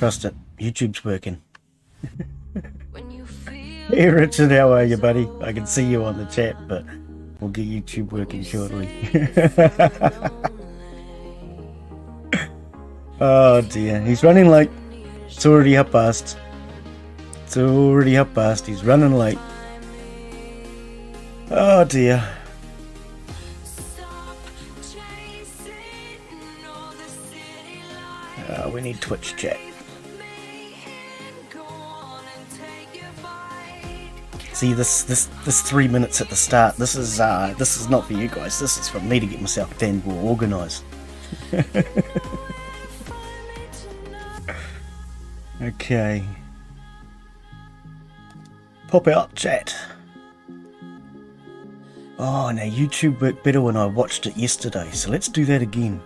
Trust it. YouTube's working. Hey Richard, how are you, buddy? I can see you on the chat, but we'll get YouTube working shortly. Oh dear, he's running late. It's already up past. It's already up past. He's running late. Oh dear. We need Twitch chat. See this 3 minutes at the start. This is not for you guys. This is for me to get myself damn well organised. Okay. Pop out chat. Oh, now YouTube worked better when I watched it yesterday, so let's do that again.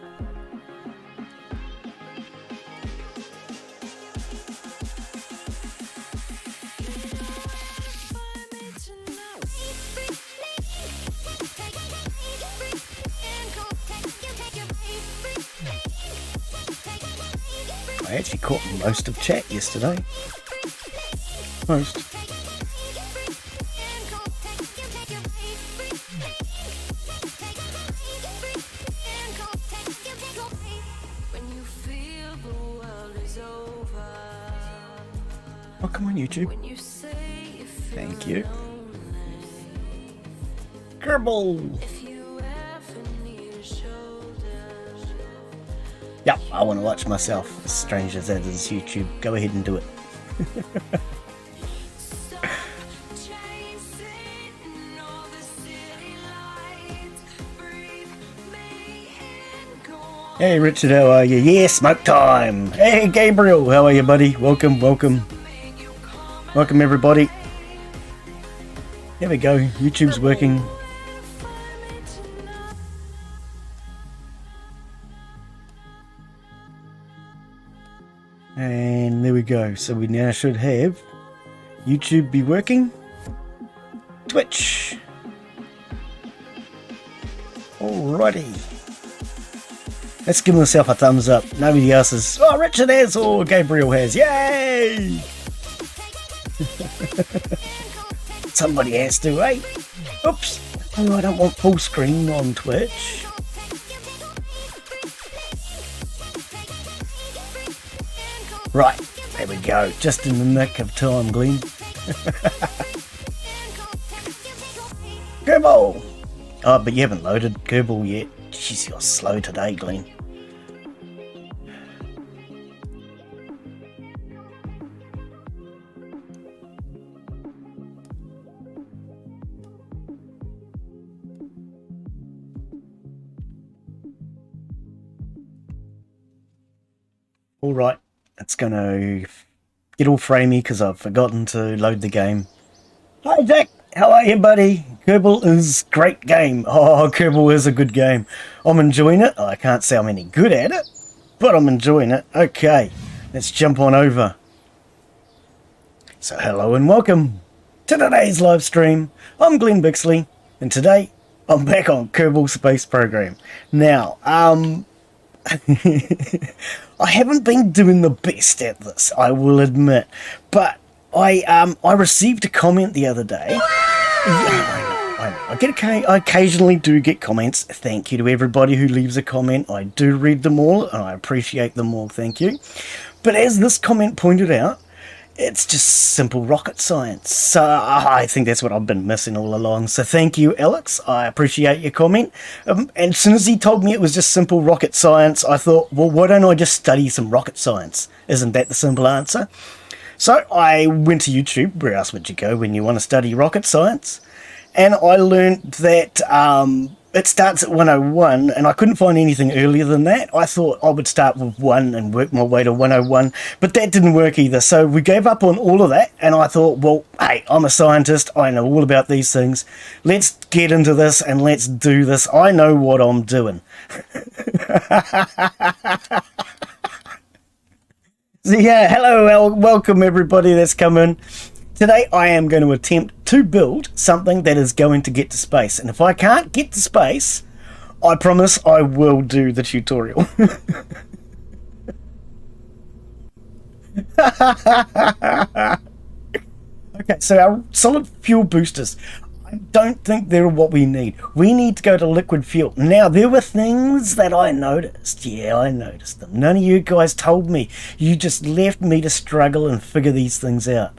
I actually caught most of chat yesterday. Most. Oh, come on, YouTube. Thank you. Kerbal! Yep, I want to watch myself. As strange as that is, YouTube. Go ahead and do it. Hey Richard, how are you? Yeah, smoke time! Hey Gabriel, how are you, buddy? Welcome, welcome. Welcome everybody. There we go, YouTube's working. And there we go. So we now should have YouTube be working. Twitch. Alrighty. Let's give myself a thumbs up. Nobody else has. Oh, Richard has or Gabriel has. Yay! Somebody has to, eh? Oops. Oh, I don't want full screen on Twitch. Right, there we go. Just in the nick of time, Glen. Kerbal! Oh, but you haven't loaded Kerbal yet. Jeez, you're slow today, Glen. All right. It's going to get all framey because I've forgotten to load the game. Hi Jack, how are you, buddy? Kerbal is a great game. Oh, Kerbal is a good game. I'm enjoying it. I can't say I'm any good at it, but I'm enjoying it. Okay, let's jump on over. So hello and welcome to today's live stream. I'm Glen Bixley, and today I'm back on Kerbal Space Program. Now, I haven't been doing the best at this, I will admit, but I received a comment the other day. Yeah, I know. I occasionally do get comments. Thank you to everybody who leaves a comment. I do read them all, and I appreciate them all. Thank you. But as this comment pointed out, it's just simple rocket science. So I think that's what I've been missing all along. So thank you, Alex. I appreciate your comment. And as soon as he told me it was just simple rocket science, I thought, well, why don't I just study some rocket science? Isn't that the simple answer? So I went to YouTube. Where else would you go when you want to study rocket science? And I learned that it starts at 101, and I couldn't find anything earlier than that. I thought I would start with 1 and work my way to 101, but that didn't work either. So we gave up on all of that, and I thought, well, hey, I'm a scientist. I know all about these things. Let's get into this, and let's do this. I know what I'm doing. So yeah, hello, welcome everybody that's come in. Today I am going to attempt to build something that is going to get to space. And if I can't get to space, I promise I will do the tutorial. Okay, so our solid fuel boosters, I don't think they're what we need. We need to go to liquid fuel. Now, there were things that I noticed. Yeah, I noticed them. None of you guys told me. You just left me to struggle and figure these things out.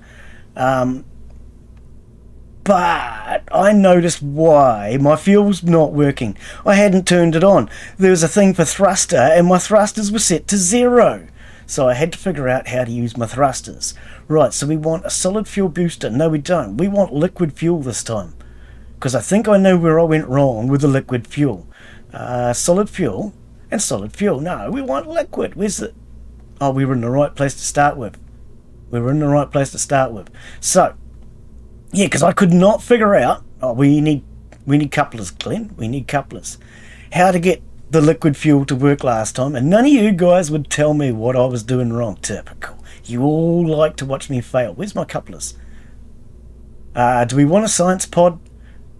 But I noticed why my fuel's not working. I hadn't turned it on. There was a thing for thruster, and my thrusters were set to 0. So I had to figure out how to use my thrusters. Right, so we want a solid fuel booster. No, we don't. We want liquid fuel this time. Because I think I know where I went wrong with the liquid fuel. Solid fuel and solid fuel. No, we want liquid. Where's the... Oh, we were in the right place to start with. So, yeah, because I could not figure out... Oh, we need couplers, Glen. We need couplers. How to get the liquid fuel to work last time, and none of you guys would tell me what I was doing wrong. Typical. You all like to watch me fail. Where's my couplers? Do we want a science pod?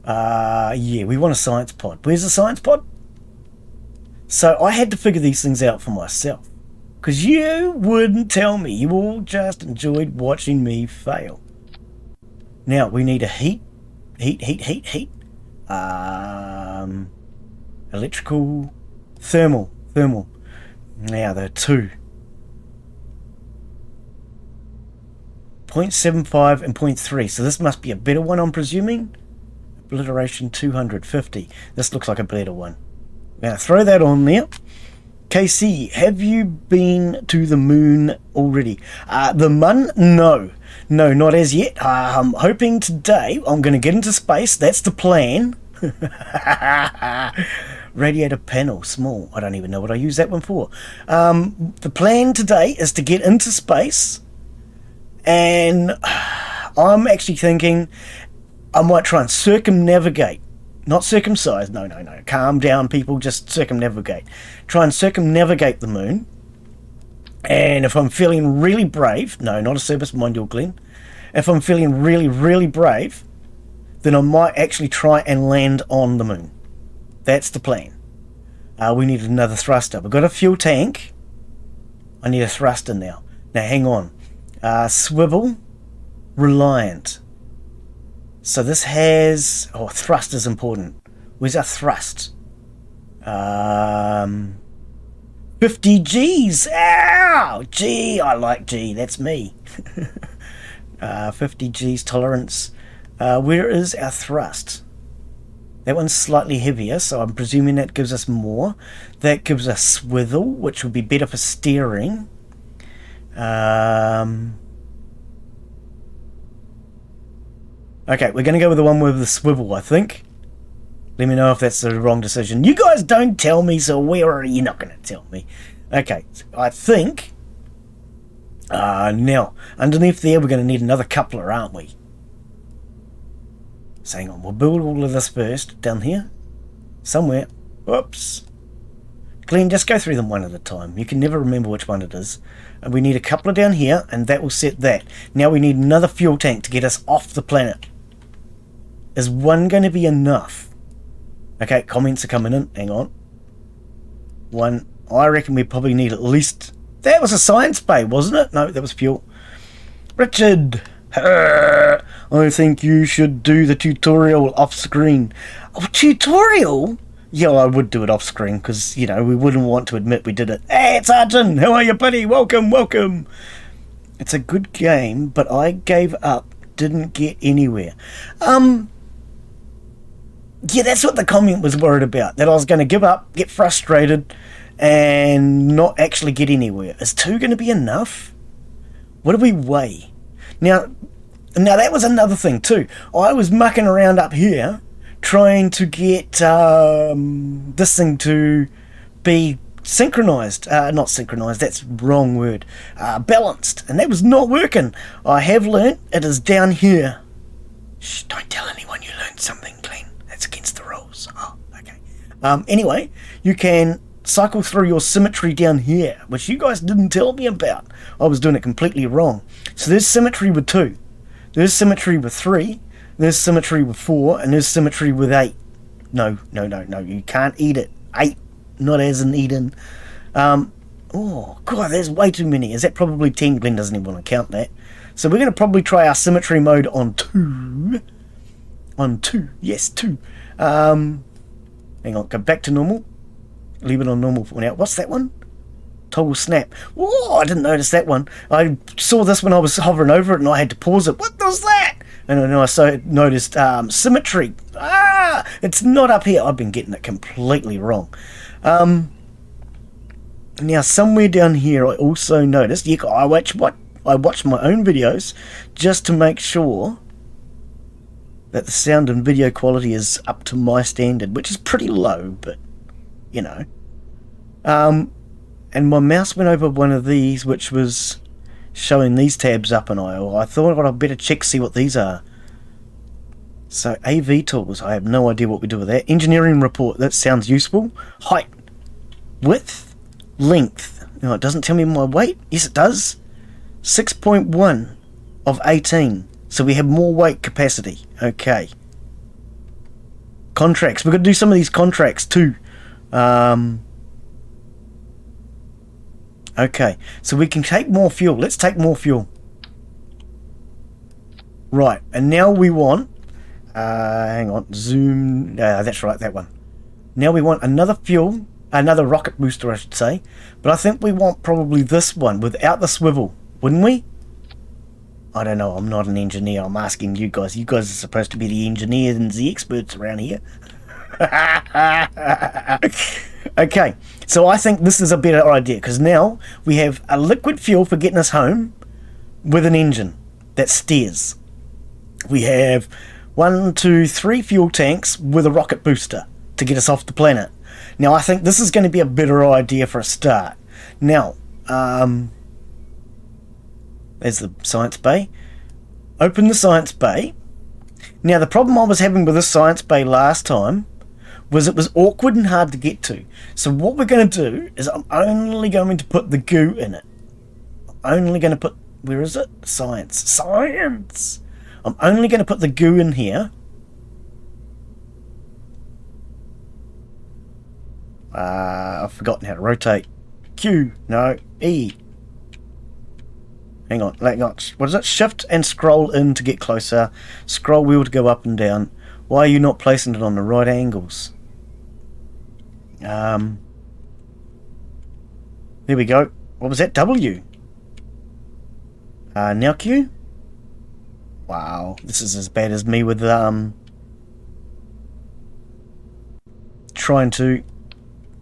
Yeah, we want a science pod. Where's the science pod? So I had to figure these things out for myself, because you wouldn't tell me. You all just enjoyed watching me fail. Now we need a heat. Electrical, thermal. Now there are 2. 0.75 and 0.3. So this must be a better one, I'm presuming. Obliteration 250. This looks like a better one. Now throw that on there. KC, have you been to the moon already? The moon? No, not as yet. I'm hoping today I'm going to get into space. That's the plan. Radiator panel, small. I don't even know what I use that one for. The plan today is to get into space, and I'm actually thinking I might try and circumnavigate. Not circumcise, no. Calm down, people, just circumnavigate. Try and circumnavigate the moon. And if I'm feeling really brave, no, not a service, mind your Glen. If I'm feeling really, really brave, then I might actually try and land on the moon. That's the plan. We need another thruster. We've got a fuel tank. I need a thruster now. Now, hang on. Swivel, reliant. So this has... Oh, thrust is important. Where's our thrust? 50 Gs. Ow! G. I like G. That's me. 50 Gs tolerance. Where is our thrust? That one's slightly heavier, so I'm presuming that gives us more. That gives us swivel, which would be better for steering. Okay, we're going to go with the one with the swivel, I think. Let me know if that's the wrong decision. You guys don't tell me, so you're not going to tell me. Okay, so I think... now, underneath there, we're going to need another coupler, aren't we? So hang on, we'll build all of this first, down here. Somewhere. Whoops. Glen, just go through them one at a time. You can never remember which one it is. And we need a coupler down here, and that will set that. Now we need another fuel tank to get us off the planet. Is one going to be enough? Okay, comments are coming in. Hang on. One. I reckon we probably need at least... That was a science bay, wasn't it? No, that was fuel. Richard. I think you should do the tutorial off screen. Oh, tutorial? Yeah, I would do it off screen because, you know, we wouldn't want to admit we did it. Hey, it's Arjun. How are you, buddy? Welcome. It's a good game, but I gave up. Didn't get anywhere. Yeah, that's what the comment was worried about. That I was going to give up, get frustrated, and not actually get anywhere. Is 2 going to be enough? What do we weigh? Now that was another thing too. I was mucking around up here trying to get this thing to be synchronized. Not synchronized, that's the wrong word. Balanced. And that was not working. I have learnt it is down here. Shh, don't tell anyone you learned something, Glen. That's against the rules. Oh, okay. Anyway, you can cycle through your symmetry down here, which you guys didn't tell me about. I was doing it completely wrong. So there's symmetry with 2. There's symmetry with 3. There's symmetry with 4. And there's symmetry with 8. No. You can't eat it. 8. Not as in Eden. Oh, God, there's way too many. Is that probably 10? Glen doesn't even want to count that. So we're going to probably try our symmetry mode on 2. On 2. Yes, 2. Hang on, go back to normal. Leave it on normal for now. What's that one? Toggle snap. Whoa, I didn't notice that one. I saw this when I was hovering over it and I had to pause it. What was that? And then I noticed symmetry. It's not up here. I've been getting it completely wrong. Now, somewhere down here, I also noticed, yeah, I watched my own videos just to make sure that the sound and video quality is up to my standard, which is pretty low, but, you know. And my mouse went over one of these, which was showing these tabs up, and I thought I'd better check, see what these are. So, AV tools, I have no idea what we do with that. Engineering report, that sounds useful. Height, width, length. No, it doesn't tell me my weight. Yes, it does. 6.1 of 18. So we have more weight capacity. Okay. Contracts. We're going to do some of these contracts too. Okay. So we can take more fuel. Let's take more fuel. Right. And now we want... hang on. Zoom. That's right. That one. Now we want another fuel. Another rocket booster, I should say. But I think we want probably this one without the swivel. Wouldn't we? I don't know. I'm not an engineer. I'm asking you guys. You guys are supposed to be the engineers and the experts around here. Okay. So I think this is a better idea. Because now we have a liquid fuel for getting us home with an engine that steers. We have 1, 2, 3 fuel tanks with a rocket booster to get us off the planet. Now, I think this is going to be a better idea for a start. Now, there's the science bay. Open the science bay. Now, the problem I was having with this science bay last time was it was awkward and hard to get to. So what we're going to do is I'm only going to put the goo in it. I'm only going to put... Where is it? Science. Science! I'm only going to put the goo in here. I've forgotten how to rotate. Q. No. E. Hang on. What is it? Shift and scroll in to get closer. Scroll wheel to go up and down. Why are you not placing it on the right angles? There we go. What was that? W. Now Q. Wow. This is as bad as me with trying to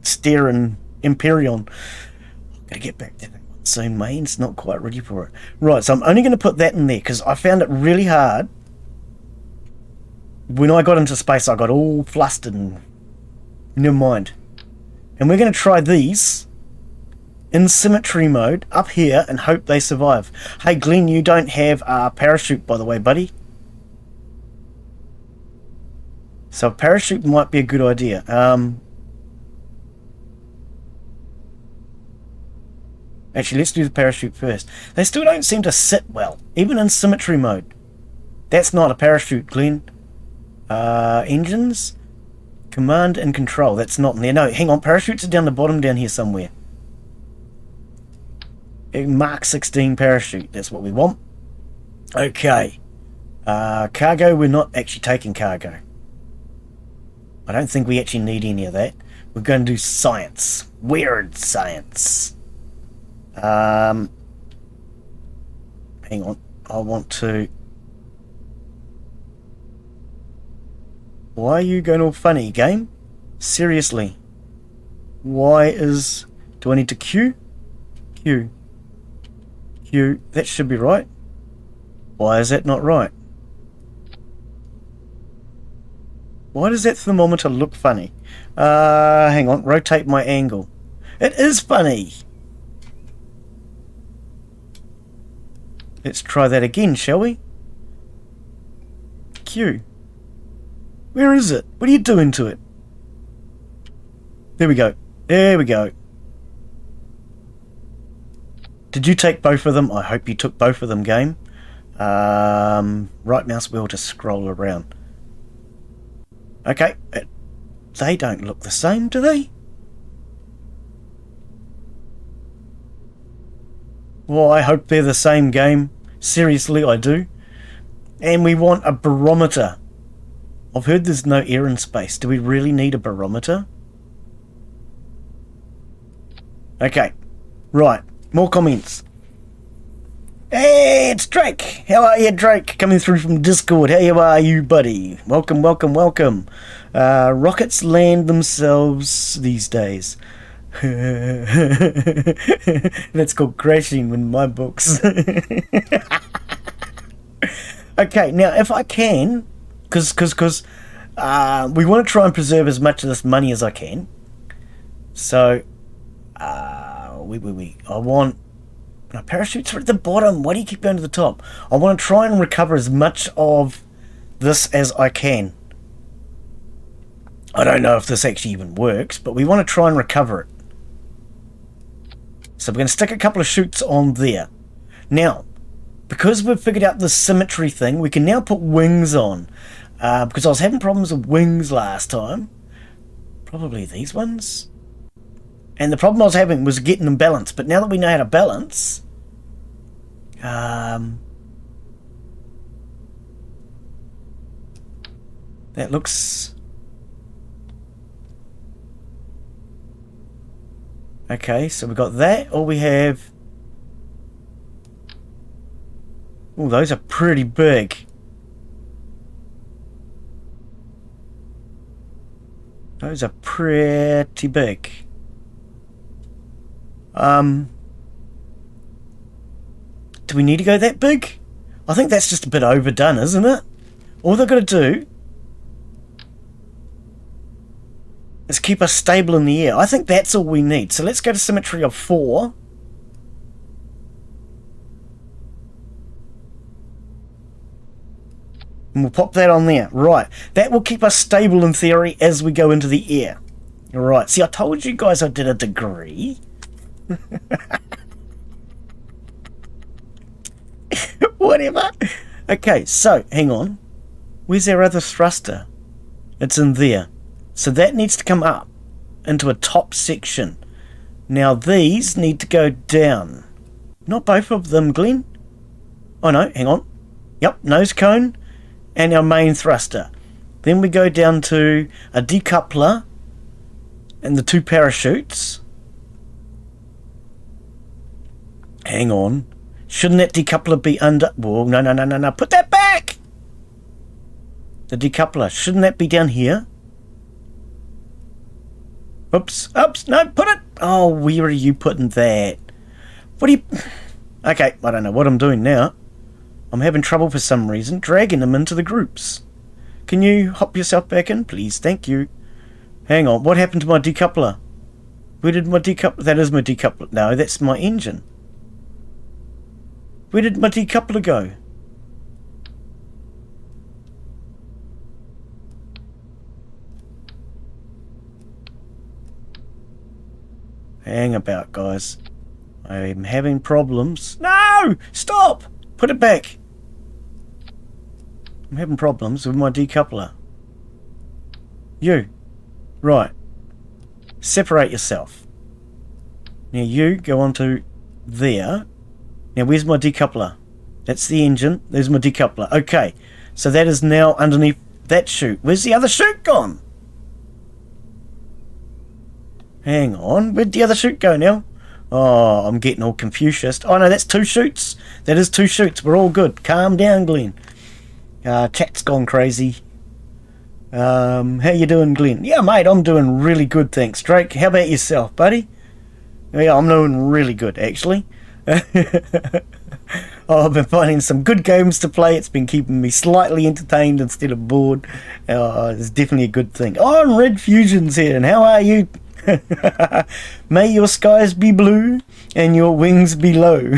steer an Imperion. Gotta get back to that one soon, mate. It's not quite ready for it. Right, so I'm only going to put that in there because I found it really hard. When I got into space, I got all flustered and never mind. And we're going to try these in symmetry mode up here and hope they survive. Hey, Glen, you don't have a parachute, by the way, buddy. So a parachute might be a good idea. Actually, let's do the parachute first. They still don't seem to sit well, even in symmetry mode. That's not a parachute, Glen. Engines? Command and control. That's not in there. No, hang on. Parachutes are down the bottom down here somewhere. Mark 16 parachute. That's what we want. Okay. Cargo. We're not actually taking cargo. I don't think we actually need any of that. We're going to do science. Weird science. Hang on. I want to... Why are you going all funny, game? Seriously. Why is... Do I need to Q? Q. Q. That should be right. Why is that not right? Why does that thermometer look funny? Hang on. Rotate my angle. It is funny. Let's try that again, shall we? Q. Where is it? What are you doing to it? There we go. There we go. Did you take both of them? I hope you took both of them, game. Right mouse wheel to scroll around. Okay. They don't look the same, do they? Well, I hope they're the same game. Seriously, I do. And we want a barometer. I've heard there's no air in space. Do we really need a barometer? Okay. Right. More comments. Hey, it's Drake. How are you, Drake? Coming through from Discord. How are you, buddy? Welcome, welcome, welcome. Rockets land themselves these days. That's called crashing in my books. Okay, now if I can, because we want to try and preserve as much of this money as I can. So, I want... No, parachutes are at the bottom. Why do you keep going to the top? I want to try and recover as much of this as I can. I don't know if this actually even works, but we want to try and recover it. So we're going to stick a couple of chutes on there. Now, because we've figured out the symmetry thing, we can now put wings on. Because I was having problems with wings last time. Probably these ones. And the problem I was having was getting them balanced. But now that we know how to balance... that looks... Okay, so we've got that. Or we have... Oh, those are pretty big. Those are pretty big. Do we need to go that big? I think that's just a bit overdone, isn't it? All they've got to do is keep us stable in the air. I think that's all we need. So let's go to symmetry of 4. And we'll pop that on there. Right. That will keep us stable in theory as we go into the air. Right. See, I told you guys I did a degree. Whatever. Okay, so, hang on. Where's our other thruster? It's in there. So that needs to come up into a top section. Now these need to go down. Not both of them, Glen. Oh no, hang on. Yep, nose cone and our main thruster. Then we go down to a decoupler and the 2 parachutes. Hang on. Shouldn't that decoupler be under... Whoa, no. Put that back! The decoupler. Shouldn't that be down here? Oops. No, put it... Oh, where are you putting that? What are you... Okay, I don't know what I'm doing now. I'm having trouble for some reason dragging them into the groups. Can you hop yourself back in, please? Thank you. Hang on. What happened to my decoupler? Where did my decoupler... That is my decoupler. No, that's my engine. Where did my decoupler go? Hang about, guys. I'm having problems. No! Stop! Put it back. I'm having problems with my decoupler. You. Right. Separate yourself. Now you go onto there. Now, where's my decoupler? That's the engine. There's my decoupler. Okay. So that is now underneath that chute. Where's the other chute gone? Hang on. Where'd the other chute go now? Oh, I'm getting all Confucius. Oh, no, that's 2 chutes. That is 2 chutes. We're all good. Calm down, Glen. Chat's gone crazy. How you doing, Glen? Yeah, mate, I'm doing really good, thanks. Drake, how about yourself, buddy? Yeah, I'm doing really good, actually. Oh, I've been finding some good games to play. It's been keeping me slightly entertained instead of bored. It's definitely a good thing. Oh, and Red Fusion's here, and how are you? May your skies be blue and your wings be low.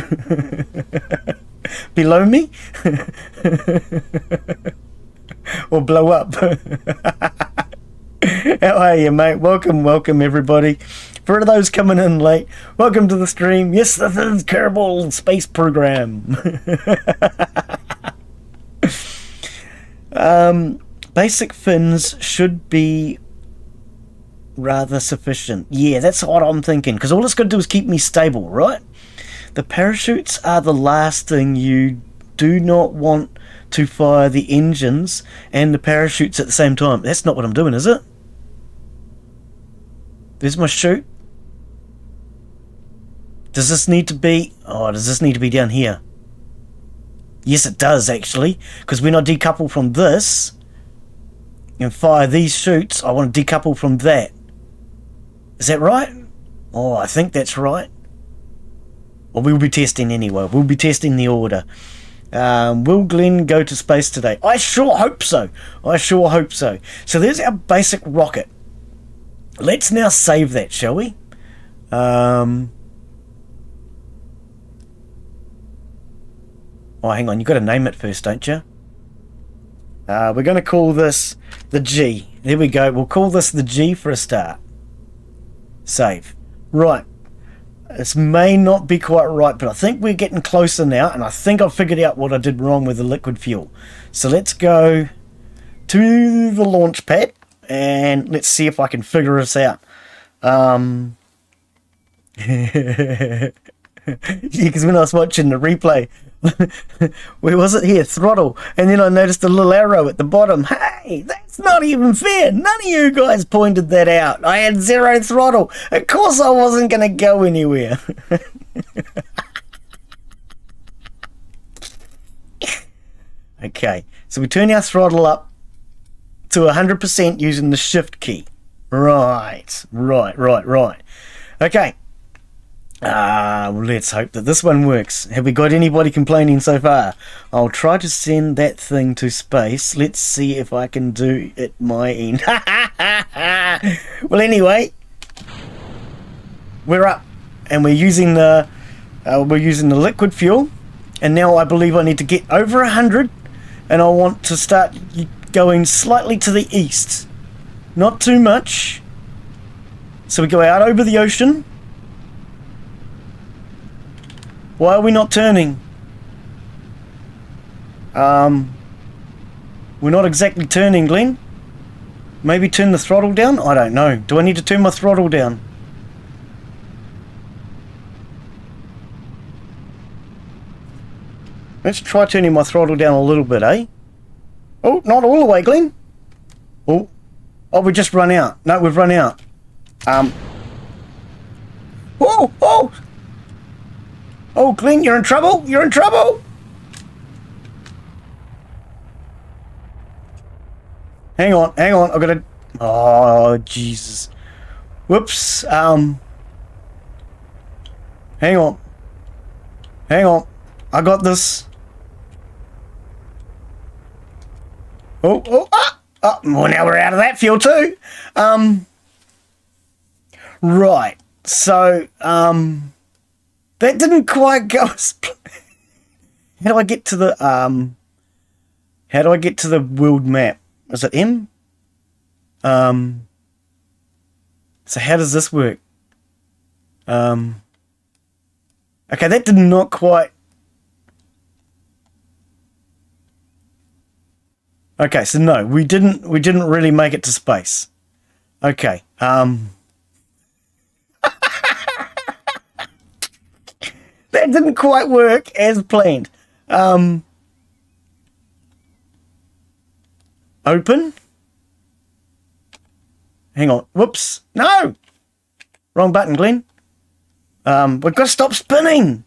Below me? Or blow up? How are you, mate? Welcome everybody. For those coming in late, welcome to the stream. Yes, this is Kerbal Space Program. Basic fins should be rather sufficient. Yeah, that's what I'm thinking, because all it's got to do is keep me stable, right? The parachutes are the last thing. You do not want to fire the engines and the parachutes at the same time. That's not what I'm doing, is it? There's my chute. Does this need to be... Oh, does this need to be down here? Yes, it does, actually. Because when I decouple from this and fire these chutes, I want to decouple from that. Is that right? Oh, I think that's right. Well, we'll be testing anyway. We'll be testing the order. Will Glen go to space today? I sure hope so. I sure hope so. So there's our basic rocket. Let's now save that, shall we? Oh, hang on. You've got to name it first, don't you? We're going to call this the G. There we go. We'll call this the G for a start. Save. Right. This may not be quite right, but I think we're getting closer now, and I think I've figured out what I did wrong with the liquid fuel. So let's go to the launch pad, and let's see if I can figure this out. Yeah, because when I was watching the replay, where was it here? Throttle. And then I noticed a little arrow at the bottom. Hey, that's not even fair. None of you guys pointed that out. I had 0 throttle. Of course I wasn't going to go anywhere. Okay, so we turn our throttle up to 100% using the shift key. Right. Okay. Let's hope that this one works. Have we got anybody complaining so far? I'll try to send that thing to space. Let's see if I can do it my end. Well, anyway, we're up, and we're using the liquid fuel, and now I believe I need to get over 100, and I want to start going slightly to the east, not too much. So we go out over the ocean. Why are we not turning? We're not exactly turning, Glen. Maybe turn the throttle down? I don't know. Do I need to turn my throttle down? Let's try turning my throttle down a little bit, eh? Oh, not all the way, Glen. Oh, we just run out. No, we've run out. Oh! Oh, Glen, you're in trouble! You're in trouble! Hang on, I've got to... Oh, Jesus. Whoops, Hang on. I got this. Well, now we're out of that fuel too. Right, so, that didn't quite go as planned. How do I get to the world map? Is it M? So how does this work? Okay, that did not quite. Okay, so no, we didn't really make it to space. Okay, that didn't quite work as planned. Open. Hang on. Whoops. No! Wrong button, Glen. We've got to stop spinning.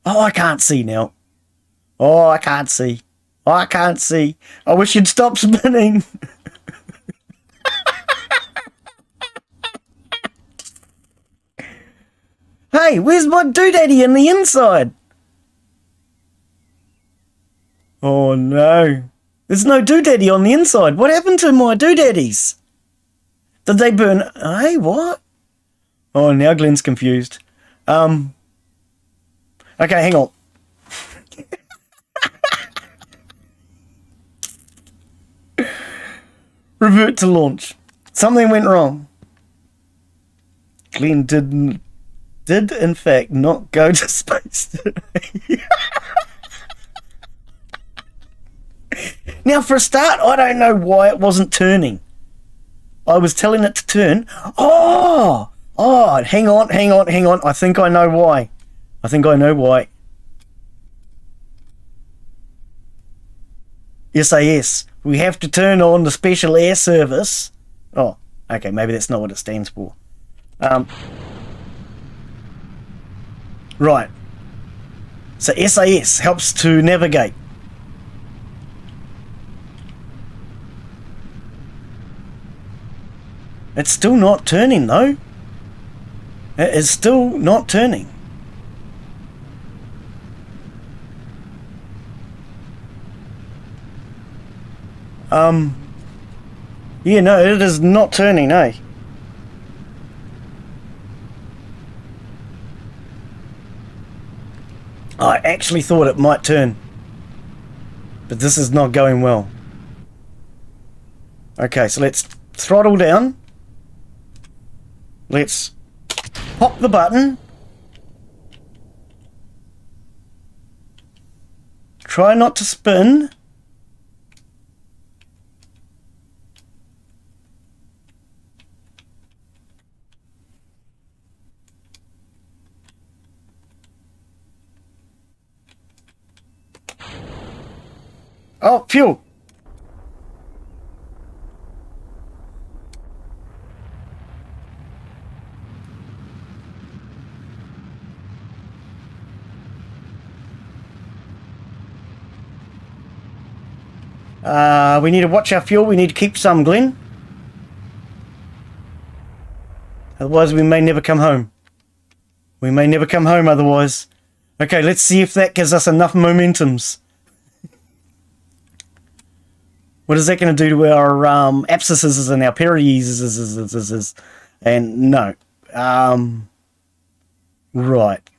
Oh, I can't see now. Oh, I can't see. I wish you'd stop spinning. Hey, where's my doodaddy in the inside? Oh no. There's no doodaddy on the inside. What happened to my doodaddies? Did they burn? Hey, what? Oh, now Glen's confused. Okay, hang on. Revert to launch. Something went wrong. Glen did in fact not go to space today. Now, for a start, I don't know why it wasn't turning. I was telling it to turn. Oh, hang on. I think I know why. SAS. We have to turn on the special air service. Oh, okay, maybe that's not what it stands for. Right. So SAS helps to navigate. It's still not turning though. It is still not turning. Yeah, no, it is not turning, eh? I actually thought it might turn. But this is not going well. Okay, so let's throttle down. Let's pop the button. Try not to spin. Oh, fuel. We need to watch our fuel. We need to keep some, Glen. Otherwise, we may never come home. We may never come home otherwise. Okay, let's see if that gives us enough momentums. What is that going to do to our abscesses and our periods? And no. Right.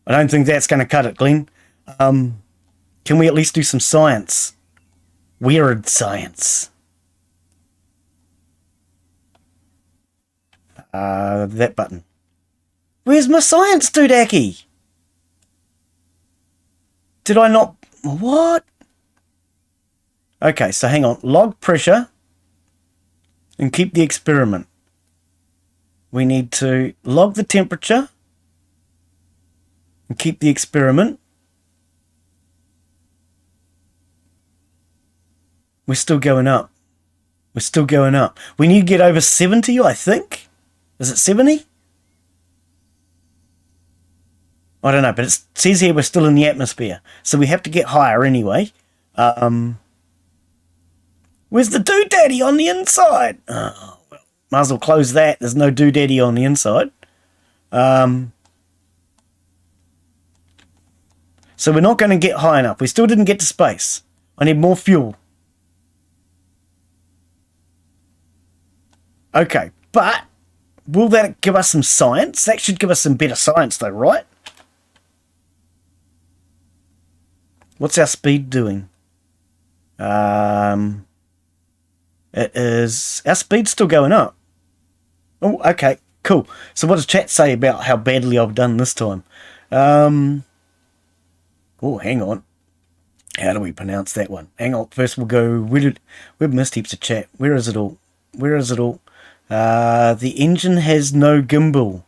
I don't think that's going to cut it, Glen. Can we at least do some science? Weird science. That button. Where's my science, Dudaki? Did I not... What? Okay, so hang on. Log pressure and keep the experiment. We need to log the temperature and keep the experiment. We're still going up. We're still going up. We need to get over 70, I think. Is it 70? I don't know, but it says here we're still in the atmosphere. So we have to get higher anyway. Where's the doodaddy on the inside? Oh, well, might as well close that. There's no doodaddy on the inside. So we're not going to get high enough. We still didn't get to space. I need more fuel. Okay, but will that give us some science? That should give us some better science though, right? What's our speed doing? It is... Our speed's still going up. Oh, okay, cool. So what does chat say about how badly I've done this time? Oh, hang on. How do we pronounce that one? Hang on. First we'll go... We've missed heaps of chat. Where is it all? Where is it all? The engine has no gimbal.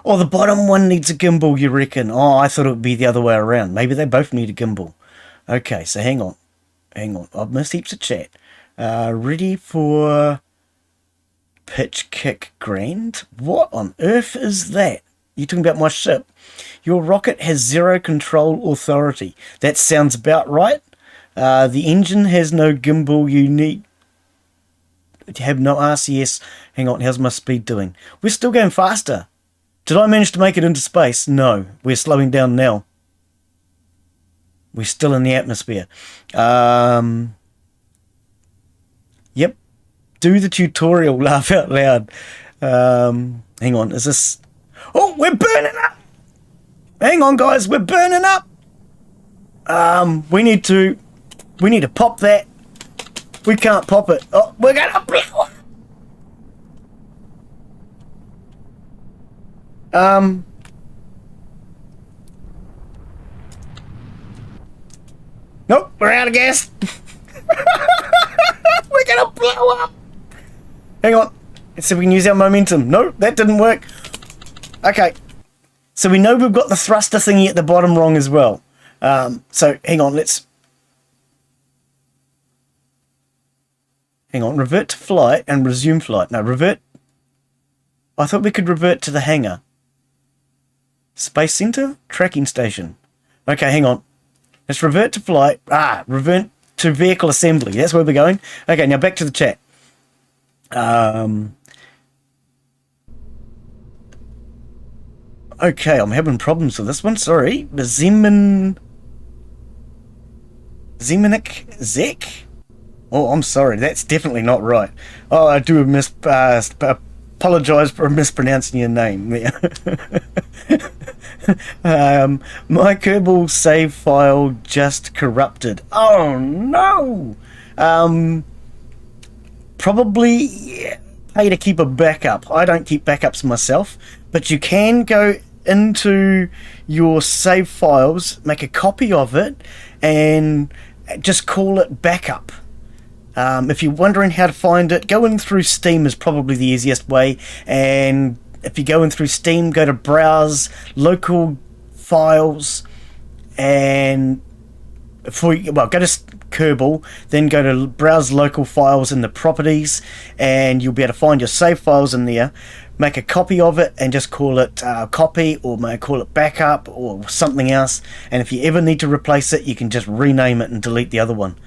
Oh, the bottom one needs a gimbal, you reckon? Oh, I thought it would be the other way around. Maybe they both need a gimbal. Okay, so hang on. Hang on. I've missed heaps of chat. Ready for pitch kick grand? What on earth is that? You talking about my ship? Your rocket has zero control authority. That sounds about right. The engine has no gimbal. You need to have no RCS. Hang on, how's my speed doing? We're still going faster. Did I manage to make it into space? No, we're slowing down now. We're still in the atmosphere. Yep. Do the tutorial, laugh out loud. Hang on, is this... Oh, we're burning up! Hang on, guys, we're burning up! We need to pop that. We can't pop it. Oh, we're gonna... Nope, we're out of gas. We're gonna blow up. Hang on. Let's see if we can use our momentum. No, that didn't work. Okay. So we know we've got the thruster thingy at the bottom wrong as well. So hang on, hang on, revert to flight and resume flight. No, revert. I thought we could revert to the hangar. Space Center? Tracking station. Okay, hang on. Let's revert to flight. Revert to vehicle assembly. That's where we're going. Okay, now back to the chat. Okay, I'm having problems with this one. Sorry. Zemenik Zek? Oh, I'm sorry. That's definitely not right. Oh, I do apologize for mispronouncing your name there. My Kerbal save file just corrupted. Oh no! Probably pay to keep a backup. I don't keep backups myself, but you can go into your save files, make a copy of it, and just call it backup. If you're wondering how to find it, going through Steam is probably the easiest way. And if you're going through Steam, go to Browse Local Files, and go to Kerbal, then go to Browse Local Files in the Properties, and you'll be able to find your save files in there. Make a copy of it and just call it copy, or call it backup or something else. And if you ever need to replace it, you can just rename it and delete the other one.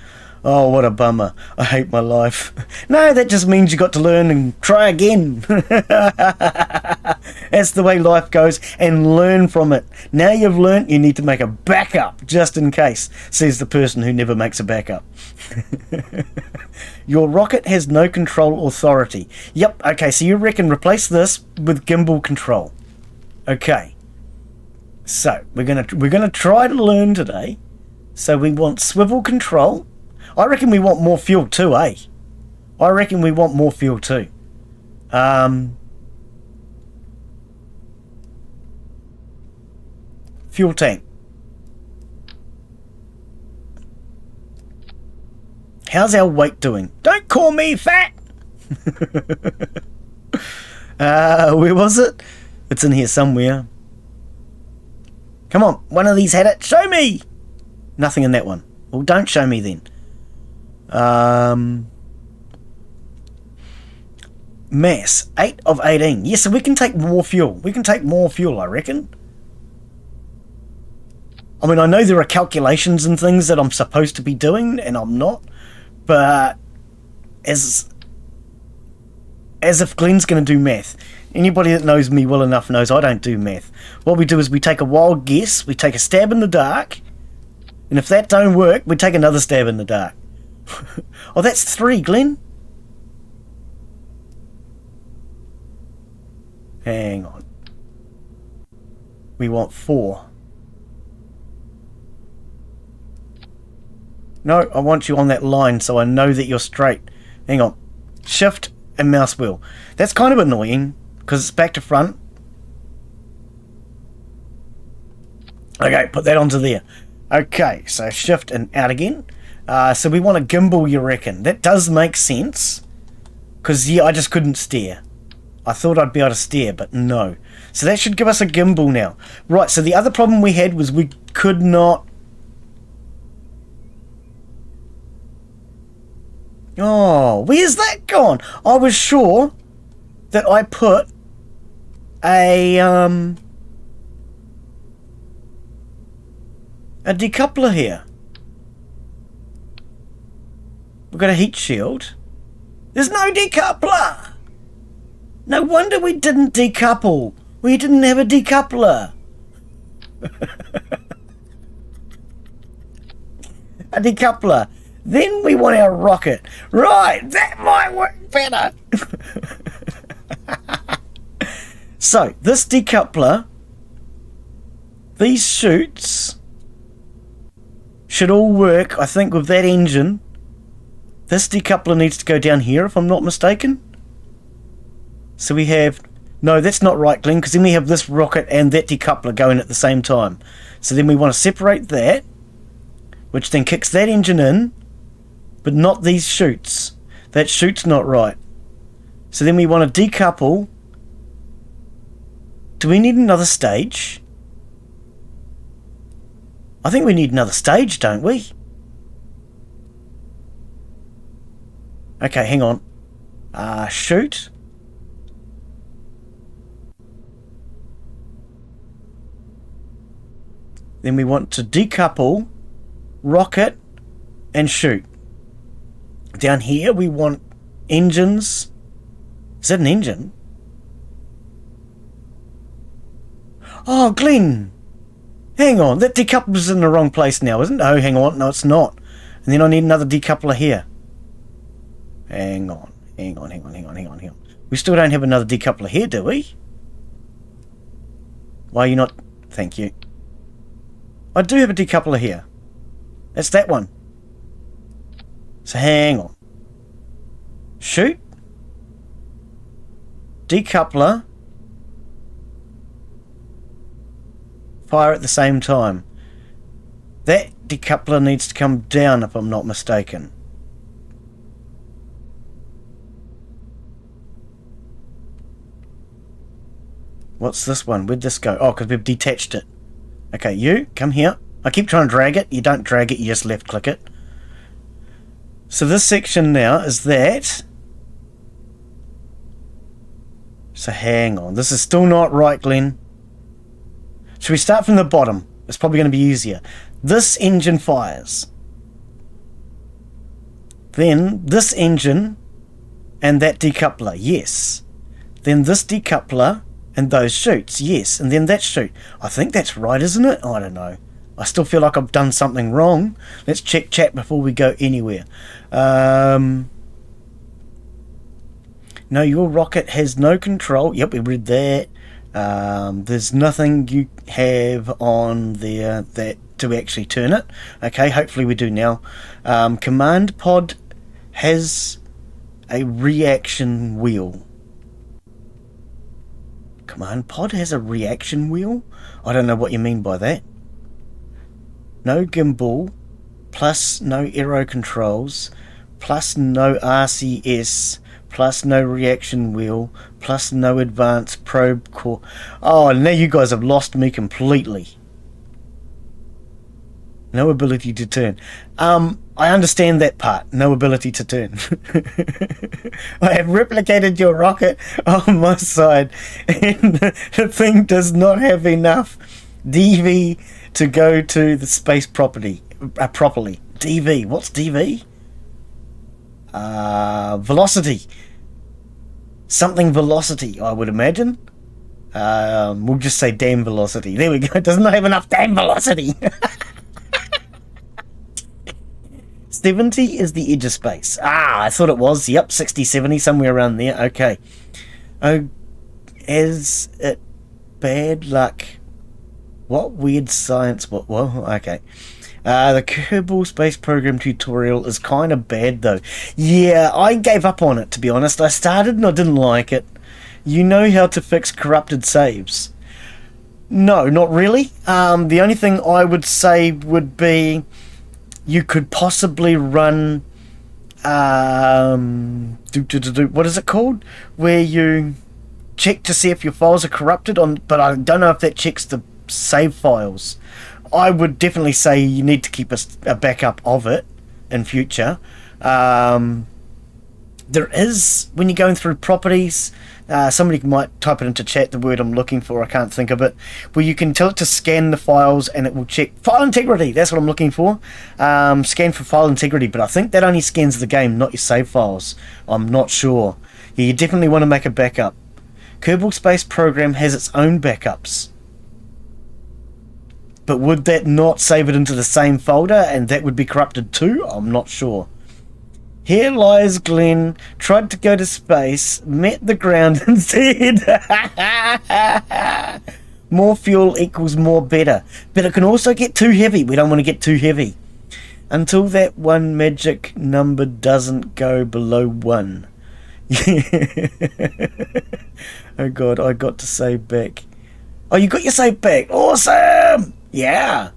Oh, what a bummer. I hate my life. No, that just means you got to learn and try again. That's the way life goes, and learn from it. Now you've learnt, you need to make a backup just in case, says the person who never makes a backup. Your rocket has no control authority. Yep, okay, so you reckon replace this with gimbal control. Okay. So, we're gonna try to learn today. So we want swivel control. I reckon we want more fuel too, eh? I reckon we want more fuel too. Fuel tank. How's our weight doing? Don't call me fat! Where was it? It's in here somewhere. Come on, one of these had it. Show me! Nothing in that one. Well, don't show me then. Mass 8 of 18. Yes, so we can take more fuel. We can take more fuel, I reckon. I mean, I know there are calculations and things that I'm supposed to be doing, and I'm not. But as if Glen's going to do math. Anybody that knows me well enough knows I don't do math. What we do is we take a wild guess, we take a stab in the dark, and if that don't work, we take another stab in the dark. Oh, that's 3, Glen. Hang on. We want 4. No, I want you on that line so I know that you're straight. Hang on. Shift and mouse wheel. That's kind of annoying because it's back to front. Okay, put that onto there. Okay, so shift and out again. So we want a gimbal, you reckon? That does make sense. Because, yeah, I just couldn't steer. I thought I'd be able to steer, but no. So that should give us a gimbal now. Right, so the other problem we had was we could not... Oh, where's that gone? I was sure that I put a decoupler here. We've got a heat shield. There's no decoupler! No wonder we didn't decouple. We didn't have a decoupler. A decoupler. Then we want our rocket. Right, that might work better. So, this decoupler, these chutes, should all work, I think, with that engine. This decoupler needs to go down here, if I'm not mistaken. So we have... No, that's not right, Glen, because then we have this rocket and that decoupler going at the same time. So then we want to separate that. which then kicks that engine in, but not these chutes. That chute's not right. So then we want to decouple. Do we need another stage? I think we need another stage, don't we? Okay, hang on. Chute. Then we want to decouple rocket and chute. Down here we want engines. Is that an engine? Oh, Glen! Hang on, that decoupler's in the wrong place now, isn't it? Oh, hang on, no it's not. And then I need another decoupler here. Hang on. We still don't have another decoupler here, do we? Why are you not... Thank you. I do have a decoupler here. That's that one. So hang on. Chute. Decoupler. Fire at the same time. That decoupler needs to come down if I'm not mistaken. What's this one? Where'd this go? Oh, because we've detached it. Okay, you, come here. I keep trying to drag it. You don't drag it, you just left click it. So this section now is that. So hang on. This is still not right, Glen. Should we start from the bottom? It's probably going to be easier. This engine fires. Then this engine and that decoupler, yes. Then this decoupler and those chutes, yes. And then that chute. I think that's right, isn't it? I don't know. I still feel like I've done something wrong. Let's check chat before we go anywhere. No, your rocket has no control. Yep, we read that. There's nothing you have on there that to actually turn it. Okay, hopefully we do now. Command pod has a reaction wheel. Command pod has a reaction wheel? I don't know what you mean by that. No gimbal, plus no aero controls, plus no RCS, plus no reaction wheel, plus no advanced probe core. Oh, now you guys have lost me completely. No ability to turn. I understand that part. No ability to turn. I have replicated your rocket on my side, and the thing does not have enough DV to go to the space properly. DV. What's DV? Velocity. Something velocity, I would imagine. We'll just say damn velocity. There we go. It does not have enough damn velocity. 70 is the edge of space. I thought it was. Yep, 60, 70, somewhere around there. Okay. Oh, is it bad luck? What weird science? What? Well, okay. The Kerbal Space Program tutorial is kind of bad, though. Yeah, I gave up on it, to be honest. I started and I didn't like it. You know how to fix corrupted saves? No, not really. The only thing I would say would be you could possibly run what is it called? Where you check to see if your files are corrupted on, but I don't know if that checks the save files. I would definitely say you need to keep a backup of it in future. There is, when you're going through properties, somebody might type it into chat, the word I'm looking for, I can't think of it, where you can tell it to scan the files and it will check file integrity. That's what I'm looking for. Scan for file integrity, but I think that only scans the game, not your save files. I'm not sure. Yeah, you definitely want to make a backup. Kerbal Space Program has its own backups. But would that not save it into the same folder and that would be corrupted too? I'm not sure. Here lies Glen, tried to go to space, met the ground instead. More fuel equals more better. But it can also get too heavy. We don't want to get too heavy. Until that one magic number doesn't go below 1. Oh god, I got to save back. Oh, you got your save back. Awesome! Yeah.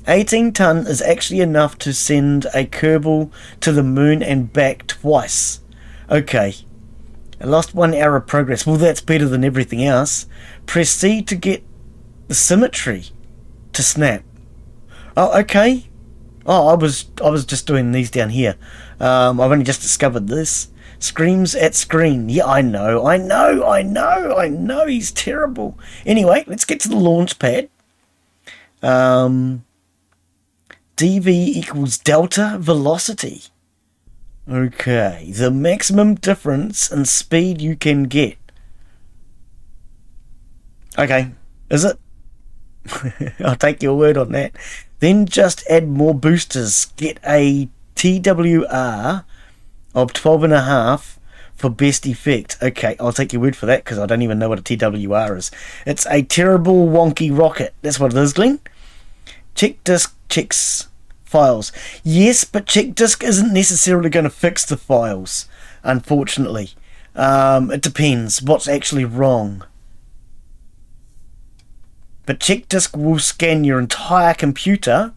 18 ton is actually enough to send a Kerbal to the moon and back twice. Okay. I lost 1 hour of progress. Well, that's better than everything else. Press C to get the symmetry to snap. Oh, okay. Oh, I was just doing these down here. I've only just discovered this. Screams at screen. Yeah, I know. He's terrible. Anyway, let's get to the launch pad. dv equals delta velocity. Okay, the maximum difference in speed you can get. Okay, is it? I'll take your word on that. Then just add more boosters. Get a TWR of 12.5 for best effect. Okay, I'll take your word for that because I don't even know what a TWR is. It's a terrible wonky rocket. That's what it is, Glen. Check disk checks files. Yes, but check disk isn't necessarily going to fix the files, unfortunately. It depends what's actually wrong. But check disk will scan your entire computer.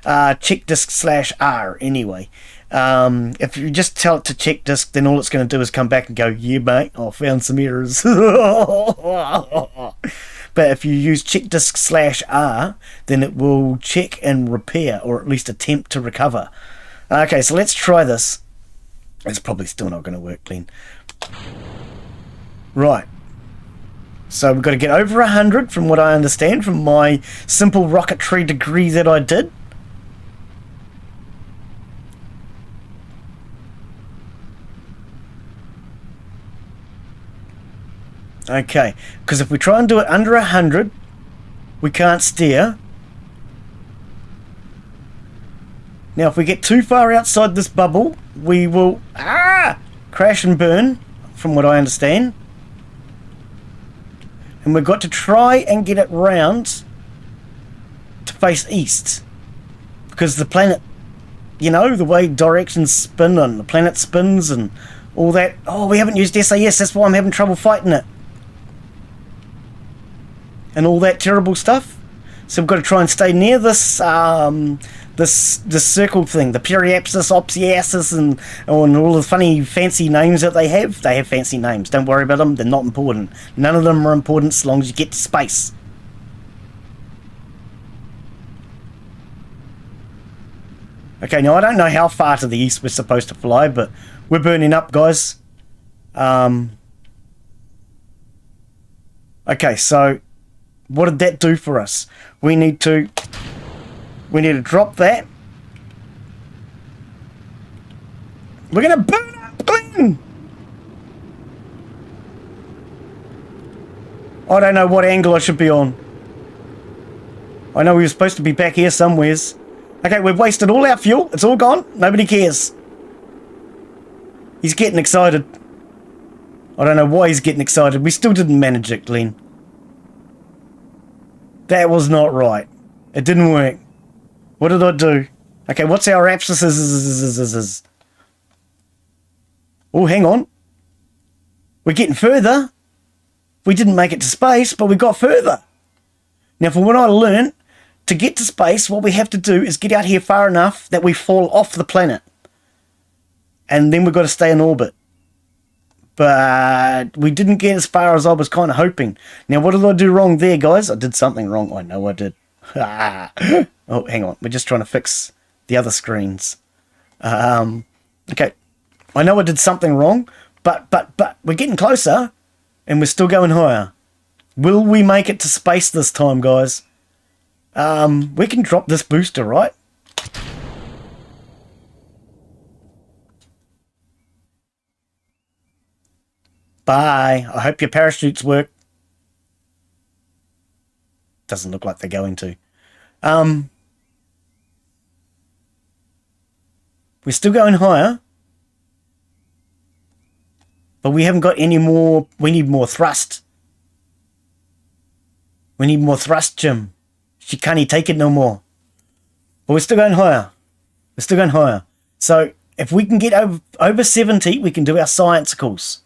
Check disk /R anyway. If you just tell it to check disk, then all it's going to do is come back and go, yeah mate, I found some errors. But if you use check disk /R, then it will check and repair, or at least attempt to recover. Okay, so let's try this. It's probably still not going to work, Glen. Right. So we've got to get over 100 from what I understand from my simple rocketry degree that I did. Okay, because if we try and do it under 100, we can't steer. Now if we get too far outside this bubble, we will crash and burn, from what I understand. And we've got to try and get it round to face east. Because the planet, you know, the way directions spin and the planet spins and all that. Oh, we haven't used SAS, that's why I'm having trouble fighting it. And all that terrible stuff. So we've got to try and stay near this this circle thing, the periapsis, opsiasis, and all the funny fancy names that they have. They have fancy names. Don't worry about them. They're not important. None of them are important as long as you get to space. Okay, now I don't know how far to the east we're supposed to fly, but we're burning up, guys. Okay, so what did that do for us? We need to drop that. We're gonna burn up, Glen! I don't know what angle I should be on. I know we were supposed to be back here somewheres. Okay, we've wasted all our fuel. It's all gone. Nobody cares. He's getting excited. I don't know why he's getting excited. We still didn't manage it, Glen. That was not right. It didn't work. What did I do? Okay, what's our abscesses? Oh, hang on. We're getting further. We didn't make it to space, but we got further. Now, from what I learned, to get to space, what we have to do is get out here far enough that we fall off the planet. And then we've got to stay in orbit. But we didn't get as far as I was kind of hoping. Now, what did I do wrong there, guys? I did something wrong. I know I did. Oh, hang on. We're just trying to fix the other screens. Okay. I know I did something wrong, but we're getting closer, and we're still going higher. Will we make it to space this time, guys? We can drop this booster, right? Bye. I hope your parachutes work. Doesn't look like they're going to. We're still going higher. But we haven't got any more. We need more thrust. We need more thrust, Jim. She can't take it no more. But we're still going higher. We're still going higher. So if we can get over 70, we can do our sciencicals.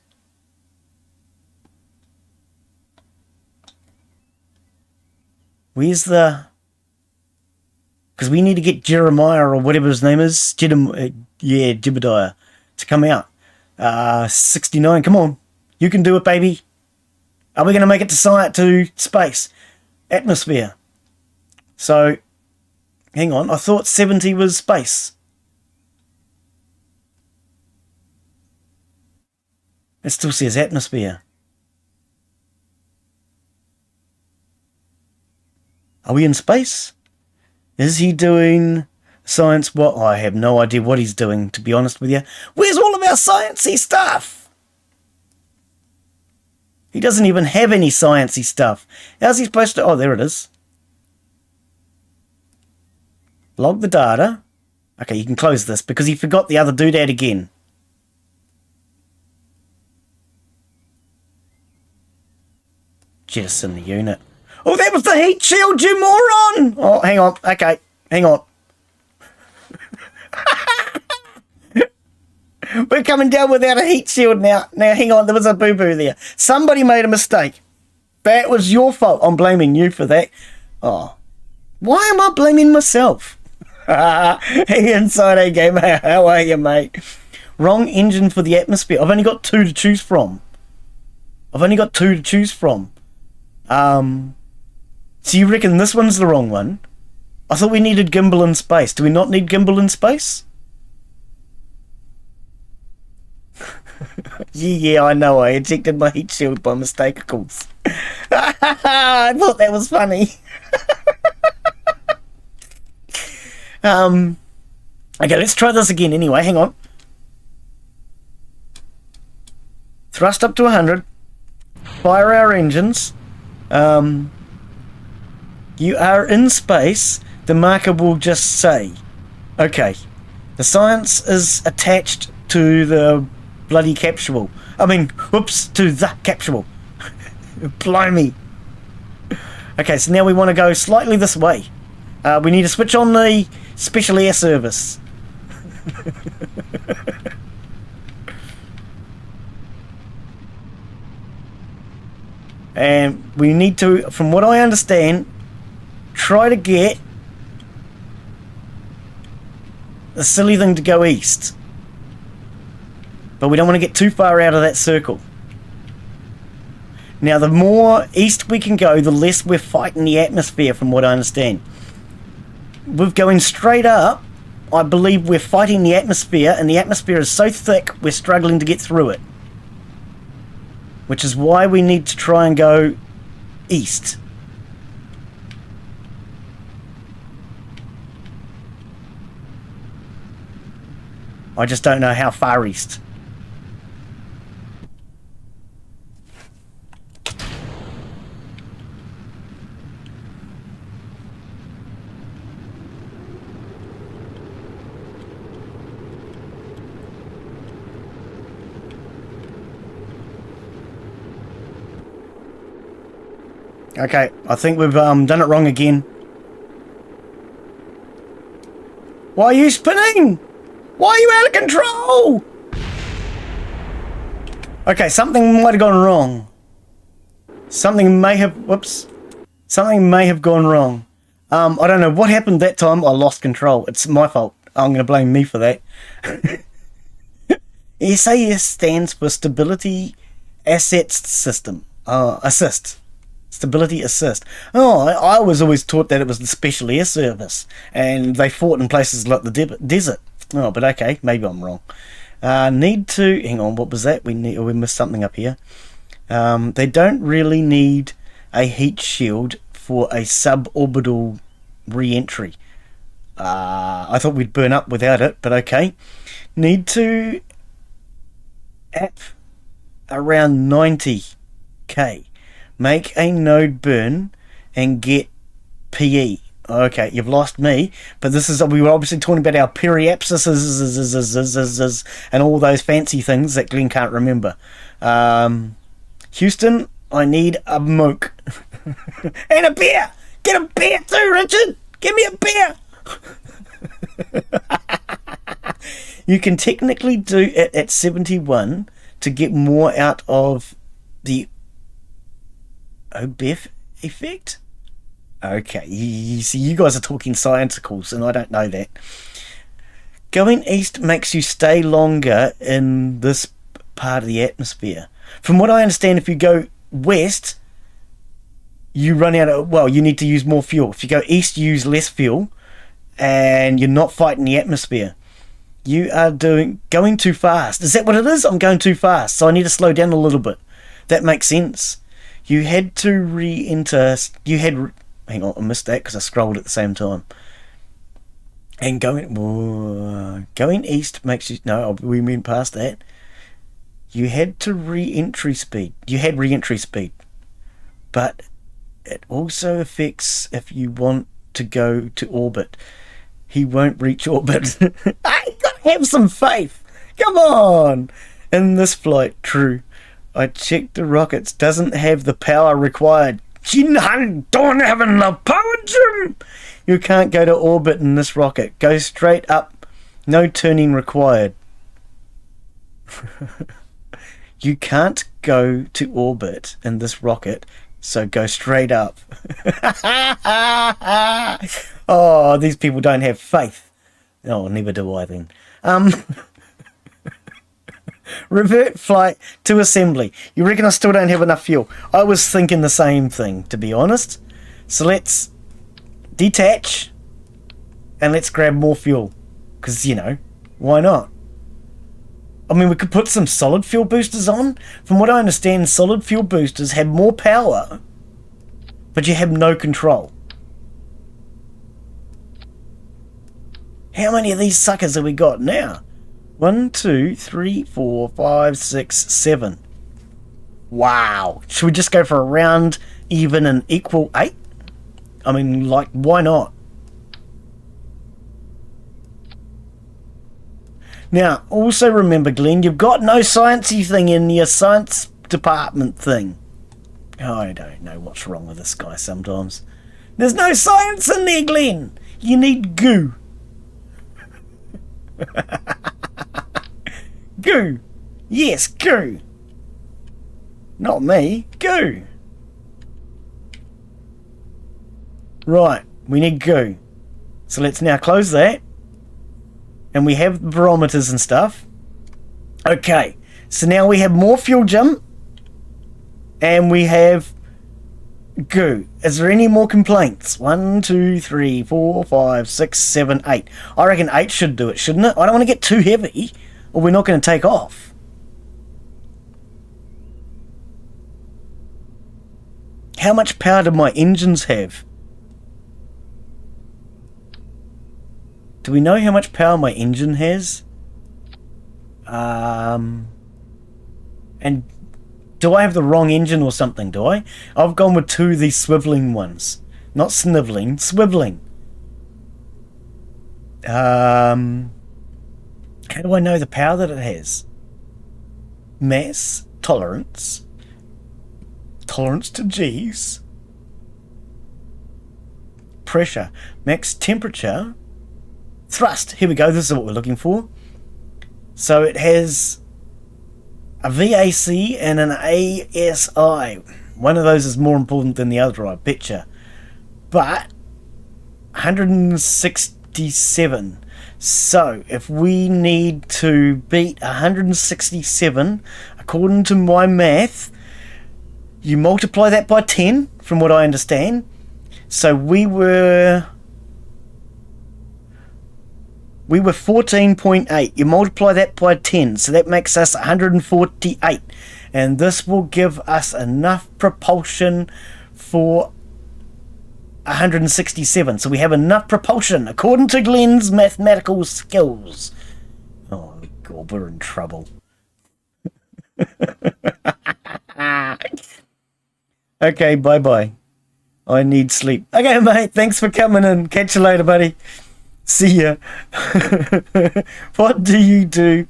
Where's the... Because we need to get Jeremiah or whatever his name is, Jebediah, to come out. 69, come on. You can do it, baby. Are we going to make it to space? Atmosphere. So, hang on. I thought 70 was space. It still says atmosphere. Are we in space? Is he doing science? What? I have no idea what he's doing, to be honest with you. Where's all of our sciencey stuff? He doesn't even have any sciencey stuff. How's he supposed to... Oh, there it is. Log the data. Okay, you can close this because he forgot the other doodad again. Jettison the unit. Oh, that was the heat shield, you moron! Oh, hang on. Okay, hang on. We're coming down without a heat shield now. Now, hang on. There was a boo-boo there. Somebody made a mistake. That was your fault. I'm blaming you for that. Oh. Why am I blaming myself? Hey, Inside A Gamer. How are you, mate? Wrong engine for the atmosphere. I've only got two to choose from. So you reckon this one's the wrong one? I thought we needed gimbal in space. Do we not need gimbal in space? Yeah, I know. I ejected my heat shield by mistake, of course. I thought that was funny. Okay, let's try this again anyway. Hang on. Thrust up to 100. Fire our engines. You are in space. The marker will just say, okay, the science is attached to the bloody capsule. I mean, whoops, to the capsule. Blimey. Okay, so now we want to go slightly this way. We need to switch on the special air service. And we need to, from what I understand, try to get the silly thing to go east. But we don't want to get too far out of that circle. Now, the more east we can go, the less we're fighting the atmosphere, from what I understand. With going straight up, I believe we're fighting the atmosphere, and the atmosphere is so thick, we're struggling to get through it. Which is why we need to try and go east. I just don't know how far east. Okay, I think we've done it wrong again. Why are you spinning? Why are you out of control? Okay, something might have gone wrong. Something may have... Whoops. Something may have gone wrong. I don't know what happened that time. I lost control. It's my fault. I'm going to blame me for that. SAS stands for Stability Assist System. Assist. Stability Assist. Oh, I was always taught that it was the Special Air Service, and they fought in places like the desert. Oh, but okay, maybe I'm wrong. Need to... Hang on, what was that? We missed something up here. They don't really need a heat shield for a suborbital re-entry. I thought we'd burn up without it, but okay. Need to... App around 90k. Make a node burn and get PE. Okay, you've lost me, but this is, we were obviously talking about our periapsis and all those fancy things that Glen can't remember. Houston, I need a moke. And a beer! Get a beer too, Richard! Give me a beer! You can technically do it at 71 to get more out of the OBEF effect? Okay, you see, you guys are talking scienticals, and I don't know that. Going east makes you stay longer in this part of the atmosphere. From what I understand, if you go west, you run out of, well, you need to use more fuel. If you go east, you use less fuel, and you're not fighting the atmosphere. You are going too fast. Is that what it is? I'm going too fast, so I need to slow down a little bit. That makes sense. You had to re-enter. Hang on, I missed that because I scrolled at the same time. And going east makes you. No, we went past that. You had to re-entry speed. You had re-entry speed, but it also affects if you want to go to orbit. He won't reach orbit. I gotta have some faith. Come on. In this flight, true. I checked the rockets. Doesn't have the power required. You don't have enough power, Jim. You can't go to orbit in this rocket. Go straight up. No turning required. You can't go to orbit in this rocket, so go straight up. Oh, these people don't have faith. Oh, neither do I then. Revert flight to assembly. You reckon I still don't have enough fuel? I was thinking the same thing, to be honest. So let's detach and let's grab more fuel. Because, you know, why not? I mean, we could put some solid fuel boosters on. From what I understand, solid fuel boosters have more power, but you have no control. How many of these suckers have we got now? 1, 2, 3, 4, 5, 6, 7. Wow. Should we just go for a round, even, and equal 8? I mean, like, why not? Now, also remember, Glen, you've got no sciencey thing in your science department thing. Oh, I don't know what's wrong with this guy sometimes. There's no science in there, Glen. You need goo. Goo. Yes, goo. Not me. Goo. Right, we need goo. So let's now close that. And we have the barometers and stuff. Okay, so now we have more fuel jump. And we have goo. Is there any more complaints? 1, 2, 3, 4, 5, 6, 7, 8. I reckon 8 should do it, shouldn't it? I don't want to get too heavy, or we're not going to take off. How much power do my engines have? Do we know how much power my engine has? And do I have the wrong engine or something, do I? I've gone with 2 of these swiveling ones. Not sniveling, swiveling. How do I know the power that it has? Mass, tolerance to G's, pressure, max temperature, thrust. Here we go, this is what we're looking for. So it has a VAC and an ASI. One of those is more important than the other, I betcha. But 167. So if we need to beat 167, according to my math, you multiply that by 10, from what I understand. So we were 14.8. You multiply that by 10, so that makes us 148. And this will give us enough propulsion for 167. So we have enough propulsion, according to Glen's mathematical skills. Oh, God, we're in trouble. Okay, bye-bye. I need sleep. Okay, mate, thanks for coming in. Catch you later, buddy. See ya. What do you do?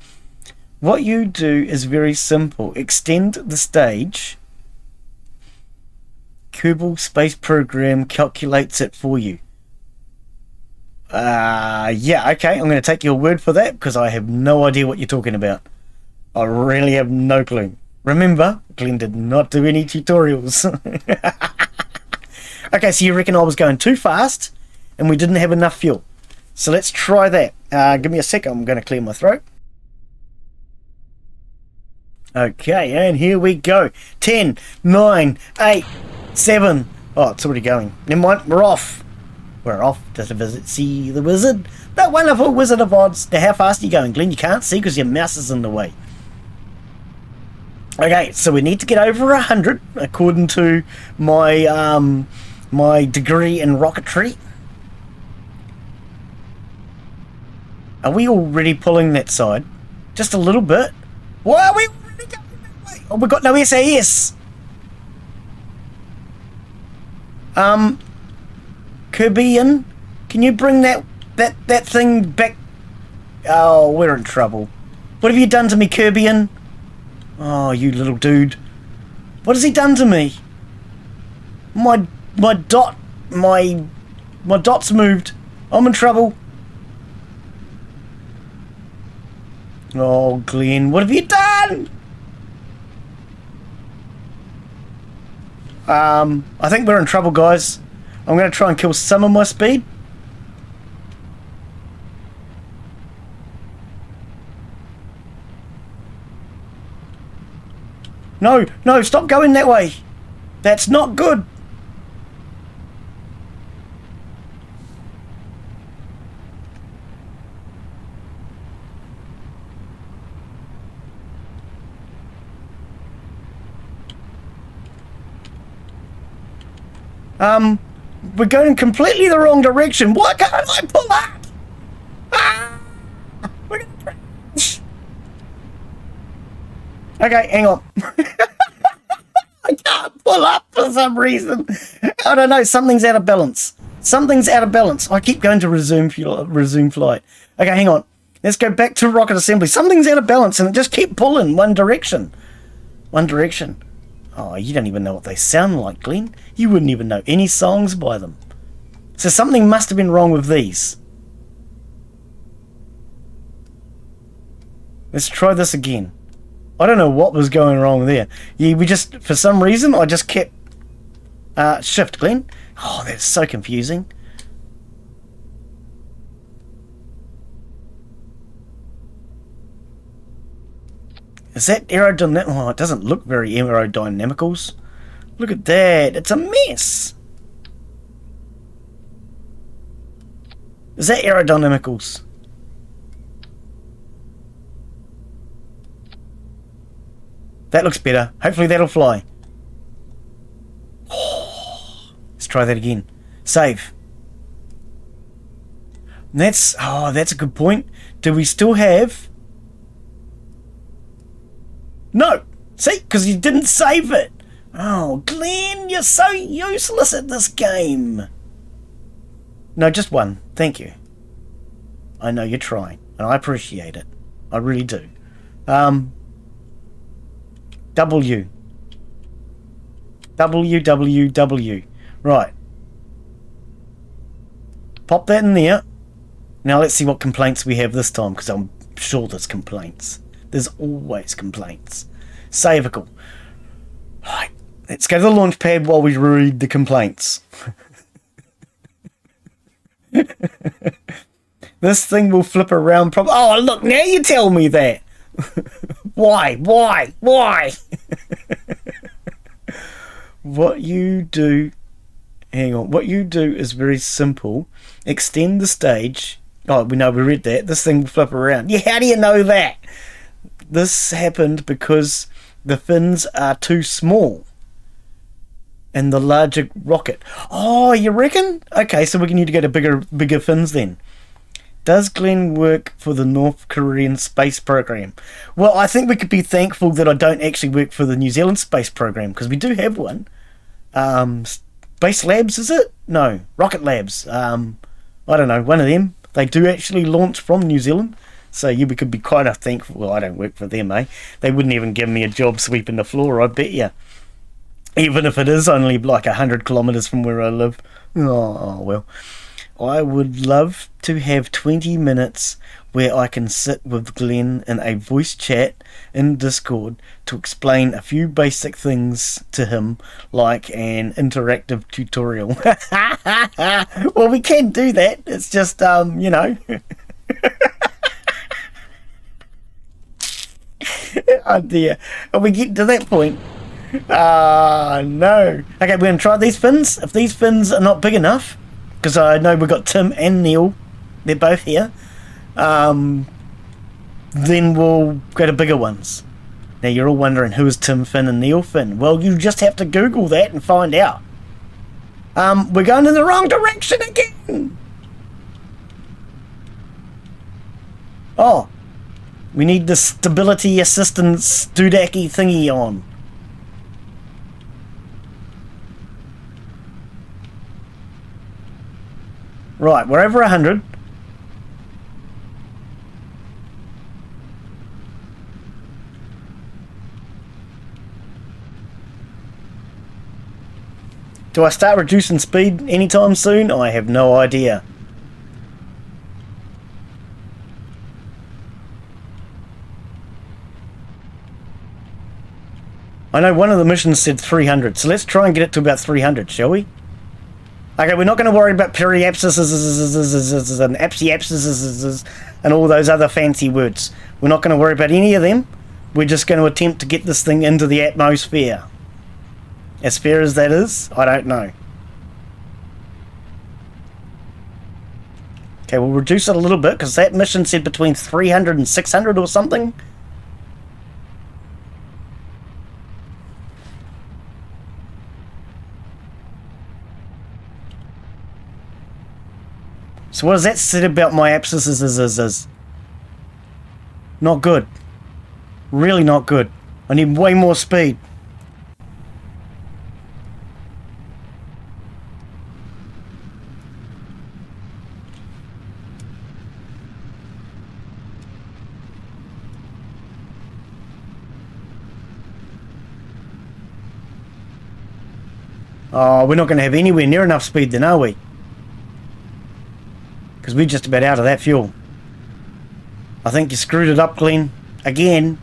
What you do is very simple. Extend the stage. Kerbal Space Program calculates it for you. Yeah, okay. I'm going to take your word for that because I have no idea what you're talking about. I really have no clue. Remember, Glen did not do any tutorials. Okay, so you reckon I was going too fast and we didn't have enough fuel. So let's try that. Give me a sec. I'm going to clear my throat. Okay, and here we go. 10, 9, 8, 7. Oh, it's already going. Never mind, we're off. We're off to visit, see the wizard. The wonderful Wizard of Oz. Now, how fast are you going, Glen? You can't see because your mouse is in the way. Okay, so we need to get over 100 according to my my degree in rocketry. Are we already pulling that side? Just a little bit. Why are we already going that way? Oh, we've got no SAS. Kerbian, can you bring that thing back? Oh, we're in trouble. What have you done to me, Kerbian? Oh, you little dude. What has he done to me? My dot's moved. I'm in trouble. Oh, Glen, what have you done? I think we're in trouble, guys. I'm going to try and kill some of my speed. No, no, stop going that way. That's not good. We're going completely the wrong direction. Why can't I pull up? Ah, we're gonna crash. Okay, hang on. I can't pull up for some reason. I don't know. Something's out of balance. Something's out of balance. I keep going to resume flight. Okay, hang on. Let's go back to rocket assembly. Something's out of balance, and it just keep pulling one direction. One direction. Oh, you don't even know what they sound like, Glen. You wouldn't even know any songs by them. So something must have been wrong with these. Let's try this again. I don't know what was going wrong there. Yeah, we just, for some reason, I just kept... shift, Glen. Oh, that's so confusing. Is that aerodynamic? Oh, it doesn't look very aerodynamicals. Look at that. It's a mess. Is that aerodynamicals? That looks better. Hopefully that'll fly. Oh, let's try that again. Save. That's a good point. Do we still have... No! See? Because you didn't save it! Oh, Glen, you're so useless at this game! No, just one. Thank you. I know you're trying, and I appreciate it. I really do. W. W. Right. Pop that in there. Now let's see what complaints we have this time, because I'm sure there's complaints. There's always complaints. Savical. Right, let's go to the launch pad while we read the complaints. This thing will flip around oh, look, now you tell me that. Why? What you do... Hang on. What you do is very simple. Extend the stage. Oh, we read that. This thing will flip around. Yeah, how do you know that? This happened because the fins are too small in the larger rocket. Oh, you reckon? Okay, so we need to go to bigger fins then. Does Glen work for the North Korean space program? Well, I think we could be thankful that I don't actually work for the New Zealand space program, because we do have one. Space Labs, is it? No, Rocket Labs. I don't know, one of them. They do actually launch from New Zealand. So yeah, we could be quite thankful. Well, I don't work for them, eh? They wouldn't even give me a job sweeping the floor, I bet you. Even if it is only like 100 kilometres from where I live. Oh, well. I would love to have 20 minutes where I can sit with Glen in a voice chat in Discord to explain a few basic things to him, like an interactive tutorial. Well, we can do that. It's just, you know. Oh dear. Are we getting to that point? Ah, no. Okay, we're going to try these fins. If these fins are not big enough, because I know we've got Tim and Neil, they're both here, then we'll go to bigger ones. Now you're all wondering, who is Tim Finn and Neil Finn? Well, you just have to Google that and find out. We're going in the wrong direction again. Oh, we need the stability assistance doodacky thingy on. Right, we're over 100. Do I start reducing speed anytime soon? I have no idea. I know one of the missions said 300, so let's try and get it to about 300, shall we? Okay, we're not going to worry about periapsis and apsiapsis and all those other fancy words. We're not going to worry about any of them. We're just going to attempt to get this thing into the atmosphere. As fair as that is, I don't know. Okay, we'll reduce it a little bit, because that mission said between 300 and 600 or something. So what does that say about my abscesses? Not good. Really not good. I need way more speed. Oh, we're not going to have anywhere near enough speed then, are we? Because we're just about out of that fuel. I think you screwed it up, Glen. Again.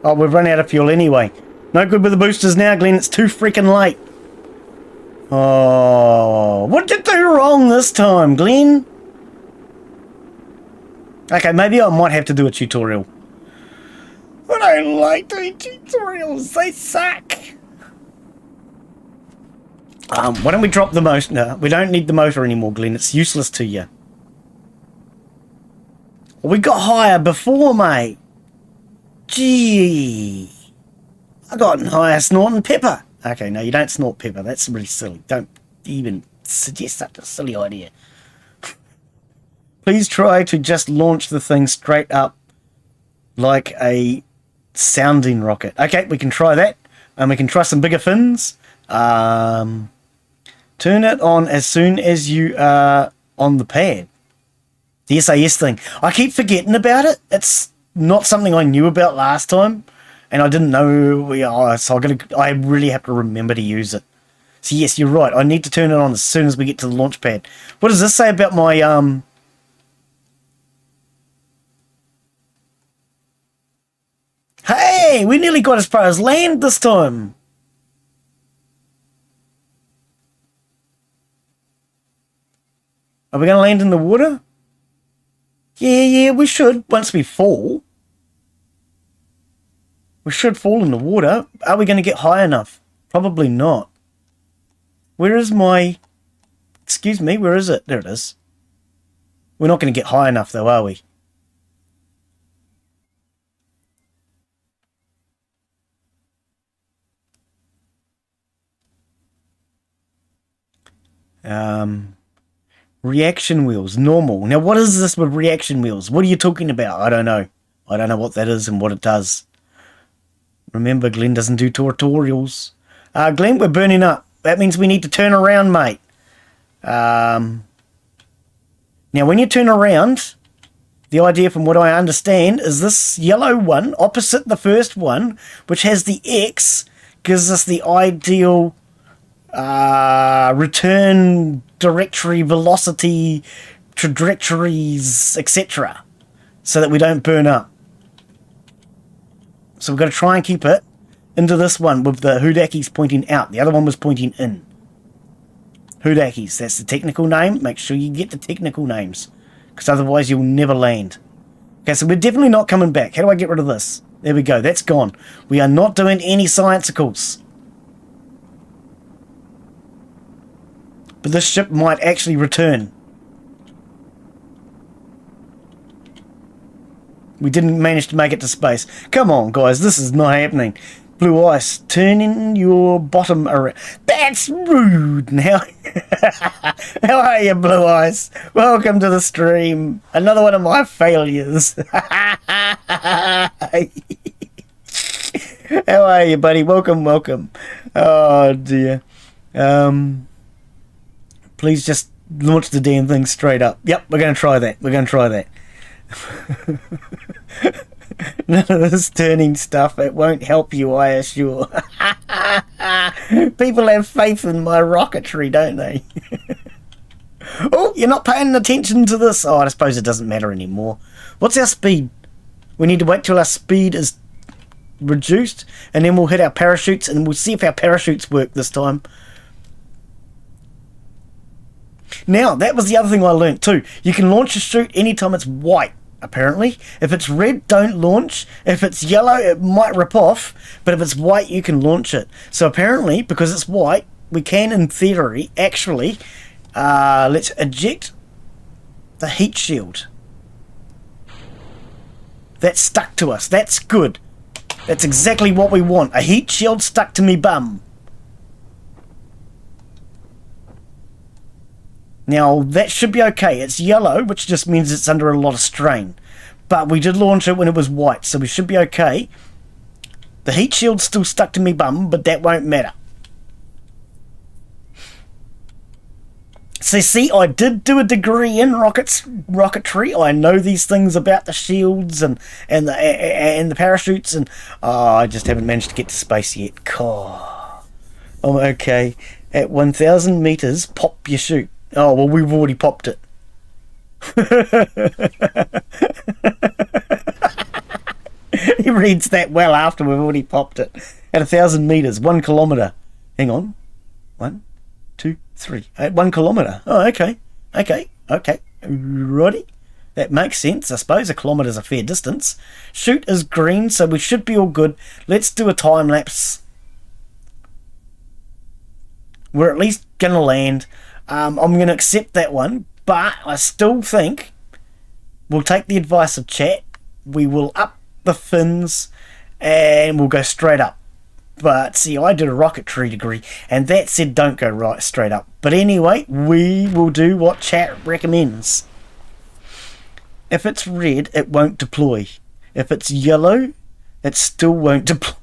Oh, we've run out of fuel anyway. No good with the boosters now, Glen. It's too freaking late. Oh, what did you do wrong this time, Glen? Okay, maybe I might have to do a tutorial. I don't like doing tutorials. They suck. Why don't we drop the motor? No, we don't need the motor anymore, Glen. It's useless to you. We got higher before, mate. Gee, I got higher snorting pepper. Okay, no, you don't snort pepper. That's really silly. Don't even suggest such a silly idea. Please try to just launch the thing straight up like a sounding rocket. Okay, we can try that. And we can try some bigger fins. Turn it on as soon as you are on the pad. The SAS thing. I keep forgetting about it. It's not something I knew about last time, and I didn't know. So I really have to remember to use it. So yes, you're right. I need to turn it on as soon as we get to the launch pad. What does this say about my Hey, we nearly got as far as land this time. Are we going to land in the water? Yeah, we should once we fall. We should fall in the water. Are we going to get high enough? Probably not. Where is my... Excuse me, where is it? There it is. We're not going to get high enough though, are we? Reaction wheels, normal. Now what is this with reaction wheels? What are you talking about? I don't know. I don't know what that is and what it does. Remember, Glen doesn't do tutorials. Glen, we're burning up. That means we need to turn around, mate. Now, when you turn around, the idea from what I understand is this yellow one, opposite the first one, which has the X, gives us the ideal return directory, velocity, trajectories, etc. So that we don't burn up. So we've got to try and keep it into this one with the Hudakis pointing out. The other one was pointing in. Hudakis, that's the technical name. Make sure you get the technical names, because otherwise you'll never land. Okay, so we're definitely not coming back. How do I get rid of this? There we go, that's gone. We are not doing any sciencicals. But this ship might actually return. We didn't manage to make it to space. Come on, guys, this is not happening. Blue Ice, turning your bottom around. That's rude. Now, how are you, Blue Ice? Welcome to the stream. Another one of my failures. How are you, buddy? Welcome, welcome. Oh, dear. Please just launch the damn thing straight up. Yep, we're going to try that. We're going to try that. None of this turning stuff, it won't help you, I assure. People have faith in my rocketry, don't they? Oh, you're not paying attention to this. Oh, I suppose it doesn't matter anymore. What's our speed? We need to wait till our speed is reduced, and then we'll hit our parachutes, and we'll see if our parachutes work this time. Now, that was the other thing I learnt too. You can launch a chute anytime it's white, apparently. If it's red, don't launch. If it's yellow, it might rip off. But if it's white, you can launch it. So apparently, because it's white, we can, in theory, actually, let's eject the heat shield. That's stuck to us. That's good. That's exactly what we want. A heat shield stuck to me bum. Now, that should be okay. It's yellow, which just means it's under a lot of strain. But we did launch it when it was white, so we should be okay. The heat shield's still stuck to me bum, but that won't matter. So see, I did do a degree in rocketry. I know these things about the shields and the parachutes, and I just haven't managed to get to space yet. Oh, okay. At 1,000 meters, pop your chute. Oh, well, we've already popped it. He reads that well after we've already popped it. At 1,000 meters, 1 kilometer. Hang on. 1, 2, 3. At 1 kilometer. Oh, okay. Okay. Righty. That makes sense. I suppose a kilometer's a fair distance. Chute is green, so we should be all good. Let's do a time lapse. We're at least going to land. I'm going to accept that one, but I still think we'll take the advice of chat. We will up the fins and we'll go straight up. But see, I did a rocketry degree and that said don't go right straight up. But anyway, we will do what chat recommends. If it's red, it won't deploy. If it's yellow, it still won't deploy.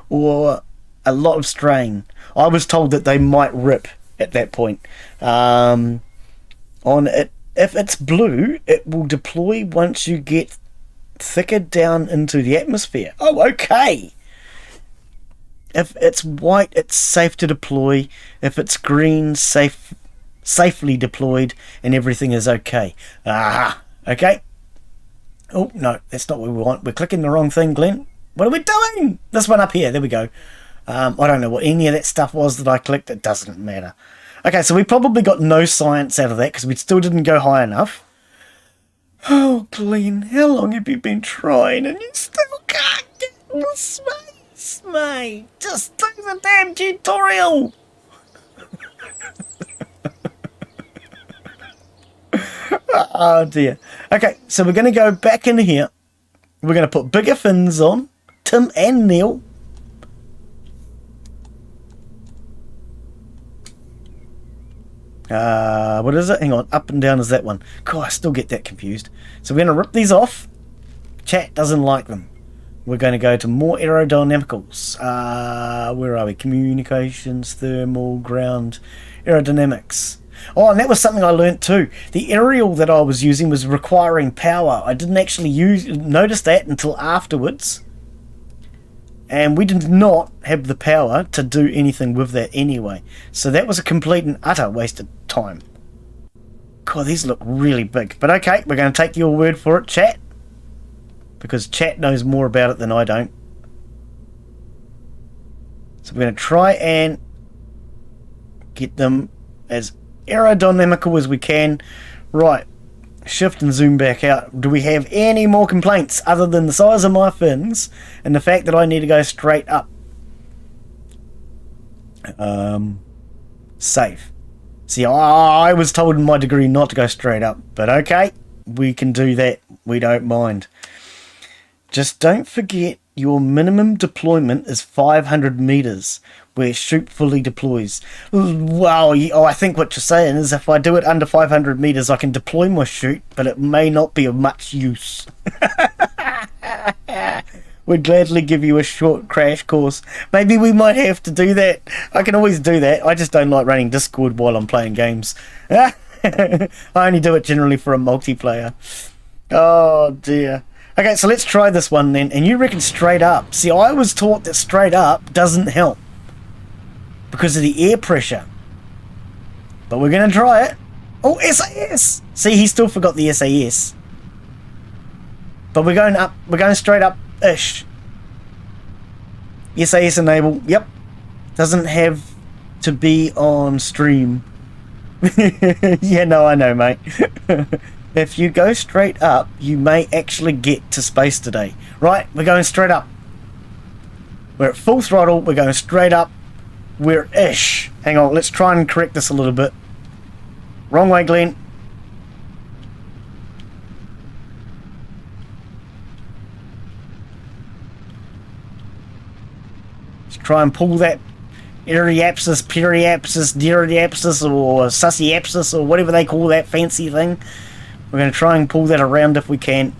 Or a lot of strain. I was told that they might rip at that point. On it, if it's blue, it will deploy once you get thicker down into the atmosphere. Oh, okay. If it's white, it's safe to deploy. If it's green, safely deployed, and everything is okay. Aha. Okay. Oh no, that's not what we want. We're clicking the wrong thing, Glen. What are we doing? This one up here. There we go. I don't know what any of that stuff was that I clicked. It doesn't matter. Okay, so we probably got no science out of that because we still didn't go high enough. Oh, Glen, how long have you been trying and you still can't get in space, mate? Just do the damn tutorial. Oh, dear. Okay, so we're going to go back in here. We're going to put bigger fins on. Tim and Neil. What is it? Hang on. Up and down is that one. God, I still get that confused. So we're going to rip these off. Chat doesn't like them. We're going to go to more aerodynamicals. Where are we? Communications, thermal, ground, aerodynamics. Oh, and that was something I learnt too. The aerial that I was using was requiring power. I didn't actually notice that until afterwards. And we did not have the power to do anything with that anyway. So that was a complete and utter waste of time. God, these look really big. But okay, we're going to take your word for it, chat. Because chat knows more about it than I don't. So we're going to try and get them as aerodynamical as we can. Right, shift and zoom back out. Do we have any more complaints other than the size of my fins and the fact that I need to go straight up? Save. See, I was told in my degree not to go straight up, but okay, we can do that. We don't mind. Just don't forget your minimum deployment is 500 meters where chute fully deploys. Wow, I think what you're saying is if I do it under 500 meters, I can deploy my chute, but it may not be of much use. We'd gladly give you a short crash course. Maybe we might have to do that. I can always do that. I just don't like running Discord while I'm playing games. I only do it generally for a multiplayer. Oh dear. Okay, so let's try this one then. And you reckon straight up. See, I was taught that straight up doesn't help because of the air pressure. But we're going to try it. Oh, SAS! See, he still forgot the SAS. But we're going up. We're going straight up-ish. SAS enable. Yep. Doesn't have to be on stream. Yeah, no, I know, mate. If you go straight up, you may actually get to space today. Right, we're going straight up. We're at full throttle. We're going straight up. We're ish. Hang on, let's try and correct this a little bit. Wrong way, Glen. Let's try and pull that Eriapsis, Periapsis, Deriapsis, or Sussiapsis, or whatever they call that fancy thing. We're going to try and pull that around if we can.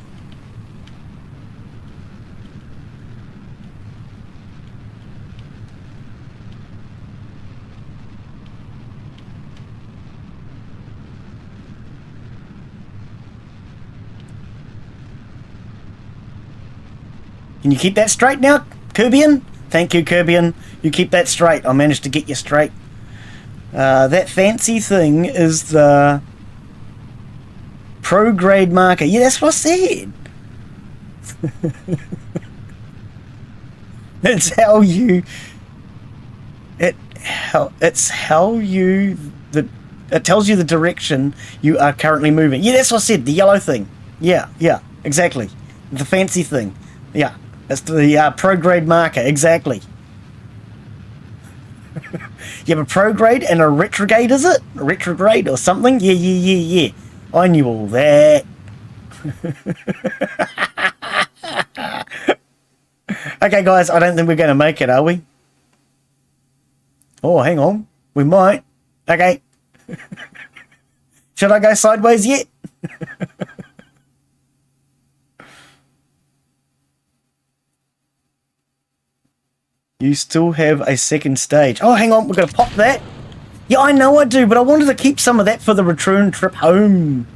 Can you keep that straight now, Kerbian? Thank you, Kerbian. You keep that straight. I managed to get you straight. That fancy thing is the pro-grade marker. Yeah, that's what I said. It's how you... It tells you the direction you are currently moving. Yeah, that's what I said. The yellow thing. Yeah, exactly. The fancy thing. Yeah, that's the pro-grade marker. Exactly. You have a prograde and a retrograde, is it? A retrograde or something? Yeah. I knew all that. Okay, guys, I don't think we're going to make it, are we? Oh, hang on. We might. Okay. Should I go sideways yet? You still have a second stage. Oh, hang on. We're going to pop that. Yeah, I know I do, but I wanted to keep some of that for the return trip home.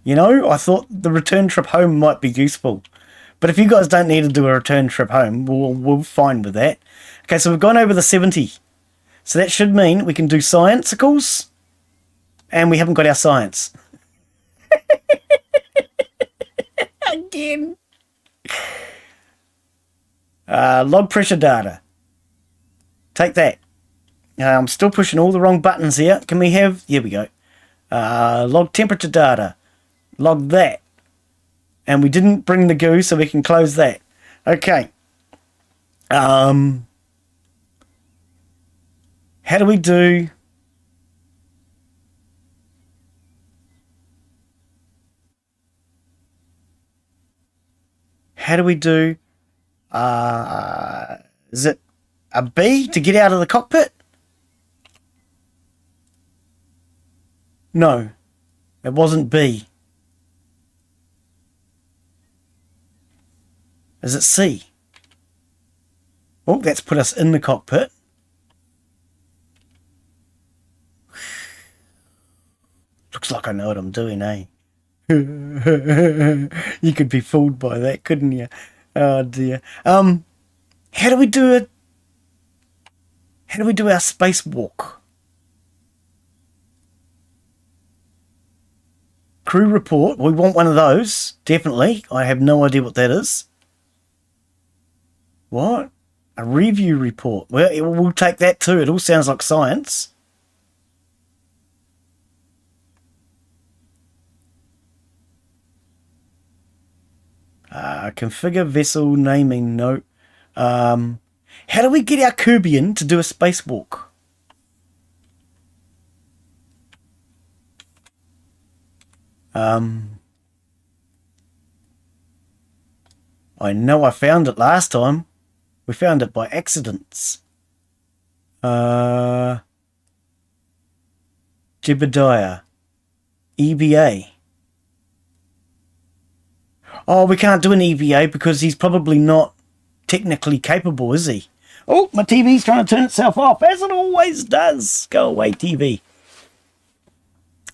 You know, I thought the return trip home might be useful. But if you guys don't need to do a return trip home, we're fine with that. Okay, so we've gone over the 70. So that should mean we can do sciencicals. And we haven't got our science. Again. Log pressure data. Take that. I'm still pushing all the wrong buttons here. Can we have... Here we go. Log temperature data. Log that. And we didn't bring the goo, so we can close that. Okay. How do we do... How do we do... zip A B to get out of the cockpit? No, it wasn't B. Is it C? Oh, that's put us in the cockpit. Looks like I know what I'm doing, eh? You could be fooled by that, couldn't you? Oh dear. How do we do it? How do we do our spacewalk? Crew report. We want one of those, definitely. I have no idea what that is. What? A review report. Well, we'll take that too. It all sounds like science. Configure vessel naming. No. How do we get our Kerbian to do a spacewalk? I know I found it last time. We found it by accidents. Jebediah. EVA. Oh, we can't do an EVA because he's probably not technically capable, is he? Oh, my TV's trying to turn itself off, as it always does. Go away, TV.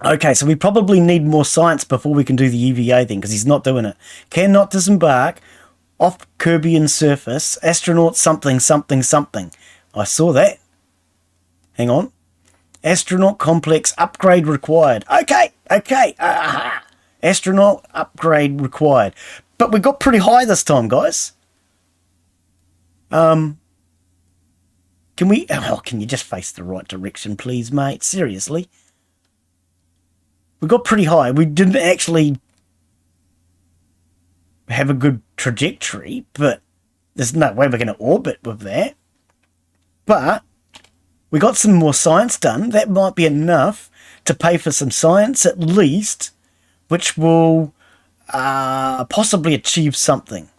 Okay, so we probably need more science before we can do the EVA thing, because he's not doing it. Cannot disembark off Kerbian surface. Astronaut something, something, something. I saw that. Hang on. Astronaut complex upgrade required. Okay. Astronaut upgrade required. But we got pretty high this time, guys. Can we... Oh, can you just face the right direction, please, mate? Seriously. We got pretty high. We didn't actually have a good trajectory, but there's no way we're going to orbit with that. But we got some more science done. That might be enough to pay for some science at least, which will possibly achieve something.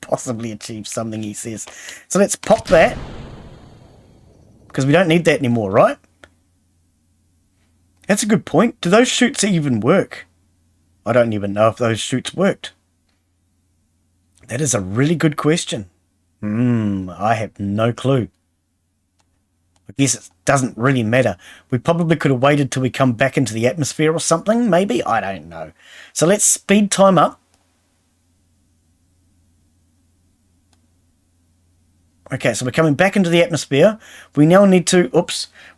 Possibly achieve something, he says. So let's pop that, because we don't need that anymore, right? That's a good point. Do those chutes even work? I don't even know if those chutes worked. That is a really good question. I have no clue. I guess it doesn't really matter. We probably could have waited till we come back into the atmosphere or something, maybe? I don't know. So let's speed time up. Okay, so we're coming back into the atmosphere. We now need to,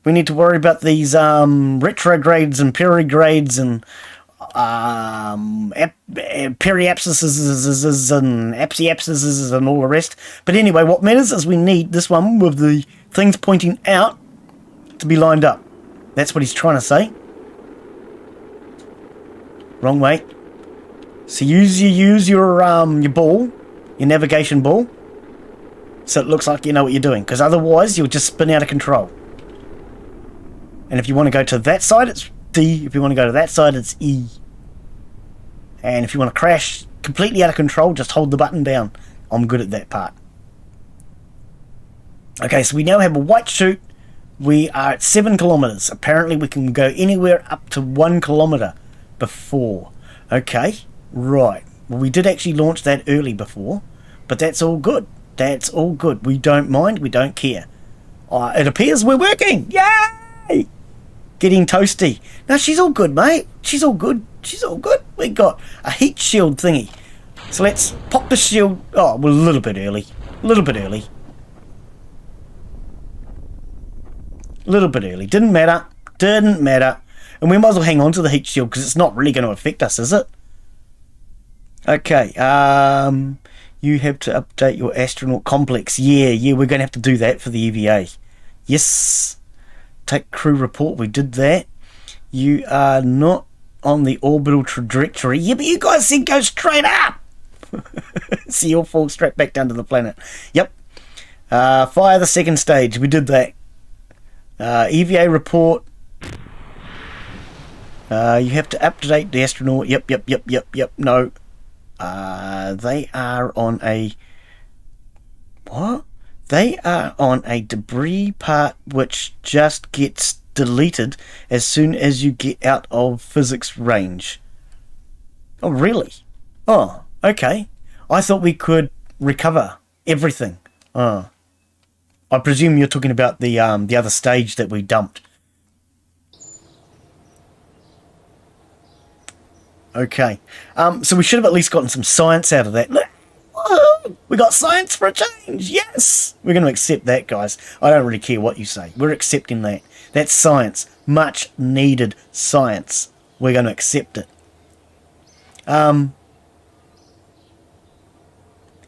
we need to worry about these retrogrades and perigrades and periapsises and apsiapsises and all the rest. But anyway, what matters is we need this one with the things pointing out to be lined up. That's what he's trying to say. Wrong way. So use your ball, your navigation ball, so it looks like you know what you're doing, because otherwise you'll just spin out of control. And if you want to go to that side, it's D. If you want to go to that side, it's E. And if you want to crash completely out of control, just hold the button down. I'm good at that part. Okay, so we now have a white chute. We are at 7 kilometers. Apparently we can go anywhere up to 1 kilometer before. Okay, right. Well, we did actually launch that early before, but that's all good. That's all good. We don't mind. We don't care. It appears we're working. Yay! Getting toasty. No, she's all good, mate. She's all good. She's all good. We got a heat shield thingy. So let's pop the shield. Oh, we're a little bit early. A little bit early. A little bit early. Didn't matter. Didn't matter. And we might as well hang on to the heat shield because it's not really going to affect us, is it? Okay. You have to update your astronaut complex. Yeah, we're going to have to do that for the EVA. Yes. Take crew report. We did that. You are not on the orbital trajectory. Yeah, but you guys said go straight up. So you'll fall straight back down to the planet. Yep. Fire the second stage. We did that. EVA report. You have to update the astronaut. Yep. No. They are on a... What? They are on a debris part which just gets deleted as soon as you get out of physics range. Oh, really? Oh, okay. I thought we could recover everything. Oh. I presume you're talking about the other stage that we dumped. Okay. So we should have at least gotten some science out of that. Look, we got science for a change. Yes. We're going to accept that, guys. I don't really care what you say. We're accepting that. That's science. Much needed science. We're going to accept it.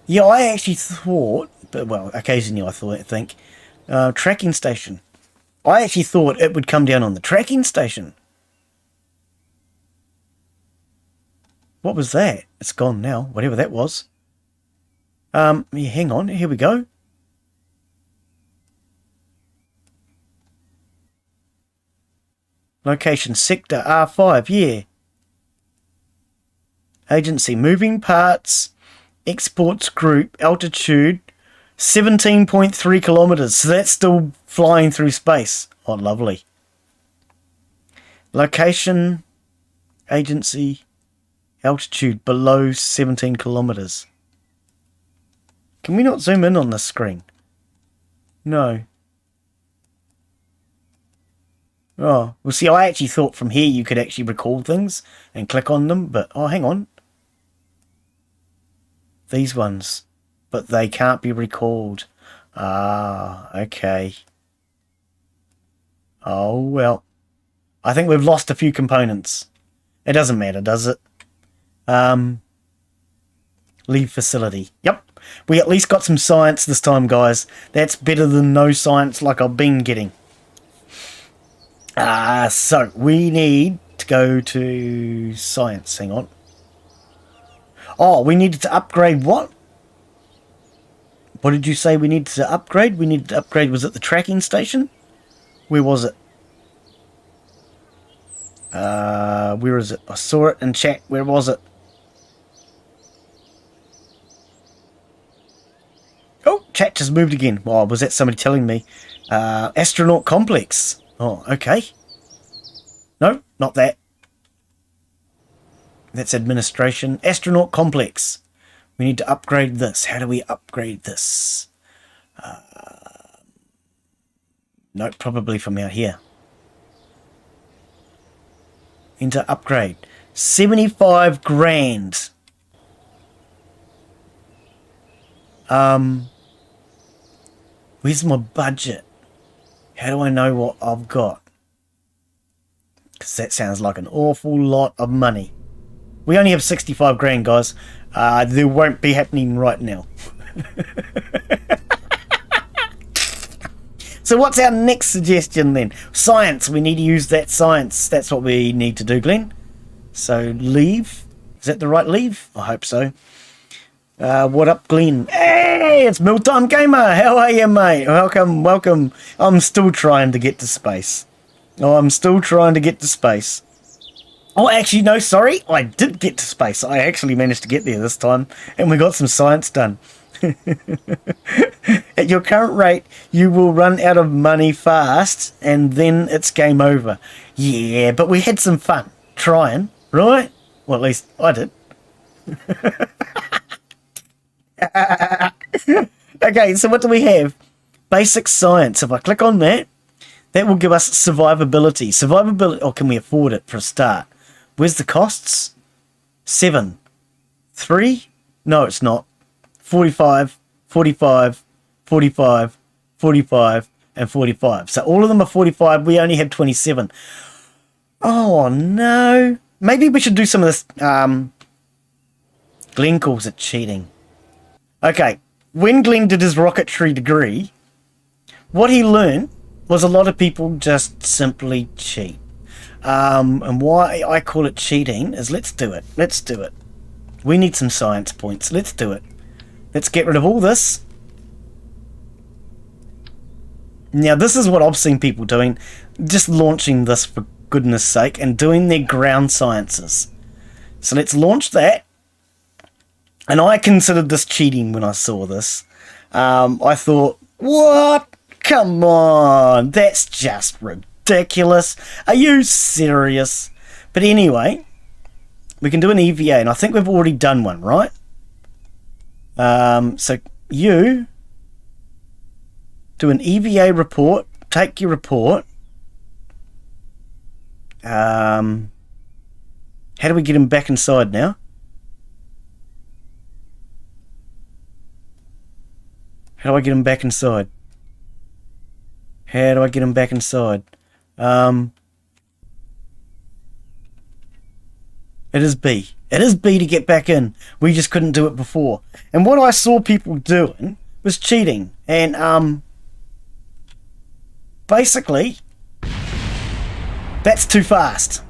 Yeah, I actually thought, but well, occasionally I think, tracking station. I actually thought it would come down on the tracking station. What was that? It's gone now, whatever that was. Yeah, hang on, here we go. Location, sector R5, yeah. Agency, moving parts, exports group, altitude, 17.3 kilometers. So that's still flying through space. Oh, lovely. Location, agency, altitude below 17 kilometers. Can we not zoom in on this screen? No. Oh, well, see, I actually thought from here you could actually recall things and click on them, but oh, hang on. These ones, but they can't be recalled. Ah, okay. Oh, well. I think we've lost a few components. It doesn't matter, does it? Leave facility. Yep. We at least got some science this time, guys. That's better than no science like I've been getting. So we need to go to science. Hang on. Oh, we needed to upgrade what? What did you say we needed to upgrade? We needed to upgrade, was it the tracking station? Where was it? Where is it? I saw it in chat. Where was it? Oh, chat just moved again. Oh, was that somebody telling me? Astronaut complex. Oh, okay. No, not that. That's administration. Astronaut complex. We need to upgrade this. How do we upgrade this? No, probably from out here. Enter upgrade. 75 grand. Where's my budget? How do I know what I've got? Because that sounds like an awful lot of money. We only have 65 grand, guys. There won't be happening right now. So what's our next suggestion then? Science. We need to use that science. That's what we need to do, Glen. So leave. Is that the right leave? I hope so. What up, Glen? Hey, it's Mealtime Gamer. How are you, mate? Welcome, welcome. I'm still trying to get to space. Oh, I'm still trying to get to space. Oh, actually, no, sorry. I did get to space. I actually managed to get there this time, and we got some science done. At your current rate, you will run out of money fast, and then it's game over. Yeah, but we had some fun trying, right? Well, at least I did. Okay, so what do we have? Basic science. If I click on that, that will give us survivability. Survivability, or can we afford it for a start? Where's the costs? 7. 3? No, it's not. 45, 45, 45, 45, and 45. So all of them are 45. We only have 27. Oh, no. Maybe we should do some of this. Glen calls it cheating. Okay, when Glen did his rocketry degree, what he learned was a lot of people just simply cheat. And why I call it cheating is let's do it. Let's do it. We need some science points. Let's do it. Let's get rid of all this. Now, this is what I've seen people doing. Just launching this for goodness sake and doing their ground sciences. So let's launch that. And I considered this cheating when I saw this. I thought, What? Come on, that's just ridiculous. Are you serious? But anyway, we can do an EVA, and I think we've already done one, right? So you do an EVA report, take your report. How do we get him back inside now? How do I get him back inside? How do I get him back inside? It is B. It is B to get back in. We just couldn't do it before. And what I saw people doing was cheating. And basically, that's too fast.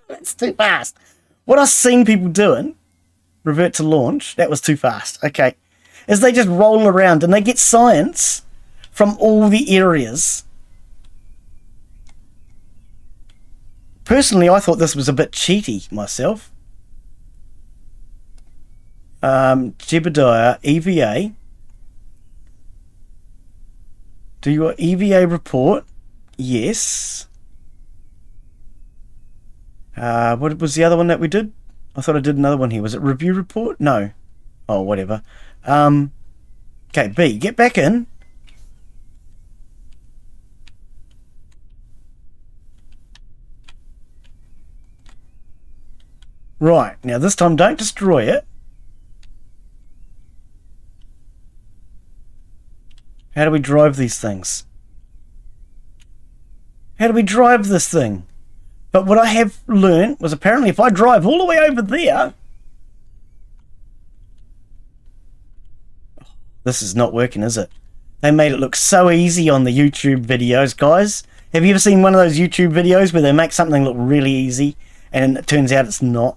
That's too fast. What I've seen people doing, revert to launch, that was too fast. Okay. Is they just roll around and they get science from all the areas. Personally, I thought this was a bit cheaty myself. Jebediah, EVA. Do your EVA report. Yes. What was the other one that we did? I thought I did another one here. Was it review report? No. Oh, whatever. Okay, B, get back in. Right, now this time don't destroy it. How do we drive these things? How do we drive this thing? But what I have learned was apparently if I drive all the way over there... This is not working, is it? They made it look so easy on the YouTube videos, guys. Have you ever seen one of those YouTube videos where they make something look really easy and it turns out it's not?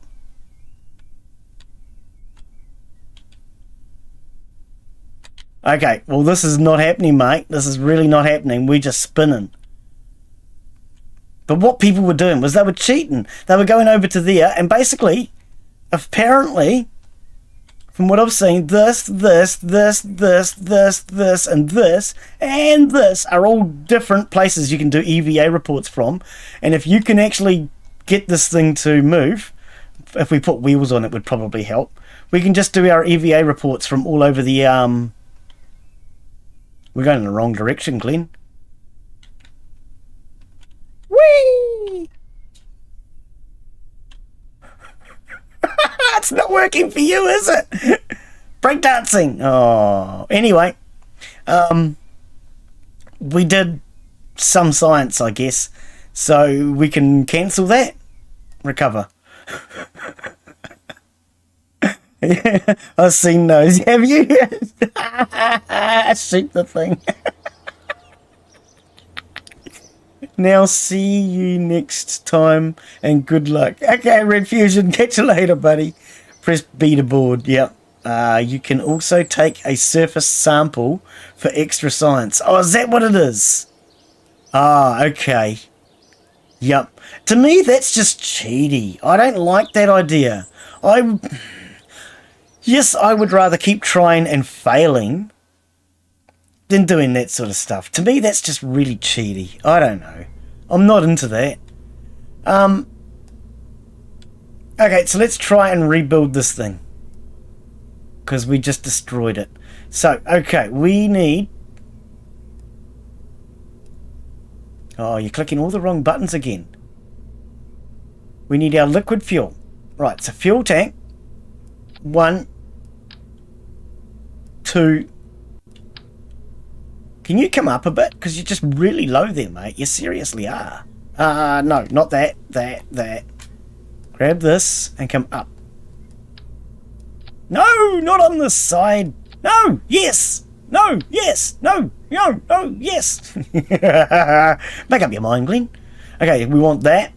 Okay, well this is not happening, mate. This is really not happening. We're just spinning. But what people were doing was they were cheating. They were going over to there and basically, apparently, from what I've seen, this, and this are all different places you can do EVA reports from. And if you can actually get this thing to move, if we put wheels on it would probably help. We can just do our EVA reports from all over the... We're going in the wrong direction, Glen. Whee! It's not working for you, is it? Breakdancing. Oh, anyway, we did some science, I guess, so we can cancel that. Recover. Yeah, I've seen those. Have you? Shoot the thing. Now see you next time and good luck. Okay, Red Fusion, catch you later, buddy. Press B to board. Yep. You can also take a surface sample for extra science. Oh, is that what it is? Ah, okay. Yep. To me, that's just cheaty. I don't like that idea. Yes, I would rather keep trying and failing than doing that sort of stuff. To me, that's just really cheaty. I don't know. I'm not into that. Okay, so let's try and rebuild this thing. Because we just destroyed it. So, okay, we need... Oh, you're clicking all the wrong buttons again. We need our liquid fuel. Right, so fuel tank. 1, 2. Can you come up a bit? Because you're just really low there, mate. You seriously are. No, not that. Grab this and come up. No, not on this side. No, yes. No, yes. No, yes. Make up your mind, Glen. Okay, we want that.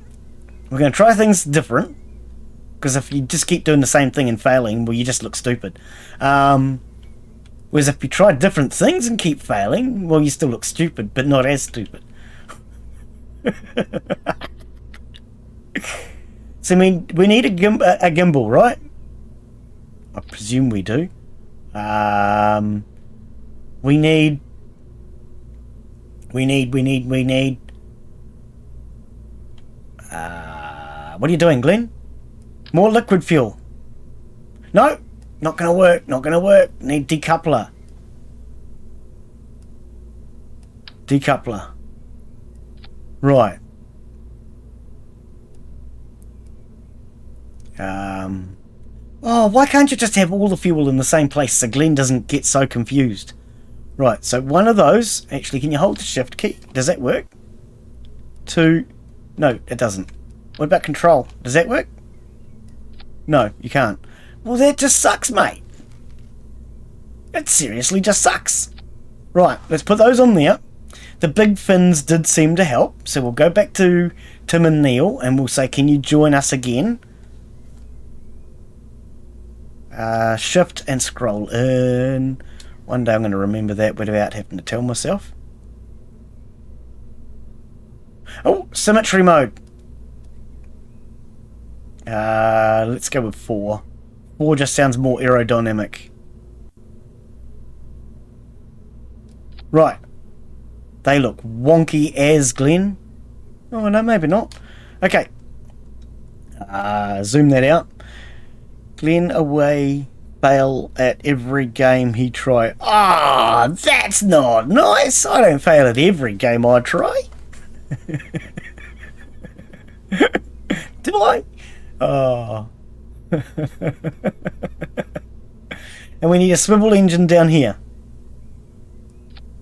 We're going to try things different. Because if you just keep doing the same thing and failing, well, you just look stupid. Whereas if you try different things and keep failing, well, you still look stupid, but not as stupid. So, I mean, we need a gimbal, right? I presume we do. We need... what are you doing, Glen? More liquid fuel. No, not gonna work, not gonna work. Need decoupler. Decoupler. Right. Oh, why can't you just have all the fuel in the same place so Glen doesn't get so confused? Right, so one of those... Actually, can you hold the shift key? Does that work? Two... No, it doesn't. What about control? Does that work? No, you can't. Well, that just sucks, mate. It seriously just sucks. Right, let's put those on there. The big fins did seem to help, so we'll go back to Tim and Neil and we'll say, can you join us again? Shift and scroll in. One day I'm going to remember that without having to tell myself. Oh, symmetry mode. Let's go with 4. 4 just sounds more aerodynamic. Right. They look wonky as Glen. Oh, no, maybe not. Okay. Zoom that out. Glen away, fail at every game he try. Ah, that's not nice. I don't fail at every game I try. Do I? Oh. And we need a swivel engine down here.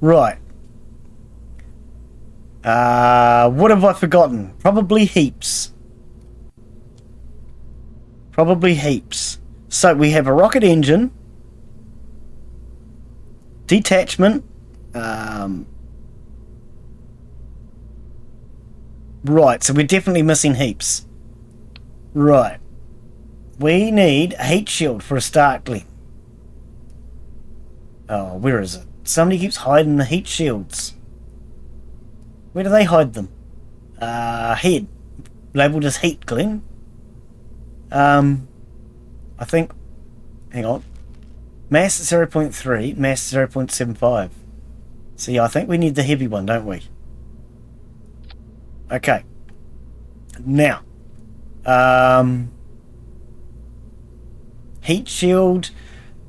Right. What have I forgotten? Probably heaps. Probably heaps. So we have a rocket engine. Detachment. Right, so we're definitely missing heaps. Right. We need a heat shield for a start, Glen. Oh, where is it? Somebody keeps hiding the heat shields. Where do they hide them? Head. Labelled as heat, Glen. I think... Hang on. Mass 0.3, mass 0.75. So yeah, I think we need the heavy one, don't we? Okay. Now. Heat shield.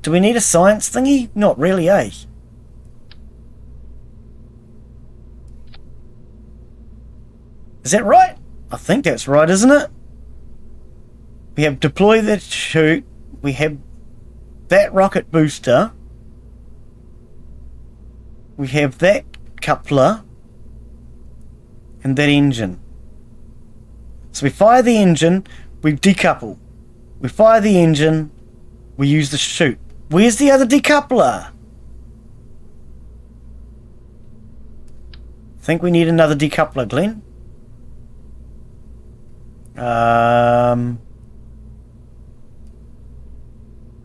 Do we need a science thingy? Not really, eh? Is that right? I think that's right, isn't it? We have deploy the chute. We have that rocket booster. We have that coupler. And that engine. So we fire the engine, we decouple. We fire the engine, we use the chute. Where's the other decoupler? Think we need another decoupler, Glen.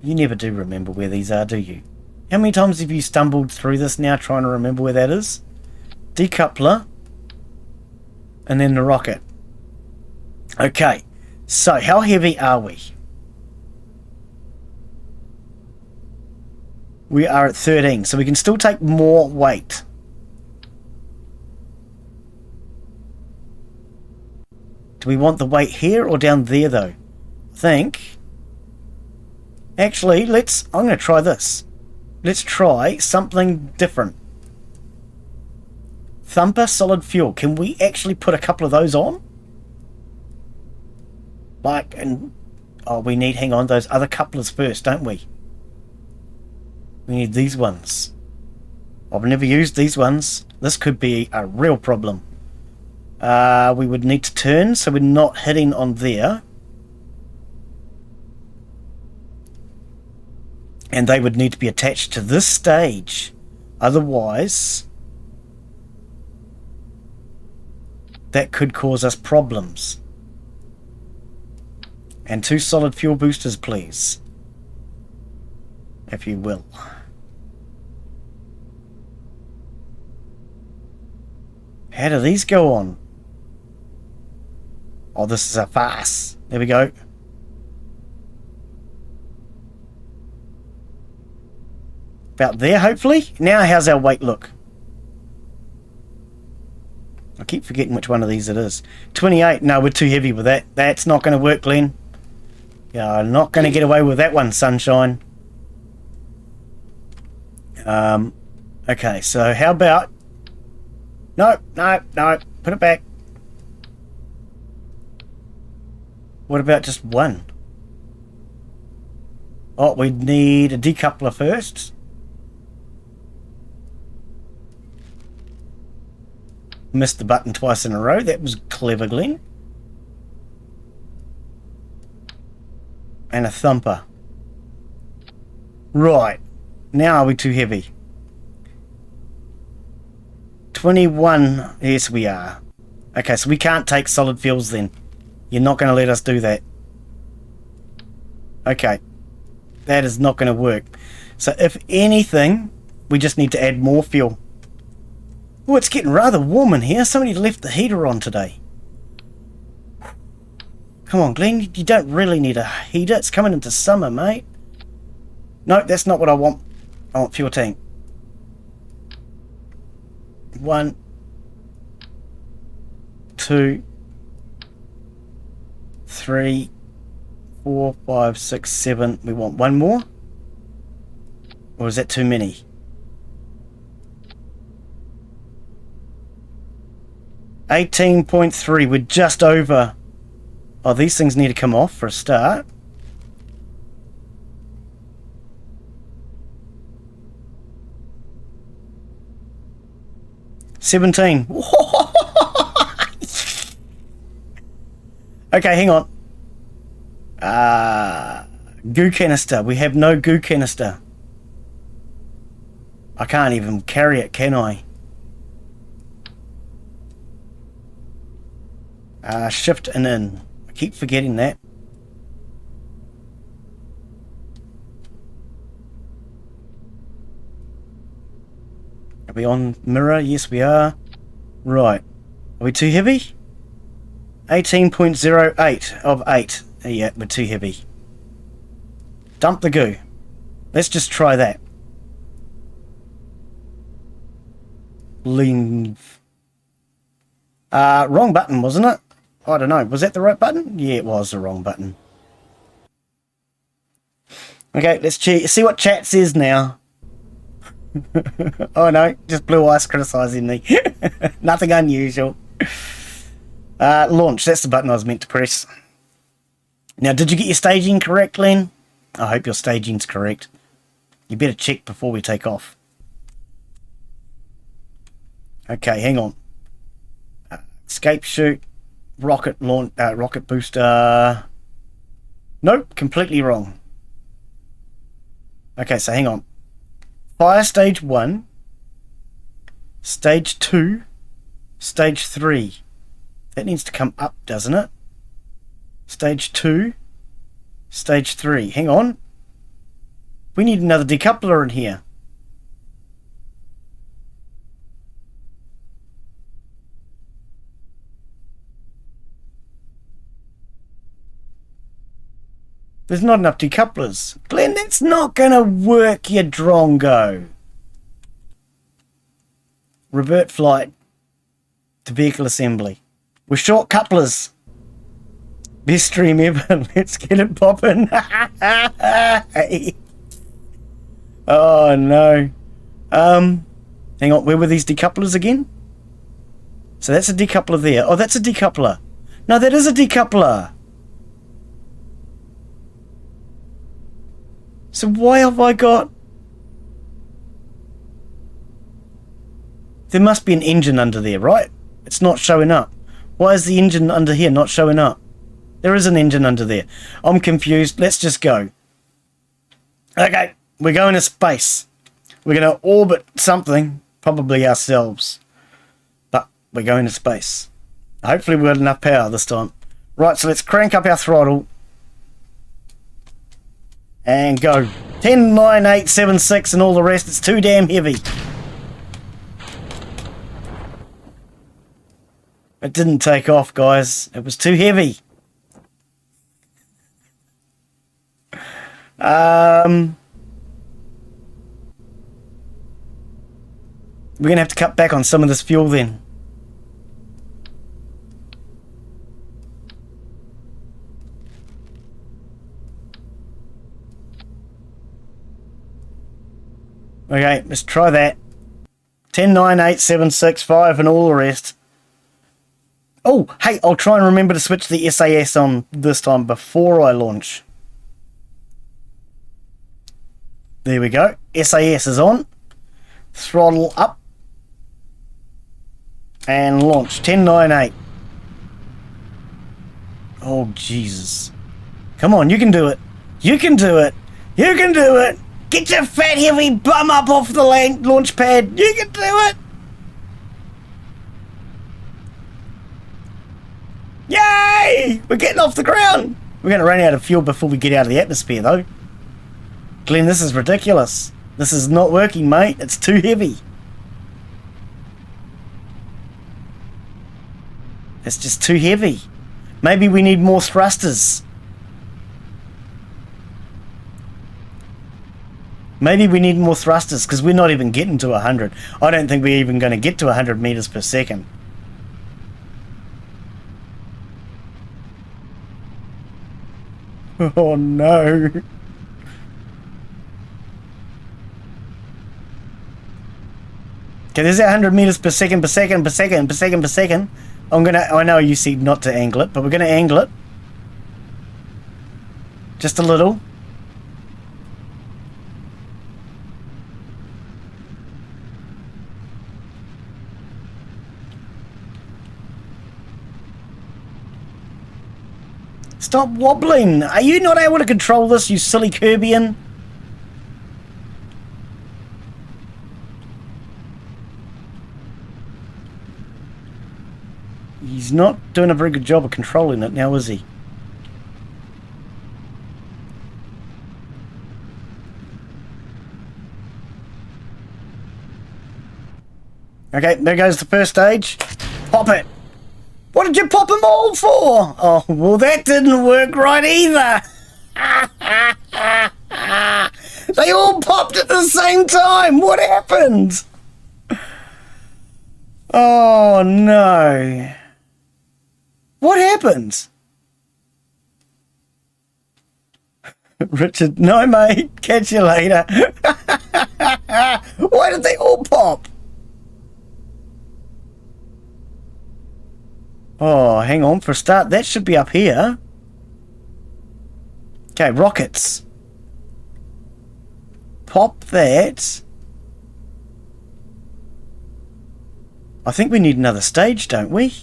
You never do remember where these are, do you? How many times have you stumbled through this now trying to remember where that is? Decoupler. And then the rocket. Okay. So, how heavy are we? We are at 13, so we can still take more weight. Do we want the weight here or down there, though? I think... Actually, I'm going to try this. Let's try something different. Thumper solid fuel. Can we actually put a couple of those on? Like, and... Oh, we need, hang on, those other couplers first, don't we? We need these ones. I've never used these ones. This could be a real problem. We would need to turn, so we're not hitting on there. And they would need to be attached to this stage. Otherwise, that could cause us problems. And 2 solid fuel boosters, please. If you will. How do these go on? Oh, this is a farce. There we go. About there, hopefully. Now, how's our weight look? I keep forgetting which one of these it is. 28. No, we're too heavy with that. That's not going to work, Glen. Yeah, I'm not going to get away with that one, sunshine. Okay, so how about... No. Put it back. What about just one? Oh, we need a decoupler first. Missed the button twice in a row. That was clever, Glen. And a thumper. Right. Now are we too heavy? 21. Yes, we are. Okay, so we can't take solid fuels then. You're not going to let us do that. Okay. That is not going to work. So if anything, we just need to add more fuel. Oh, it's getting rather warm in here. Somebody left the heater on today. Come on, Glen. You don't really need a heater. It's coming into summer, mate. No, that's not what I want. I want fuel tank. 1, 2, 3, 4, 5, 6, 7. We want one more? Or is that too many? $18.3. We're just over. Oh, these things need to come off for a start. $17. Okay, hang on. Goo canister. We have no goo canister. I can't even carry it, can I? Shift and in. I keep forgetting that. Are we on mirror? Yes, we are. Right. Are we too heavy? 18.08 of 8. Yeah, we're too heavy. Dump the goo. Let's just try that. Leave. Wrong button, wasn't it? I don't know. Was that the right button? Yeah, it was the wrong button. Okay, let's see what chat says now. Oh no, just Blue Ice criticising me. Nothing unusual. Launch, that's the button I was meant to press. Now, did you get your staging correct, Glen? I hope your staging's correct. You better check before we take off. Okay, hang on. Escape chute, rocket launch, rocket booster. Nope, completely wrong. Okay, so hang on. Fire stage 1, stage 2, stage 3. That needs to come up, doesn't it? Stage 2, stage 3. Hang on. We need another decoupler in here. There's not enough decouplers. Glen, that's not going to work, you drongo. Revert flight to vehicle assembly. We're short couplers. Best stream ever. Let's get it popping. Oh, no. Hang on. Where were these decouplers again? So that's a decoupler there. Oh, that's a decoupler. No, that is a decoupler. So why have I got... There must be an engine under there, right? It's not showing up. Why is the engine under here not showing up? There is an engine under there. I'm confused. Let's just go. Okay, we're going to space. We're going to orbit something, probably ourselves. But we're going to space. Hopefully we've got enough power this time. Right, so let's crank up our throttle. And go. 10, 9, 8, 7, 6 and all the rest. It's too damn heavy. It didn't take off, guys. It was too heavy. We're going to have to cut back on some of this fuel then. Okay, let's try that. 10, 9, 8, 7, 6, 5 and all the rest. Oh, hey, I'll try and remember to switch the SAS on this time before I launch. There we go. SAS is on. Throttle up. And launch. 10, 9, 8. Oh, Jesus. Come on, you can do it. You can do it. You can do it. Get your fat, heavy bum up off the launch pad. You can do it. Yay! We're getting off the ground. We're going to run out of fuel before we get out of the atmosphere, though. Glen, this is ridiculous. This is not working, mate. It's too heavy. It's just too heavy. Maybe we need more thrusters. Maybe we need more thrusters because we're not even getting to 100. I don't think we're even going to get to 100 meters per second. Oh no. Okay, there's 100 meters per second, per second, per second, per second, per second. I know you see not to angle it, but we're gonna angle it. Just a little. Stop wobbling! Are you not able to control this, you silly Kerbian? He's not doing a very good job of controlling it now, is he? Okay, there goes the first stage. Pop it! What did you pop them all for? Oh, well, that didn't work right either. They all popped at the same time. What happened? Oh, no. What happened? Richard, no, mate. Catch you later. Why did they all pop? Oh, hang on. For a start, that should be up here. Okay, rockets. Pop that. I think we need another stage, don't we?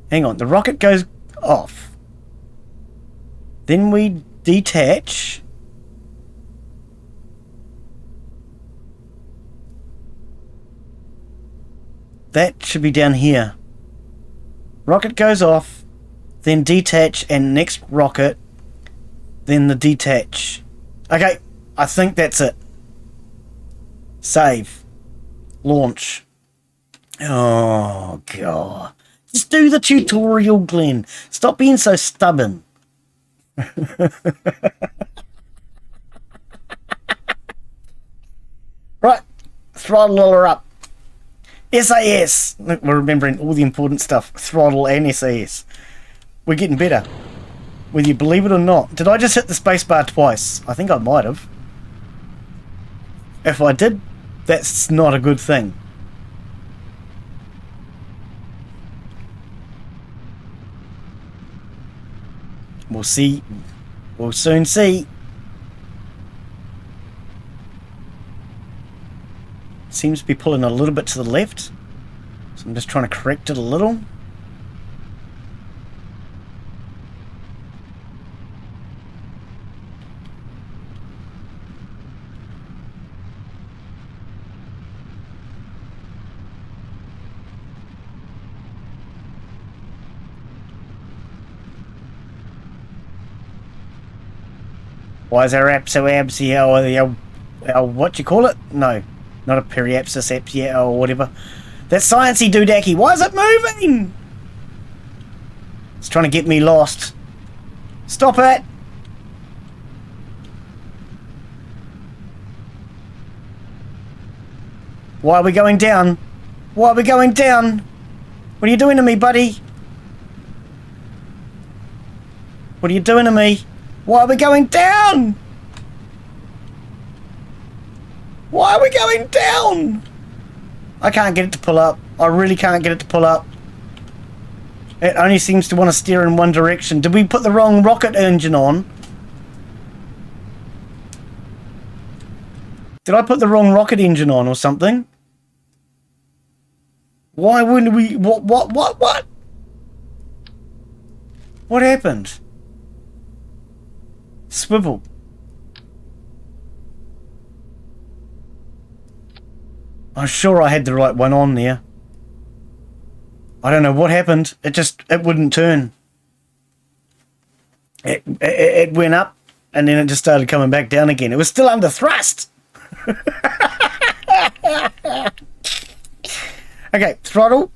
Hang on, the rocket goes off. Then we detach. That should be down here. Rocket goes off, then detach, and next rocket, then the detach. Okay, I think that's it. Save. Launch. Oh, God. Just do the tutorial, Glen. Stop being so stubborn. Right, throttle her up. SAS! Look, we're remembering all the important stuff. Throttle and SAS. We're getting better. Whether you believe it or not. Did I just hit the spacebar twice? I think I might have. If I did, that's not a good thing. We'll see. We'll soon see. Seems to be pulling a little bit to the left. So I'm just trying to correct it a little. Why is our app so absy? What you call it? No, not a periapsis app yet, or whatever. That sciencey doodacky. Why is it moving? It's trying to get me lost. Stop it! Why are we going down? Why are we going down? What are you doing to me, buddy? What are you doing to me? Why are we going down? Why are we going down? I can't get it to pull up. I really can't get it to pull up. It only seems to want to steer in one direction. Did we put the wrong rocket engine on? Did I put the wrong rocket engine on or something? Why wouldn't we... What? What happened? Swivel. I'm sure I had the right one on there. I don't know what happened. It wouldn't turn. It went up and then it just started coming back down again. It was still under thrust. Okay, throttle.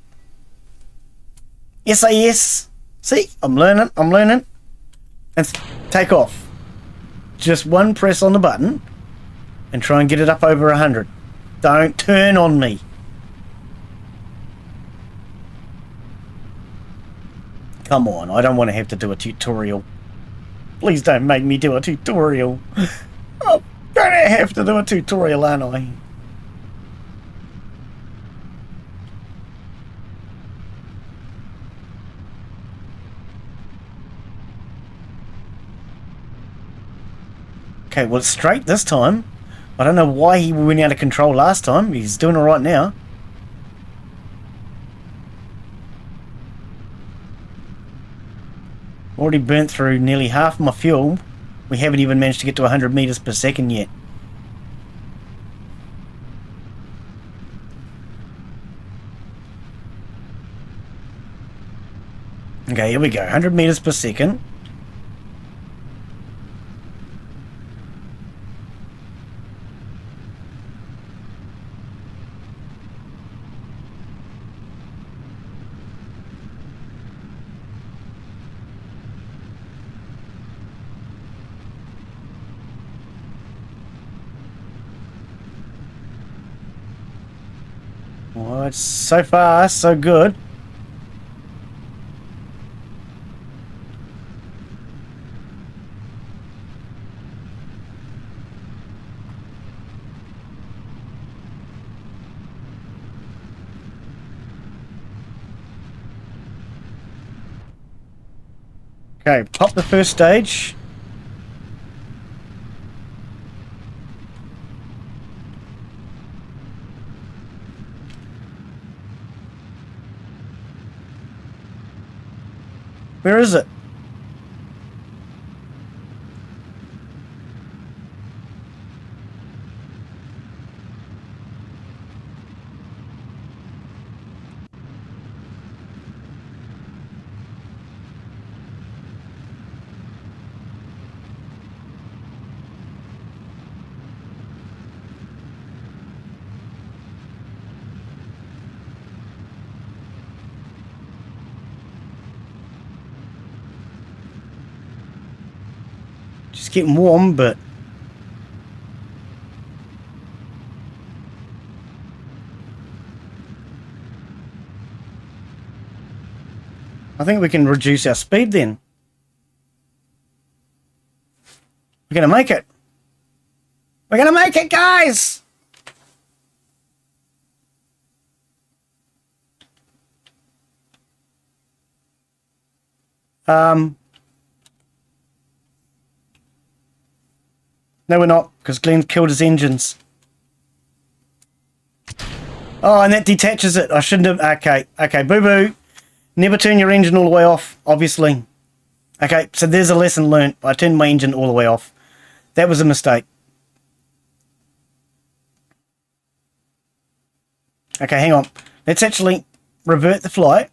SAS. See, I'm learning. And take off. Just one press on the button and try and get it up over 100. Don't turn on me. Come on, I don't want to have to do a tutorial. Please don't make me do a tutorial. I'm gonna have to do a tutorial, aren't I? Okay, well, it's straight this time. I don't know why he went out of control last time. He's doing all right now. Already burnt through nearly half my fuel. We haven't even managed to get to 100 meters per second yet. Okay, here we go. 100 meters per second. Well, it's so far, so good. Okay, pop the first stage. Where is it? Just getting warm, but I think we can reduce our speed then. We're gonna make it. We're gonna make it, guys! No, we're not, because Glen killed his engines. Oh, and that detaches it. I shouldn't have... Okay, boo-boo. Never turn your engine all the way off, obviously. Okay, so there's a lesson learnt. I turned my engine all the way off. That was a mistake. Okay, hang on. Let's actually revert the flight.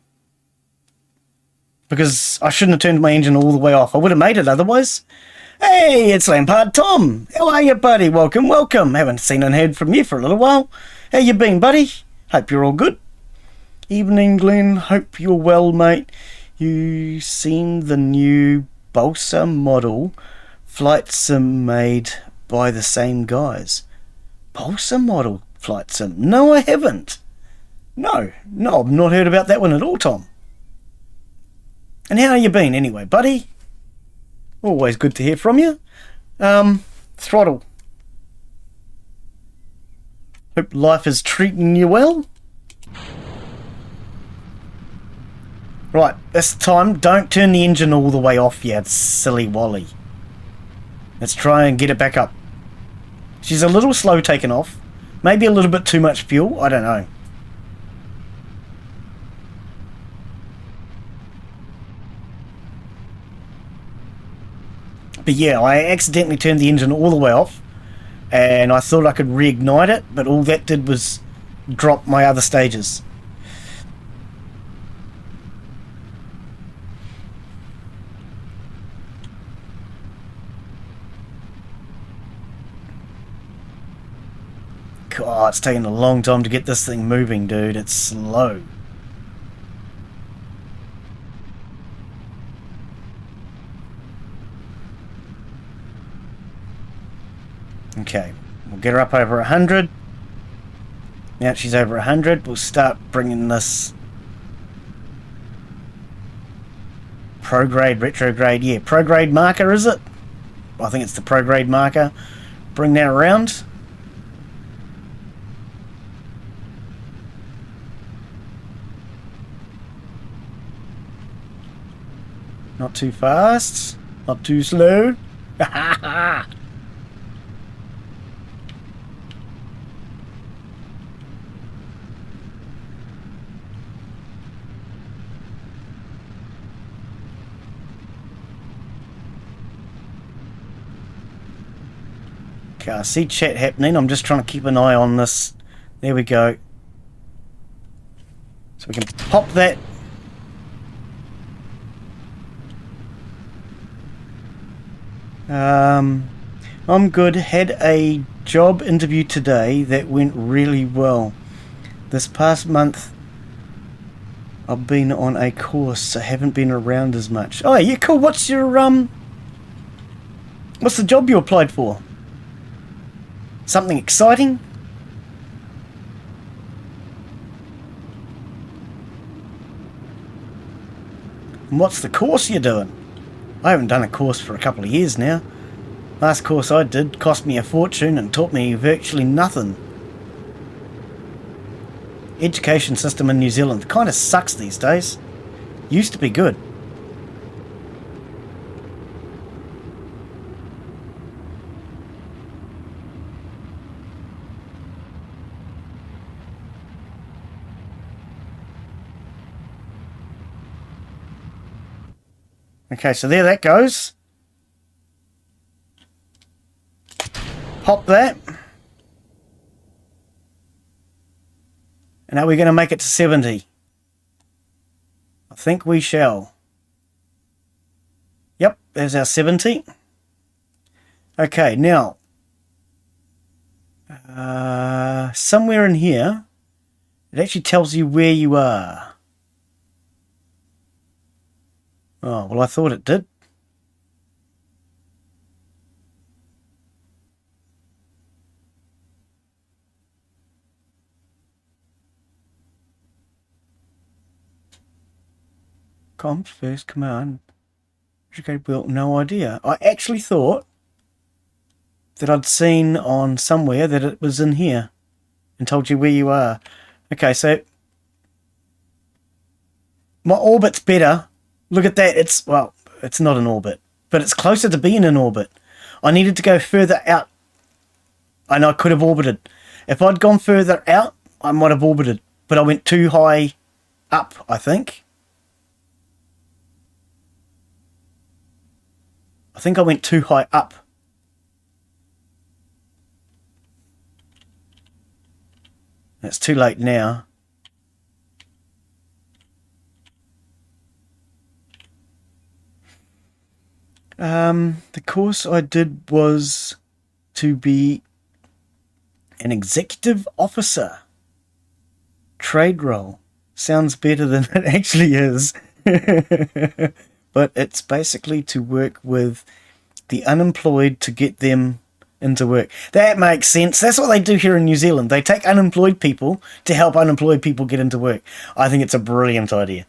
Because I shouldn't have turned my engine all the way off. I would have made it otherwise. Hey, it's Lampard Tom. How are you, buddy? Welcome, welcome. Haven't seen and heard from you for a little while. How you been, buddy? Hope you're all good. Evening, Glen. Hope you're well, mate. You seen the new Balsa model flight sim made by the same guys? Balsa model? flight sim. No, I haven't. No, I've not heard about that one at all, Tom. And how you been anyway, buddy? Always good to hear from you. Throttle. Hope life is treating you well. Right, this time, don't turn the engine all the way off, you silly Wally. Let's try and get it back up. She's a little slow taking off. Maybe a little bit too much fuel, I don't know. But yeah, I accidentally turned the engine all the way off, and I thought I could reignite it, but all that did was drop my other stages. God, it's taking a long time to get this thing moving, dude. It's slow. Okay, we'll get her up over 100. Now she's over 100, we'll start bringing this prograde, retrograde, yeah, prograde marker, is it? I think it's the prograde marker. Bring that around. Not too fast, not too slow. Ha ha ha! Okay, I see chat happening. I'm just trying to keep an eye on this. There we go. So we can pop that. I'm good. Had a job interview today that went really well. This past month I've been on a course, so haven't been around as much. Oh yeah, cool. What's your what's the job you applied for? Something exciting? And what's the course you're doing? I haven't done a course for a couple of years now. Last course I did cost me a fortune and taught me virtually nothing. Education system in New Zealand kind of sucks these days. Used to be good. Okay, so there that goes. Pop that. And are we going to make it to 70? I think we shall. Yep, there's our 70. Okay, now. Somewhere in here, it actually tells you where you are. Oh, well, I thought it did. Comms first command. Okay, well, no idea. I actually thought that I'd seen on somewhere that it was in here and told you where you are. Okay, so my orbit's better. Look at that. It's, well, it's not an orbit, but it's closer to being an orbit. I needed to go further out, and I could have orbited. If I'd gone further out, I might have orbited, but I went too high up, I think. I think I went too high up. It's too late now. The course I did was to be an executive officer. Trade role. Sounds better than it actually is. But it's basically to work with the unemployed to get them into work. That makes sense. That's what they do here in New Zealand. They take unemployed people to help unemployed people get into work. I think it's a brilliant idea.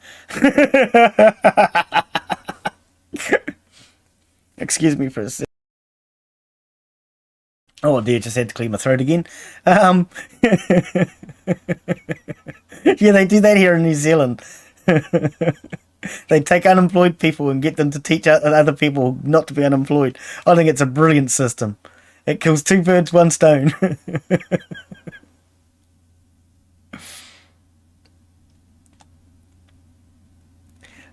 Excuse me for a second. Oh dear, just had to clear my throat again. Yeah, they do that here in New Zealand. They take unemployed people and get them to teach other people not to be unemployed. I think it's a brilliant system. It kills two birds, one stone.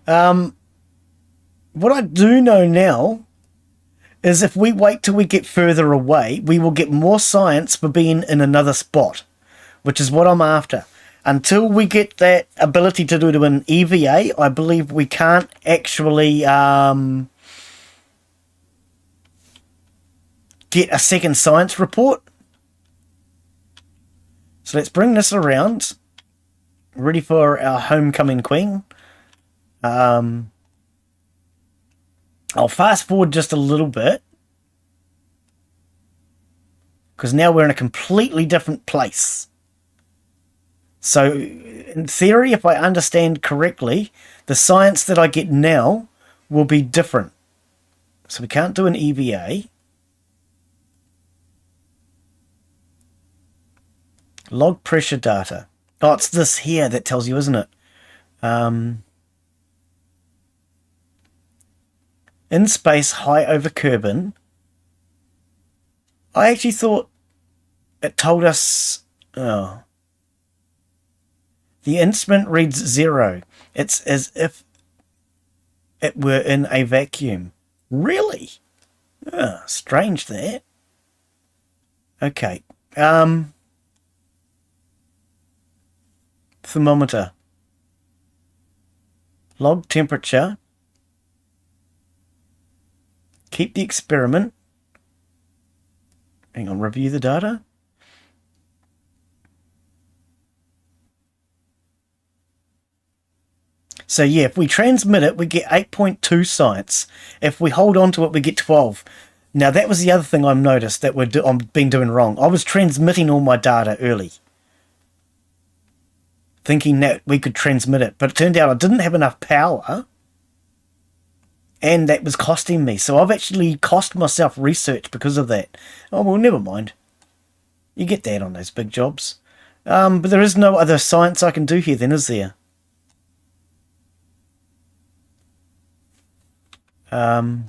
What I do know now is if we wait till we get further away, we will get more science for being in another spot, which is what I'm after. Until we get that ability to do it in EVA, I believe we can't actually get a second science report. So let's bring this around. Ready for our homecoming queen. I'll fast forward just a little bit, because now we're in a completely different place. So, in theory, if I understand correctly, the science that I get now will be different. So we can't do an EVA. Log pressure data. Oh, it's this here that tells you, isn't it? In space, high over Kerbin. I actually thought it told us... Oh. The instrument reads 0. It's as if it were in a vacuum. Really? Oh, strange that. Okay. Thermometer. Log temperature. Keep the experiment. Hang on, review the data. So yeah, if we transmit it, we get 8.2 science. If we hold on to it, we get 12. Now that was the other thing I've noticed that I've been doing wrong. I was transmitting all my data early, thinking that we could transmit it, but it turned out I didn't have enough power, and that was costing me. So I've actually cost myself research because of that. Oh well, never mind. You get that on those big jobs. But there is no other science I can do here then, is there? Oh,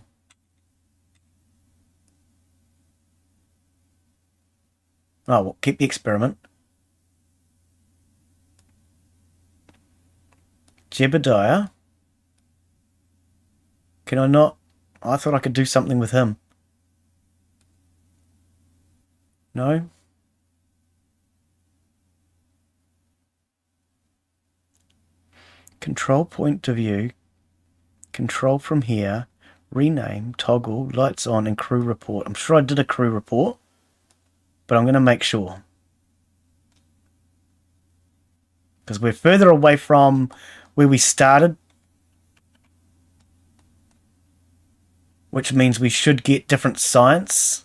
well, keep the experiment. Jebediah. Can I not? I thought I could do something with him. No? Control point of view. Control from here. Rename, toggle, lights on, and crew report. I'm sure I did a crew report, but I'm going to make sure. Because we're further away from where we started, which means we should get different science,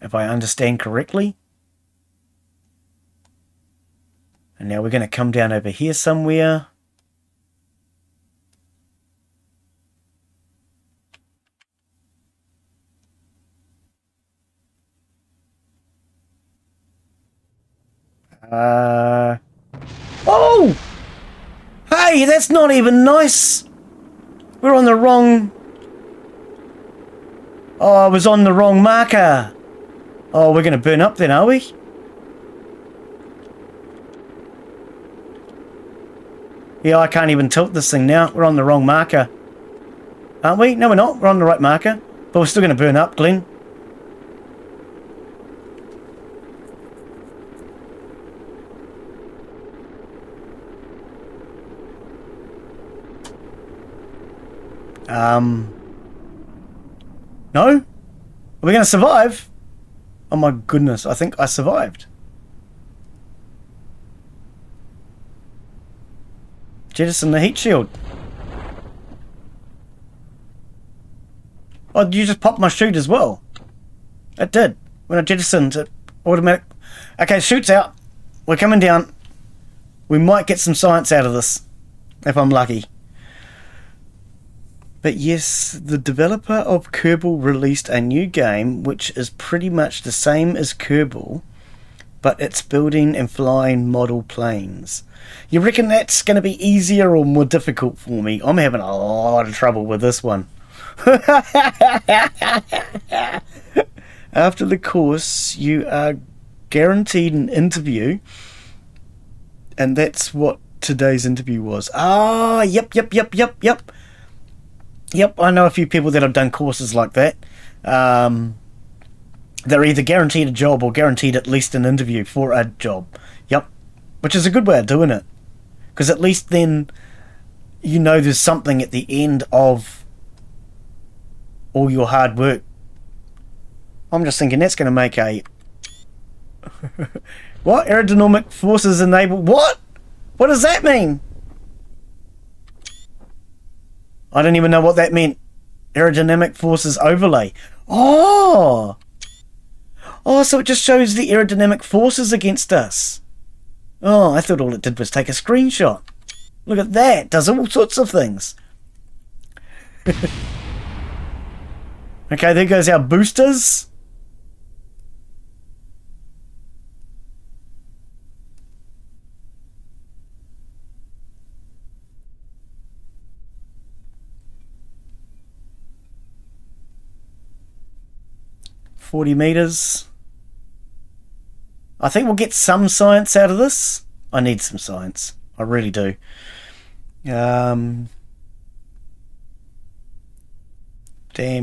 if I understand correctly. And now we're going to come down over here somewhere. Oh! Hey, that's not even nice! We're on the wrong... Oh, I was on the wrong marker. Oh, we're going to burn up then, are we? Yeah, I can't even tilt this thing now. We're on the wrong marker. Aren't we? No, we're not. We're on the right marker. But we're still going to burn up, Glen. No? Are we going to survive? Oh my goodness, I think I survived. Jettison the heat shield. Oh, you just popped my chute as well. It did. When I jettisoned it, automatic. Okay, chute's out. We're coming down. We might get some science out of this, if I'm lucky. But yes, the developer of Kerbal released a new game, which is pretty much the same as Kerbal, but it's building and flying model planes. You reckon that's going to be easier or more difficult for me? I'm having a lot of trouble with this one. After the course, you are guaranteed an interview, and that's what today's interview was. Ah, yep. Yep, I know a few people that have done courses like that. They're either guaranteed a job or guaranteed at least an interview for a job. Yep, which is a good way of doing it. Because at least then you know there's something at the end of all your hard work. I'm just thinking that's going to make a... What? Aerodynamic forces enable... What? What does that mean? I don't even know what that meant. Aerodynamic forces overlay. Oh! Oh, so it just shows the aerodynamic forces against us. Oh, I thought all it did was take a screenshot. Look at that. It does all sorts of things. Okay, there goes our boosters. $40 I think we'll get some science out of this. I need some science. I really do. Damn,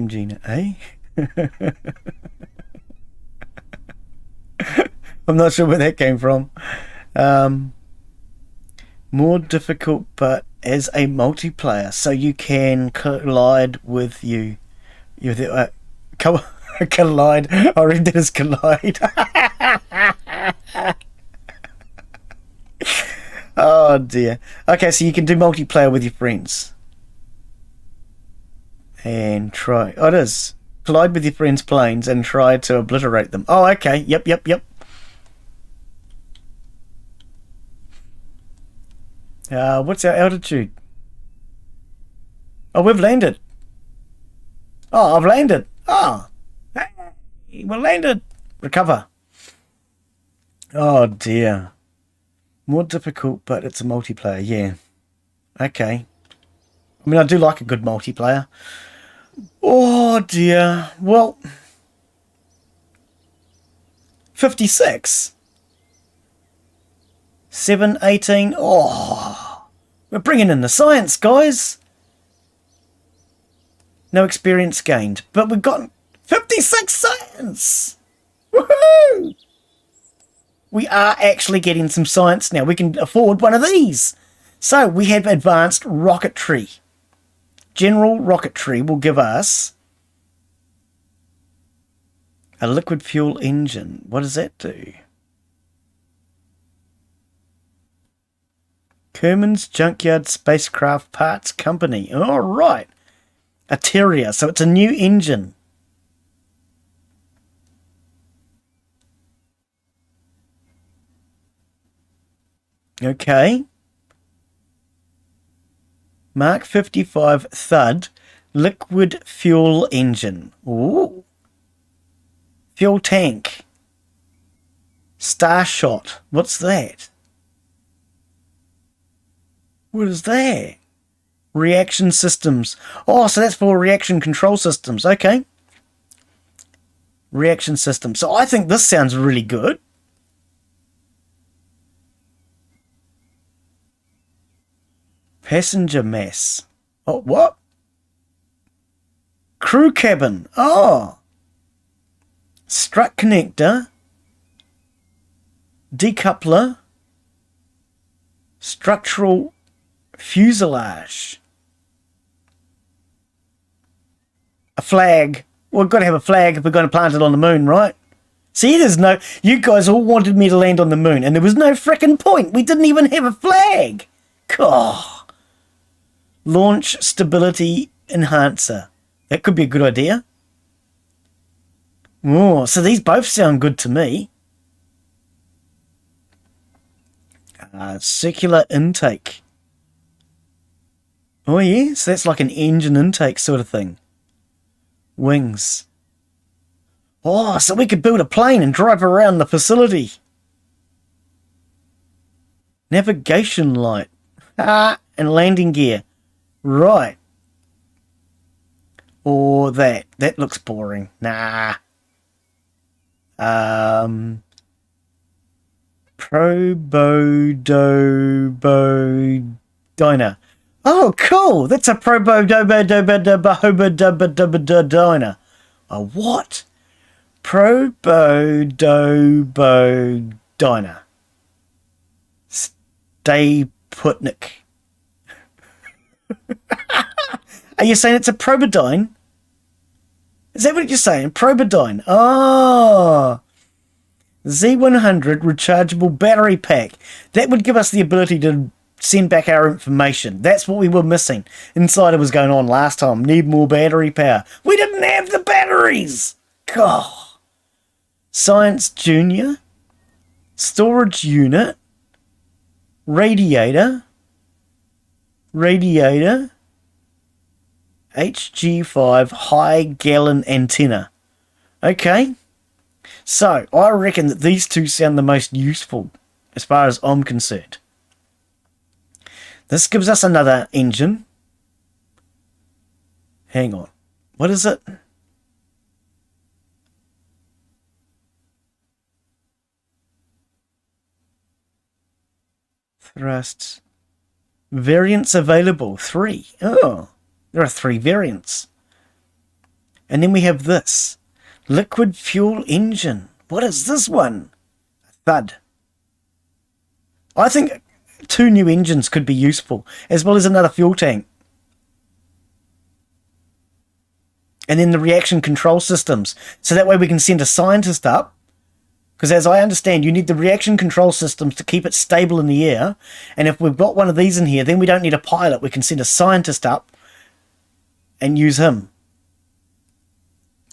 Gina, eh? I'm not sure where that came from. More difficult, but as a multiplayer, so you can collide with you. Collide. I read that as collide. Oh dear. Okay, so you can do multiplayer with your friends. And try... Oh, it is. Collide with your friends' planes and try to obliterate them. Oh, okay. Yep. What's our altitude? Oh, we've landed. Oh, I've landed. Oh. Hey, we landed. Recover. Oh, dear. More difficult, but it's a multiplayer. Yeah. Okay. I mean, I do like a good multiplayer. Oh, dear. Well, 56. 718. Oh, we're bringing in the science, guys. No experience gained, but we've got 56 science. Woohoo! We are actually getting some science now. We can afford one of these. So we have advanced rocketry. General rocketry will give us a liquid fuel engine. What does that do? Kerman's Junkyard Spacecraft Parts Company. All right. A Terrier. So it's a new engine. Okay. Mark 55 Thud liquid fuel engine. Ooh. Fuel tank. Starshot. What's that? What is that? Reaction systems. Oh, so that's for reaction control systems. Okay. Reaction systems. So I think this sounds really good. Passenger mass. Oh, what? Crew cabin. Oh. Strut connector. Decoupler. Structural fuselage. A flag. Well, we've got to have a flag if we're going to plant it on the moon, right? See, there's no... You guys all wanted me to land on the moon, and there was no frickin' point. We didn't even have a flag. God. Launch stability enhancer. That could be a good idea. Oh, so these both sound good to me. Circular intake. Oh yeah, so that's like an engine intake sort of thing. Wings. Oh, so we could build a plane and drive around the facility. Navigation light. And landing gear. Right. Or that. That looks boring. Nah. Probodobodiner. Oh, cool. That's a probodobodobodobodobodiner. A what? Probodobodiner. Stay putnik. Are you saying it's a Probodyne? Is that what you're saying? Probodyne. Oh. Z100 rechargeable battery pack. That would give us the ability to send back our information. That's what we were missing. Insider was going on last time. Need more battery power. We didn't have the batteries. God. Science Junior. Storage unit. Radiator. HG5 high gallon antenna. Okay. So, I reckon that these two sound the most useful as far as I'm concerned. This gives us another engine. Hang on. What is it? Thrusts. Variants available. 3. Oh, there are 3 variants. And then we have this. Liquid fuel engine. What is this one? Thud. I think 2 new engines could be useful, as well as another fuel tank. And then the reaction control systems. So that way we can send a scientist up. Because as I understand, you need the reaction control systems to keep it stable in the air. And if we've got one of these in here, then we don't need a pilot. We can send a scientist up and use him.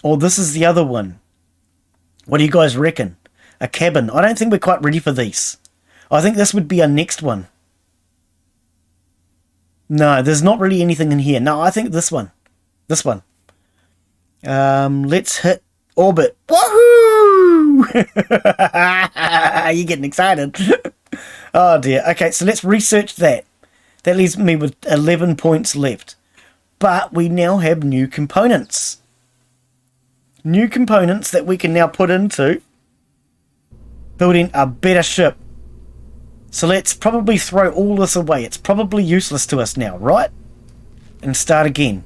Or this is the other one. What do you guys reckon? A cabin. I don't think we're quite ready for these. I think this would be our next one. No, there's not really anything in here. No, I think this one. This one. Let's hit orbit. Woohoo! You're getting excited. Oh dear. Okay, so let's research that. That leaves me with 11 points left. But we now have new components. New components that we can now put into building a better ship. So let's probably throw all this away. It's probably useless to us now, right? And start again.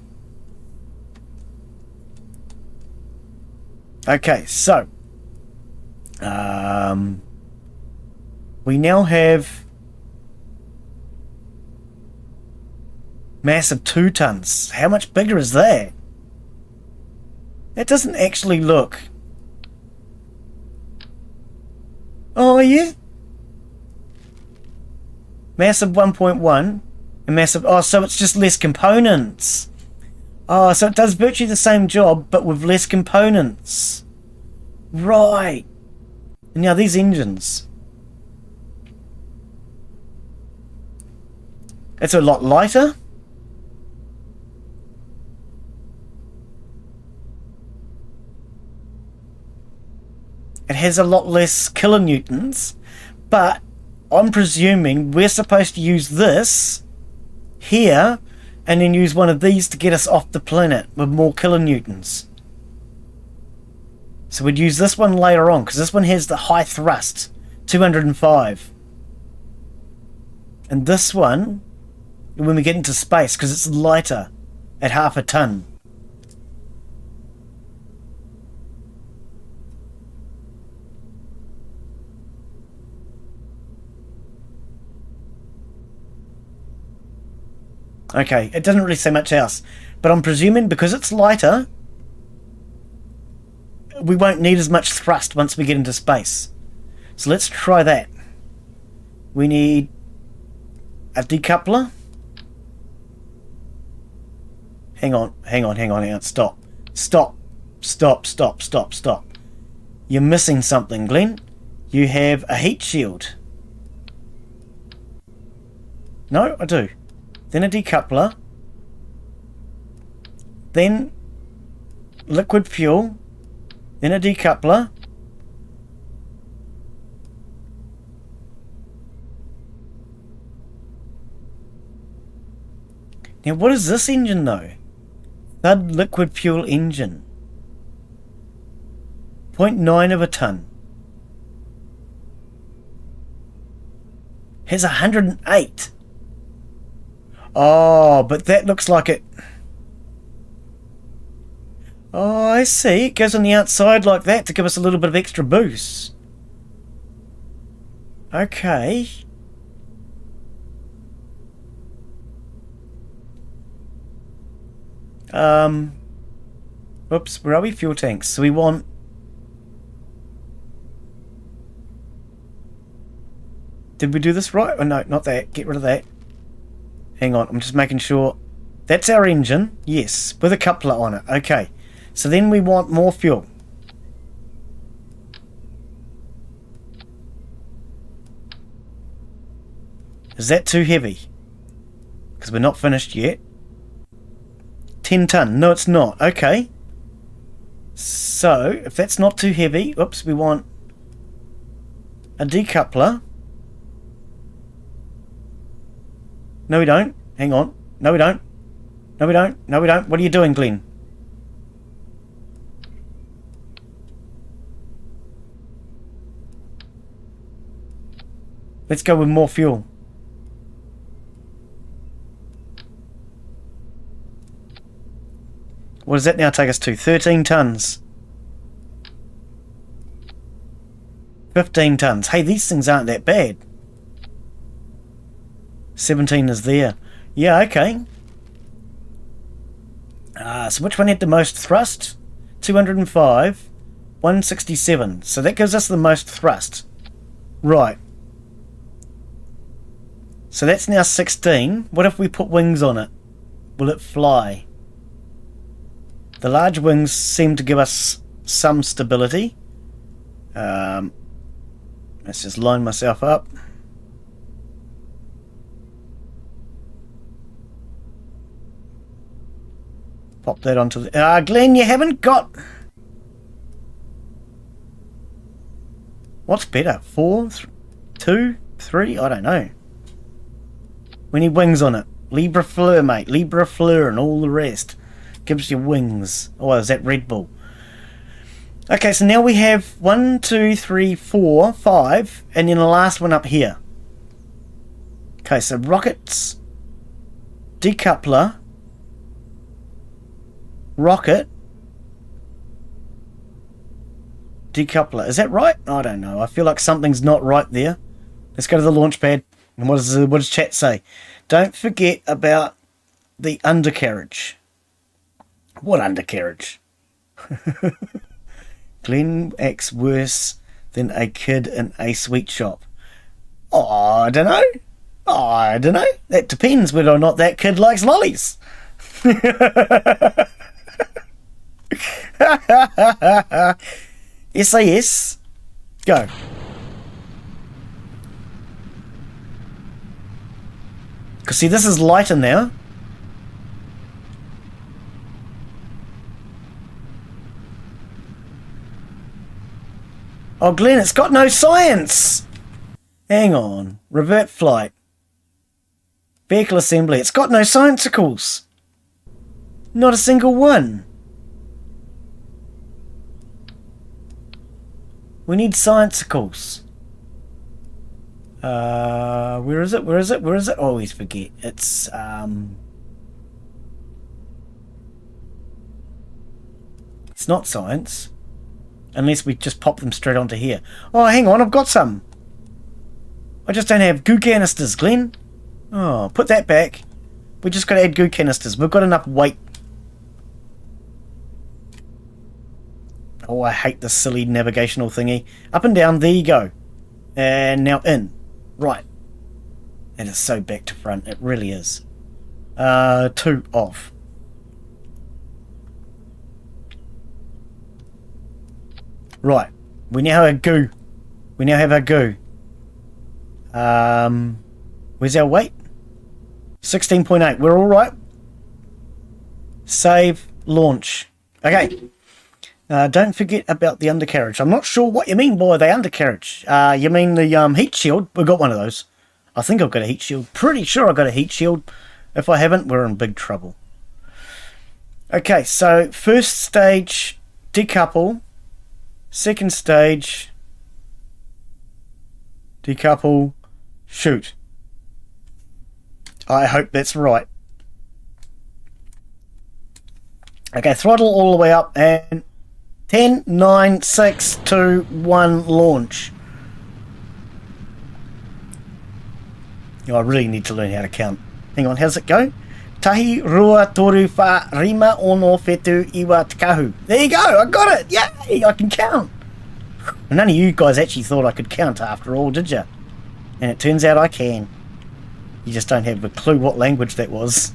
Okay, so we now have massive 2 tons. How much bigger is that? That doesn't actually look. Oh yeah. Massive 1.1 and massive. Oh, so it's just less components. Oh, so it does virtually the same job, but with less components. Right. Now these engines. It's a lot lighter. It has a lot less kilonewtons, but I'm presuming we're supposed to use this here and then use one of these to get us off the planet with more kilonewtons. So we'd use this one later on, because this one has the high thrust, 205. And this one, when we get into space, because it's lighter at 0.5 ton. Okay, it doesn't really say much else, but I'm presuming because it's lighter, we won't need as much thrust once we get into space. So let's try that. We need a decoupler. Hang on, hang on, hang on, hang on. Stop. Stop. Stop, stop, stop, stop. You're missing something, Glen. You have a heat shield. No, I do. Then a decoupler. Then liquid fuel. Then a decoupler. Now, what is this engine, though? Thud liquid fuel engine. 0.9 of a ton. Has 108. Oh, but that looks like it... Oh, I see. It goes on the outside like that to give us a little bit of extra boost. Okay. Whoops, where are we? Fuel tanks. So we want... Did we do this right? Oh, no, not that. Get rid of that. Hang on, I'm just making sure. That's our engine. Yes, with a coupler on it. Okay. So then we want more fuel. Is that too heavy? Because we're not finished yet. 10 ton. No, it's not. Okay. So, if that's not too heavy, oops, we want a decoupler. No, we don't. Hang on. No, we don't. No, we don't. No, we don't. What are you doing, Glen? Let's go with more fuel. What does that now take us to? 13 tons. 15 tons. Hey, these things aren't that bad. 17 is there. Yeah, okay. So which one had the most thrust? 205. 167. So that gives us the most thrust. Right. So that's now 16. What if we put wings on it? Will it fly? The large wings seem to give us some stability. Let's just line myself up. Pop that onto the... Glen, you haven't got... What's better? 4? 2? 3? I don't know. We need wings on it. Libra Fleur, mate. Libra Fleur and all the rest. Gives you wings. Oh, is that Red Bull? Okay, so now we have 1, 2, 3, 4, 5, and then the last one up here. Okay, so rockets, decoupler, rocket, decoupler. Is that right? I don't know. I feel like something's not right there. Let's go to the launch pad. And what does chat say? Don't forget about the undercarriage. What undercarriage? Glen acts worse than a kid in a sweet shop. Oh, I don't know. Oh, I don't know. That depends whether or not that kid likes lollies. SAS. Go. Because see, this is lighter now. Oh, Glen, it's got no science. Hang on. Revert flight. Vehicle assembly. It's got no sciencicals. Not a single one. We need sciencicals. Where is it? Where is it? Where is it? I always forget. It's, it's not science. Unless we just pop them straight onto here. Oh, hang on, I've got some. I just don't have goo canisters, Glen. Oh, put that back. We just got to add goo canisters. We've got enough weight. Oh, I hate this silly navigational thingy. Up and down, there you go. And now in. Right. It is so back to front. It really is. 2 off. Right. We now have goo. We now have our goo. Where's our weight? 16.8. We're all right. Save. Launch. Okay. Don't forget about the undercarriage. I'm not sure what you mean by the undercarriage. You mean the heat shield? We've got one of those. I think I've got a heat shield. Pretty sure I've got a heat shield. If I haven't, we're in big trouble. Okay, so first stage, decouple. Second stage, decouple, shoot. I hope that's right. Okay, throttle all the way up and 10, 9, 6, 2, 1, launch. Oh, I really need to learn how to count. Hang on, how does it go? Tahi, rua, toru, wha, rima, ono, whetu, iwa, takahu. There you go, I got it! Yay! I can count! None of you guys actually thought I could count after all, did you? And it turns out I can. You just don't have a clue what language that was.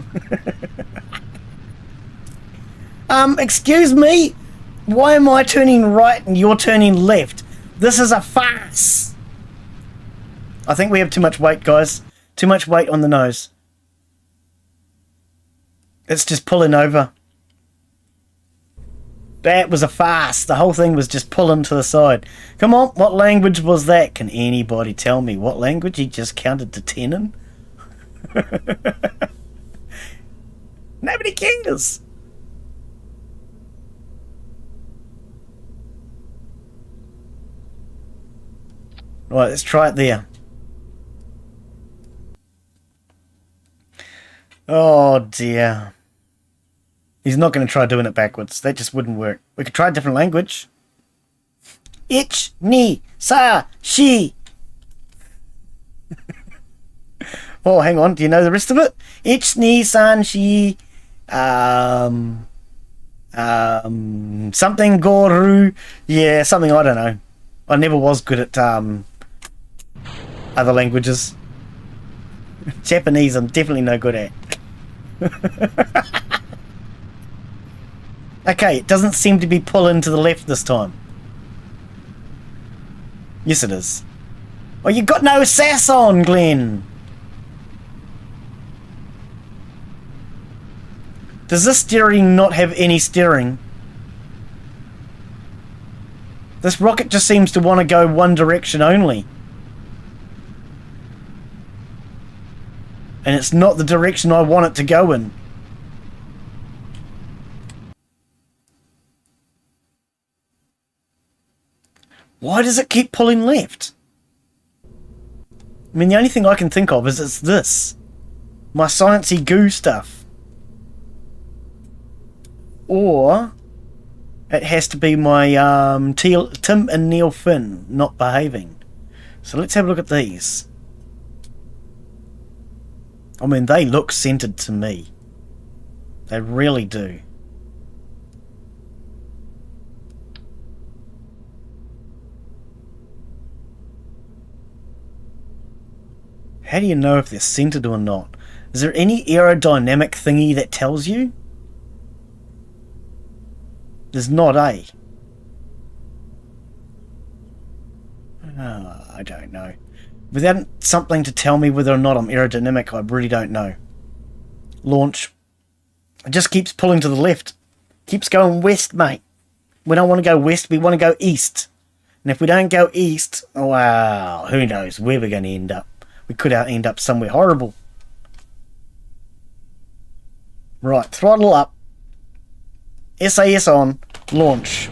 Excuse me? Why am I turning right and you're turning left? This is a farce! I think we have too much weight, guys. Too much weight on the nose. It's just pulling over. That was a farce. The whole thing was just pulling to the side. Come on, what language was that? Can anybody tell me what language he just counted to 10 in? Nobody cares. Right, let's try it there. Oh dear. He's not going to try doing it backwards. That just wouldn't work. We could try a different language. Ich, ni, sa, shi. Oh, hang on. Do you know the rest of it? Ich, ni, san, shi. Something goru. Yeah, something I don't know. I never was good at other languages. Japanese I'm definitely no good at. Okay, it doesn't seem to be pulling to the left this time. Yes, it is. Oh, you got no sass on, Glen. Does this steering not have any steering? This rocket just seems to want to go one direction only. And it's not the direction I want it to go in. Why does it keep pulling left? I mean, the only thing I can think of is it's this. My sciencey goo stuff. Or it has to be my Tim and Neil Finn not behaving. So let's have a look at these. I mean, they look centered to me. They really do. How do you know if they're centered or not? Is there any aerodynamic thingy that tells you? There's not, eh? Oh, I don't know. Without something to tell me whether or not I'm aerodynamic, I really don't know. Launch. It just keeps pulling to the left. Keeps going west, mate. We don't want to go west, we want to go east. And if we don't go east, wow, who knows where we're going to end up. We could end up somewhere horrible. Right, throttle up. SAS on. Launch.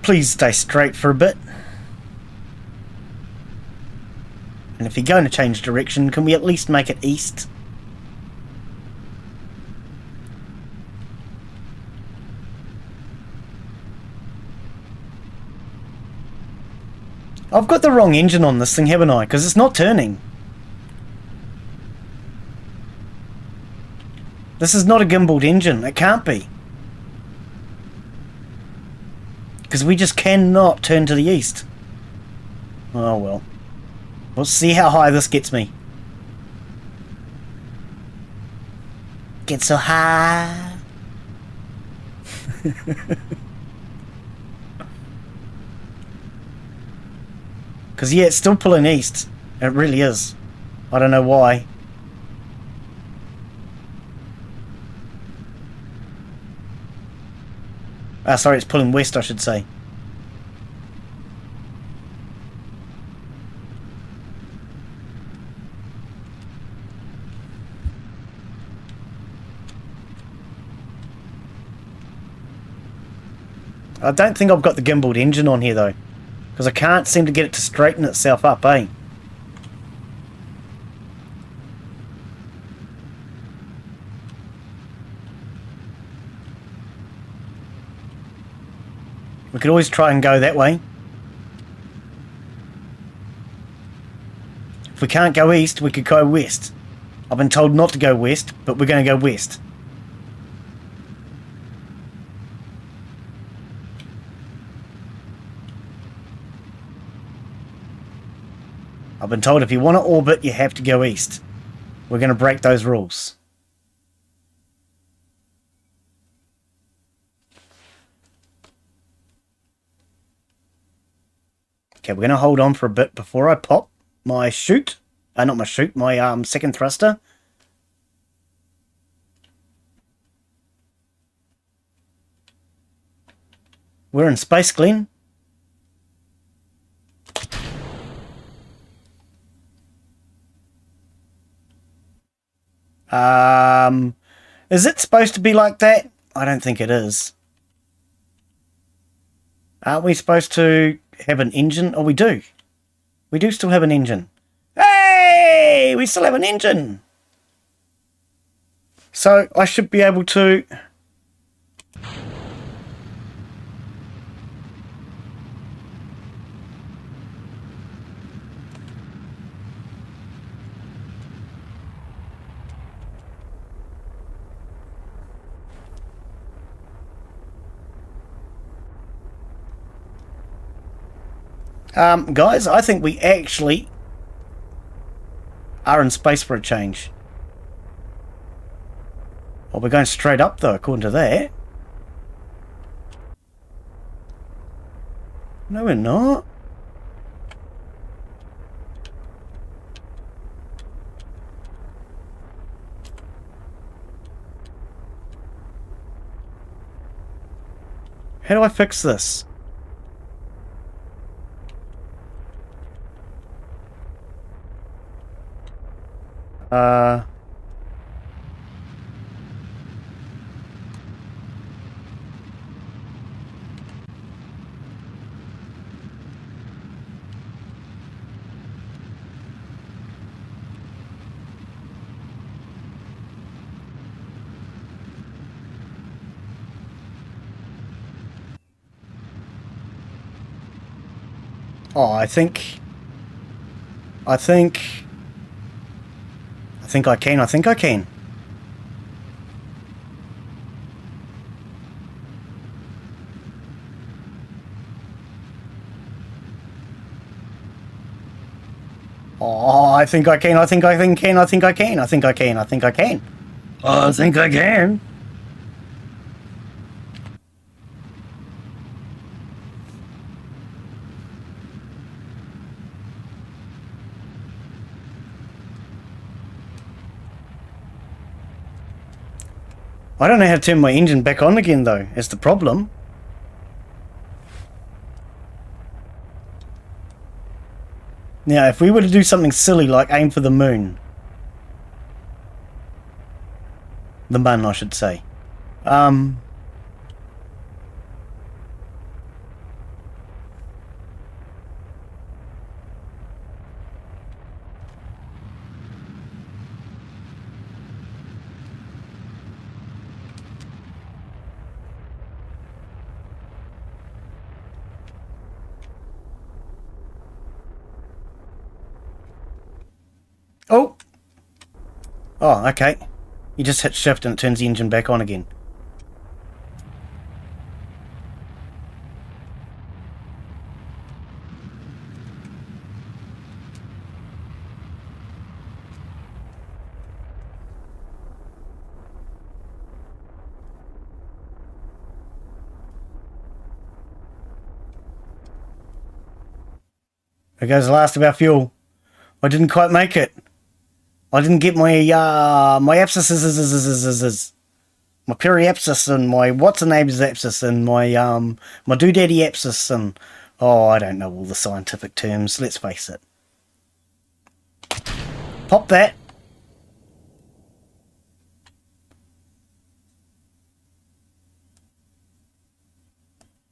Please stay straight for a bit. And if you're going to change direction, can we at least make it east? I've got the wrong engine on this thing, haven't I? Because it's not turning. This is not a gimbaled engine. It can't be. Because we just cannot turn to the east. Oh well. We'll see how high this gets me. Get so high. Because, yeah, it's still pulling east. It really is. I don't know why. Sorry, it's pulling west, I should say. I don't think I've got the gimbaled engine on here, though. Because I can't seem to get it to straighten itself up, eh? We could always try and go that way. If we can't go east, we could go west. I've been told not to go west, but we're going to go west. I've been told if you want to orbit, you have to go east. We're going to break those rules. Okay, we're going to hold on for a bit before I pop my chute. Not my chute, my second thruster. We're in space, Glen. Is it supposed to be like that? I don't think it is. Aren't we supposed to have an engine? Oh, we do. We do still have an engine. Hey! We still have an engine! So, I should be able to... guys, I think we actually are in space for a change. Well, we're going straight up, though, according to that. No, we're not. How do I fix this? Oh, I think I can. Oh, I think I can. I think I can. I think I can. I think I can. I think I can. I think I can. I don't know how to turn my engine back on again, though. It's the problem. Now, if we were to do something silly like aim for the moon. The mun, I should say. Oh! Oh, okay. You just hit shift and it turns the engine back on again. There goes the last of our fuel. I didn't quite make it. I didn't get my my abscesses, my periapsis and my what's the name's abscess and my my doodaddy abscess and oh, I don't know all the scientific terms. Let's face it. Pop that.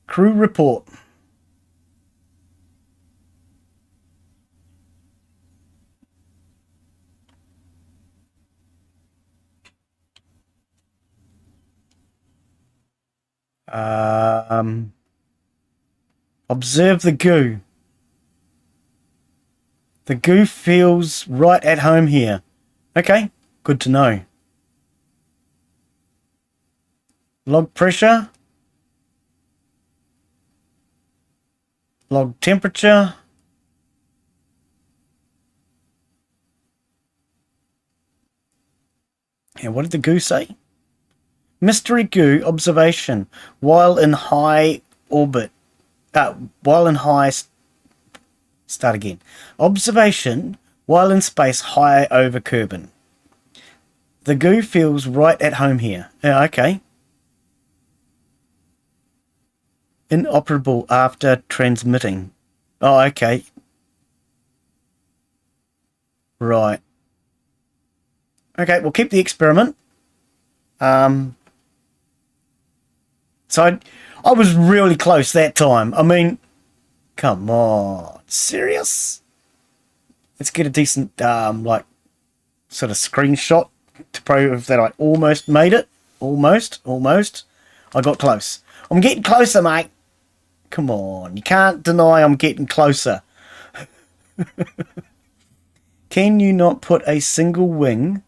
Crew report. Observe the goo. The goo feels right at home here. Okay, good to know. Log pressure. Log temperature. And what did the goo say? Mystery goo observation while in high orbit. Start again. Observation while in space high over Kerbin. The goo feels right at home here. Yeah, okay. Inoperable after transmitting. Oh, okay. Right. Okay, we'll keep the experiment. So I was really close that time. I mean, come on. Serious? Let's get a decent, like, sort of screenshot to prove that I almost made it. Almost. I got close. I'm getting closer, mate. Come on. You can't deny I'm getting closer. Can you not put a single wing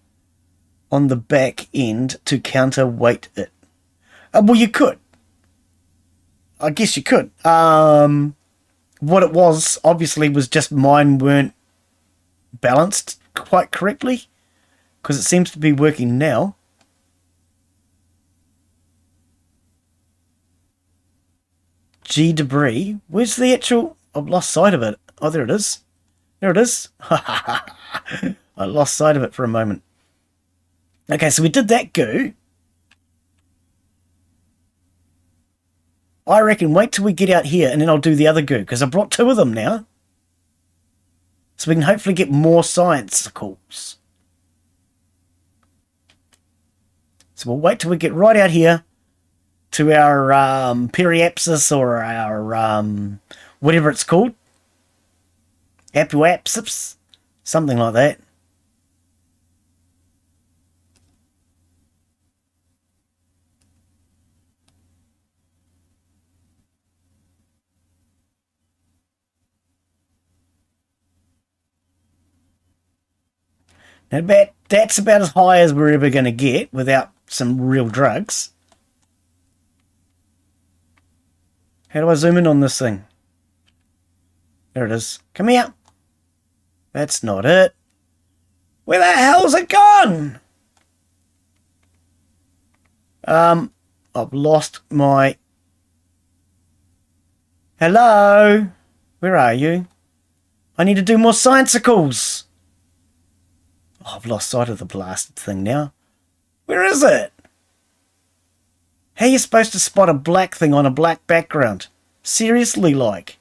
on the back end to counterweight it? Well, you could. I guess you could. What it was, obviously, was just mine weren't balanced quite correctly, because it seems to be working now. G debris. Where's the actual... I've lost sight of it. Oh, there it is. There it is. I lost sight of it for a moment. Okay, so we did that goo. I reckon wait till we get out here and then I'll do the other goo, because I brought two of them now. So we can hopefully get more sciencicals. So we'll wait till we get right out here to our periapsis or our whatever it's called. Apoapsis. Something like that. Now, that's about as high as we're ever going to get without some real drugs. How do I zoom in on this thing? There it is. Come here. That's not it. Where the hell's it gone? I've lost my... Hello? Where are you? I need to do more sciencicals. Oh, I've lost sight of the blasted thing now. Where is it? How are you supposed to spot a black thing on a black background? Seriously, like?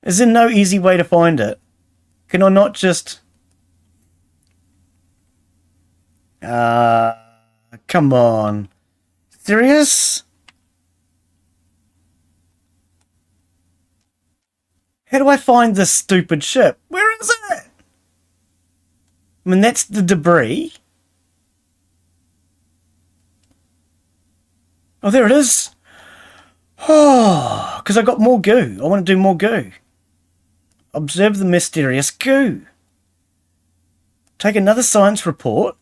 Is there no easy way to find it? Can I not just... come on. Serious? How do I find this stupid ship? Where is it? I mean, that's the debris. Oh, there it is. Oh, because I got more goo. I want to do more goo. Observe the mysterious goo. Take another science report.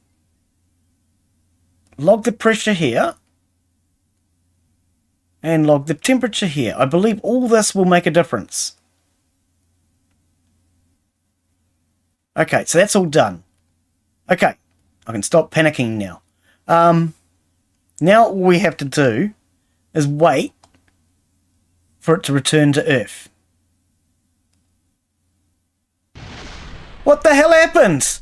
Log the pressure here. And log the temperature here. I believe all this will make a difference. Okay, so that's all done. Okay, I can stop panicking now. Now all we have to do is wait for it to return to Earth. What the hell happened?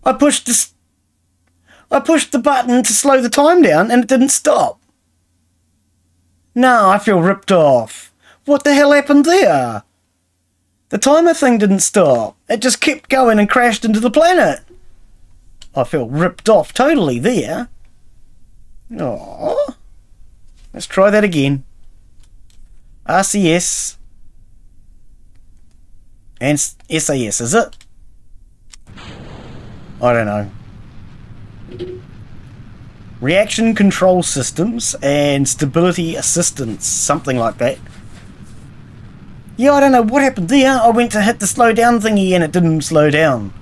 I pushed the button to slow the time down and it didn't stop. No, I feel ripped off. What the hell happened there? The timer thing didn't stop. It just kept going and crashed into the planet. I feel ripped off totally there. Aww. Let's try that again. RCS. And SAS, is it? I don't know. Reaction control systems and stability assistance, something like that. Yeah, I don't know what happened there. I went to hit the slow down thingy and it didn't slow down.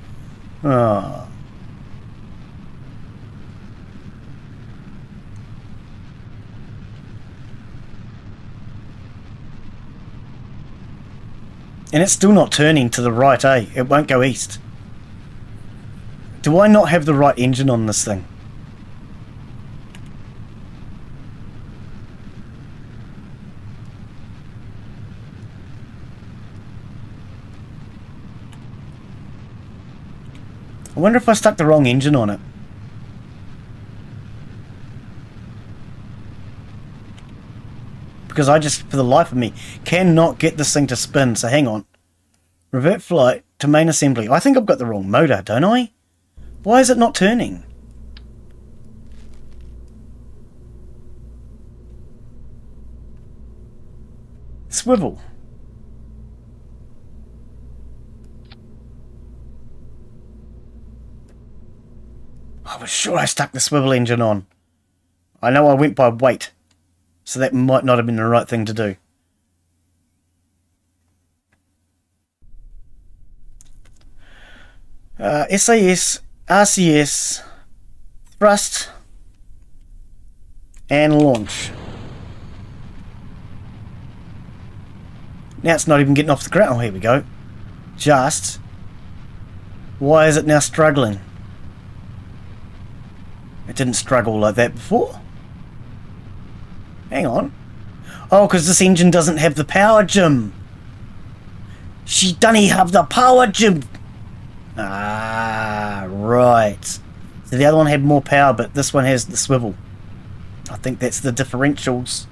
Oh. And it's still not turning to the right, eh? It won't go east. Do I not have the right engine on this thing? I wonder if I stuck the wrong engine on it. Because I just, for the life of me, cannot get this thing to spin. So hang on. Revert flight to main assembly. I think I've got the wrong motor, don't I? Why is it not turning? Swivel. I was sure I stuck the swivel engine on. I know I went by weight, so that might not have been the right thing to do. SAS, RCS, thrust, and launch. Now it's not even getting off the ground. Oh, here we go. Just. Why is it now struggling? It didn't struggle like that before. Hang on. Oh, because this engine doesn't have the power gem. She doesn't have the power gem. Ah, right. So the other one had more power, but this one has the swivel. I think that's the differentials.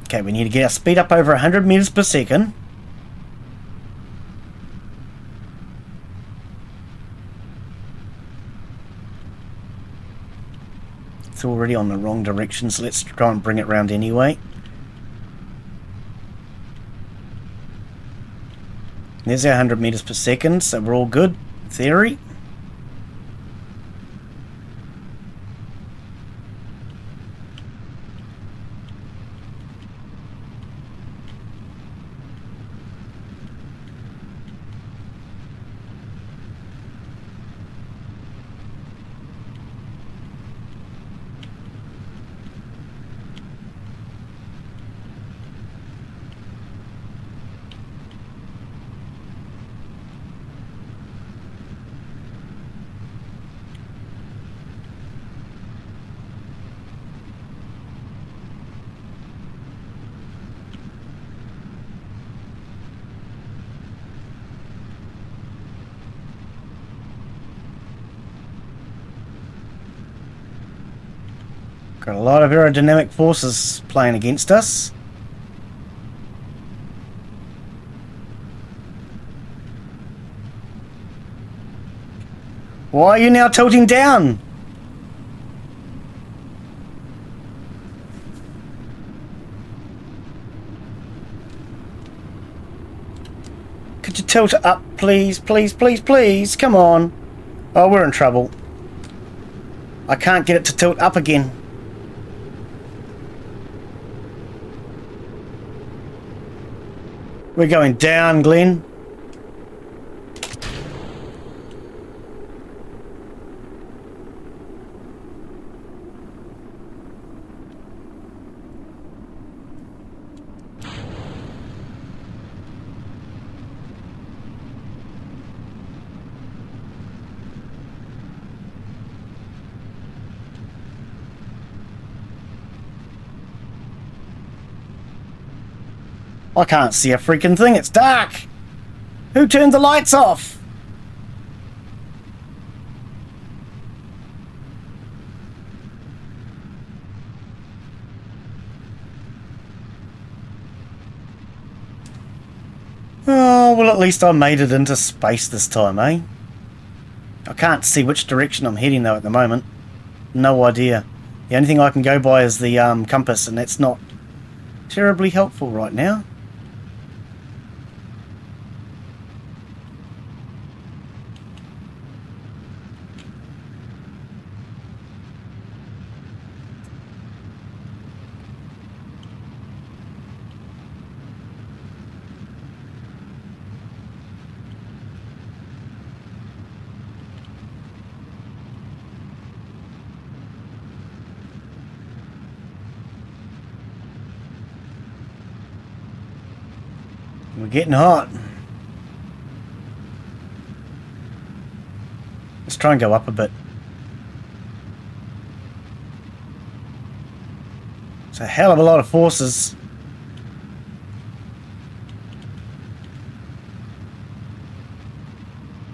Okay, we need to get our speed up over 100 meters per second. It's already on the wrong direction, so let's try and bring it round anyway. There's our 100 meters per second, so we're all good, in theory. Got a lot of aerodynamic forces playing against us. Why are you now tilting down? Could you tilt it up, please, please, please, please? Come on. Oh, we're in trouble. I can't get it to tilt up again. We're going down, Glen. I can't see a freaking thing. It's dark. Who turned the lights off? Oh, well, at least I made it into space this time, eh? I can't see which direction I'm heading, though, at the moment. No idea. The only thing I can go by is the compass, and that's not terribly helpful right now. We're getting hot. Let's try and go up a bit. It's a hell of a lot of forces.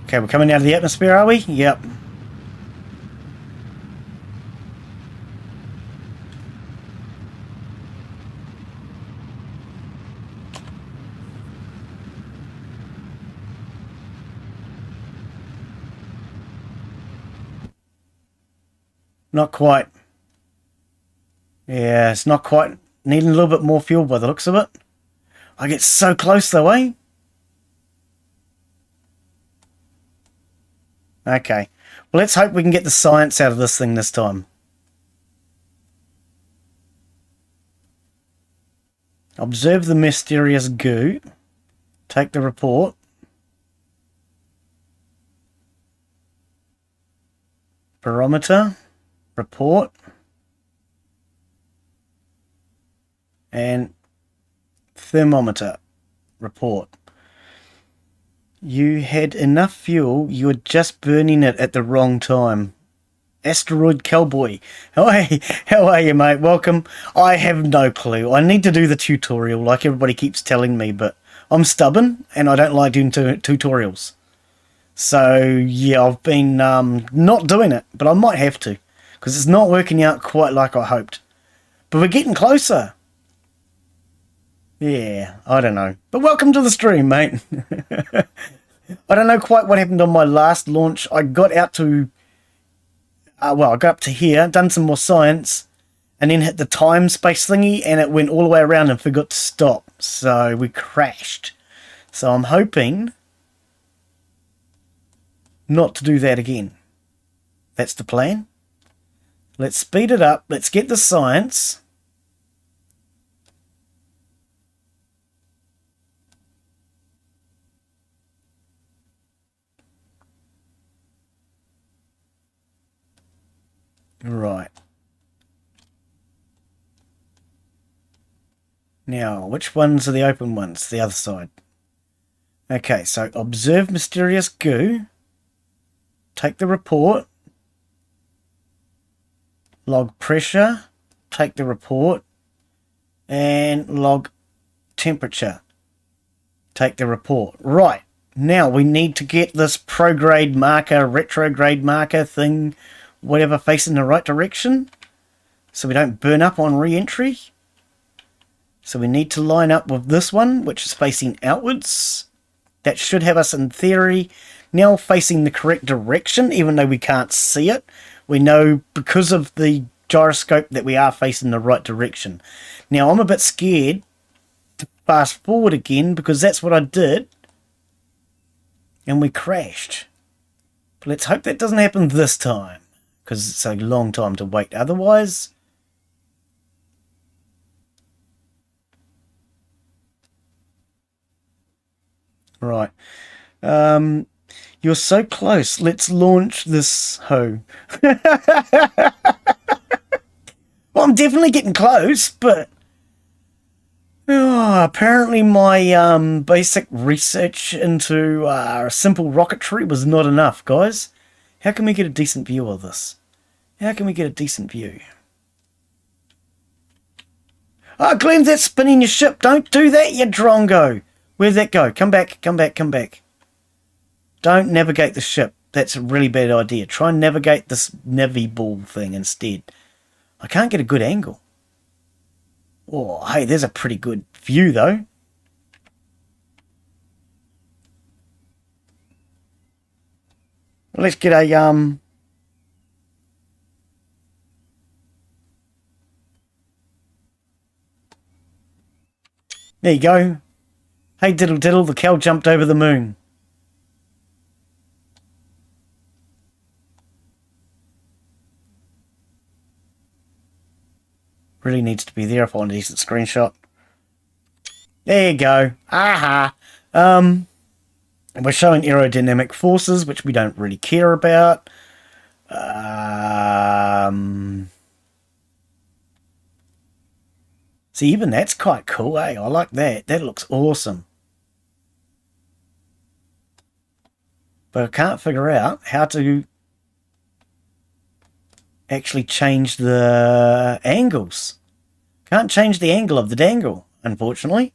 Okay, we're coming out of the atmosphere, are we? Yep. Not quite. Yeah, it's not quite. Needing a little bit more fuel by the looks of it. I get so close though, eh? Okay. Well, let's hope we can get the science out of this thing this time. Observe the mysterious goo. Take the report. Barometer. Report. And thermometer. Report. You had enough fuel, you were just burning it at the wrong time. Asteroid Cowboy. How are you, mate? Welcome. I have no clue. I need to do the tutorial like everybody keeps telling me, but I'm stubborn and I don't like doing tutorials. So, yeah, I've been not doing it, but I might have to because it's not working out quite like I hoped. But we're getting closer. Yeah, I don't know. But welcome to the stream, mate. I don't know quite what happened on my last launch. I got out to... well, I got up to here, done some more science, and then hit the time space thingy, and it went all the way around and forgot to stop. So we crashed. So I'm hoping not to do that again. That's the plan. Let's speed it up. Let's get the science. Right. Now, which ones are the open ones? The other side. Okay, so observe mysterious goo. Take the report. Log pressure. Take the report. And log temperature. Take the report. Right. Now we need to get this prograde marker, retrograde marker thing, whatever, facing the right direction. So we don't burn up on re-entry. So we need to line up with this one, which is facing outwards. That should have us, in theory, now facing the correct direction, even though we can't see it. We know because of the gyroscope that we are facing the right direction. Now, I'm a bit scared to fast forward again because that's what I did. And we crashed. But let's hope that doesn't happen this time, because it's a long time to wait otherwise. Right. You're so close. Let's launch this hoe. Well, I'm definitely getting close, but apparently my basic research into simple rocketry was not enough, guys. How can we get a decent view of this? How can we get a decent view? Oh, Glen, that's spinning your ship. Don't do that, you drongo. Where'd that go? Come back, come back, come back. Don't navigate the ship. That's a really bad idea. Try and navigate this navy ball thing instead. I can't get a good angle. Oh, hey, there's a pretty good view, though. Let's get a, There you go. Hey, diddle diddle, the cow jumped over the moon. Really needs to be there if I want a decent screenshot. There you go. Aha. We're showing aerodynamic forces, which we don't really care about. See, even that's quite cool, eh? I like that. That looks awesome. But I can't figure out how to actually change the angles. Can't change the angle of the dangle, unfortunately.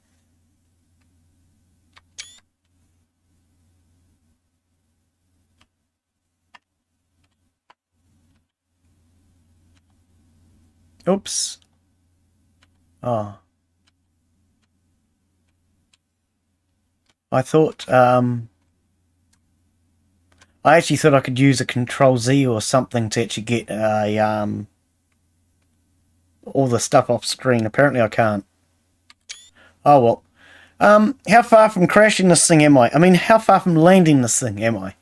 Oops. Oh. I thought, I actually thought I could use a Control Z or something to actually get a, all the stuff off screen. Apparently I can't. Oh well. How far from crashing this thing am I? I mean, how far from landing this thing am I?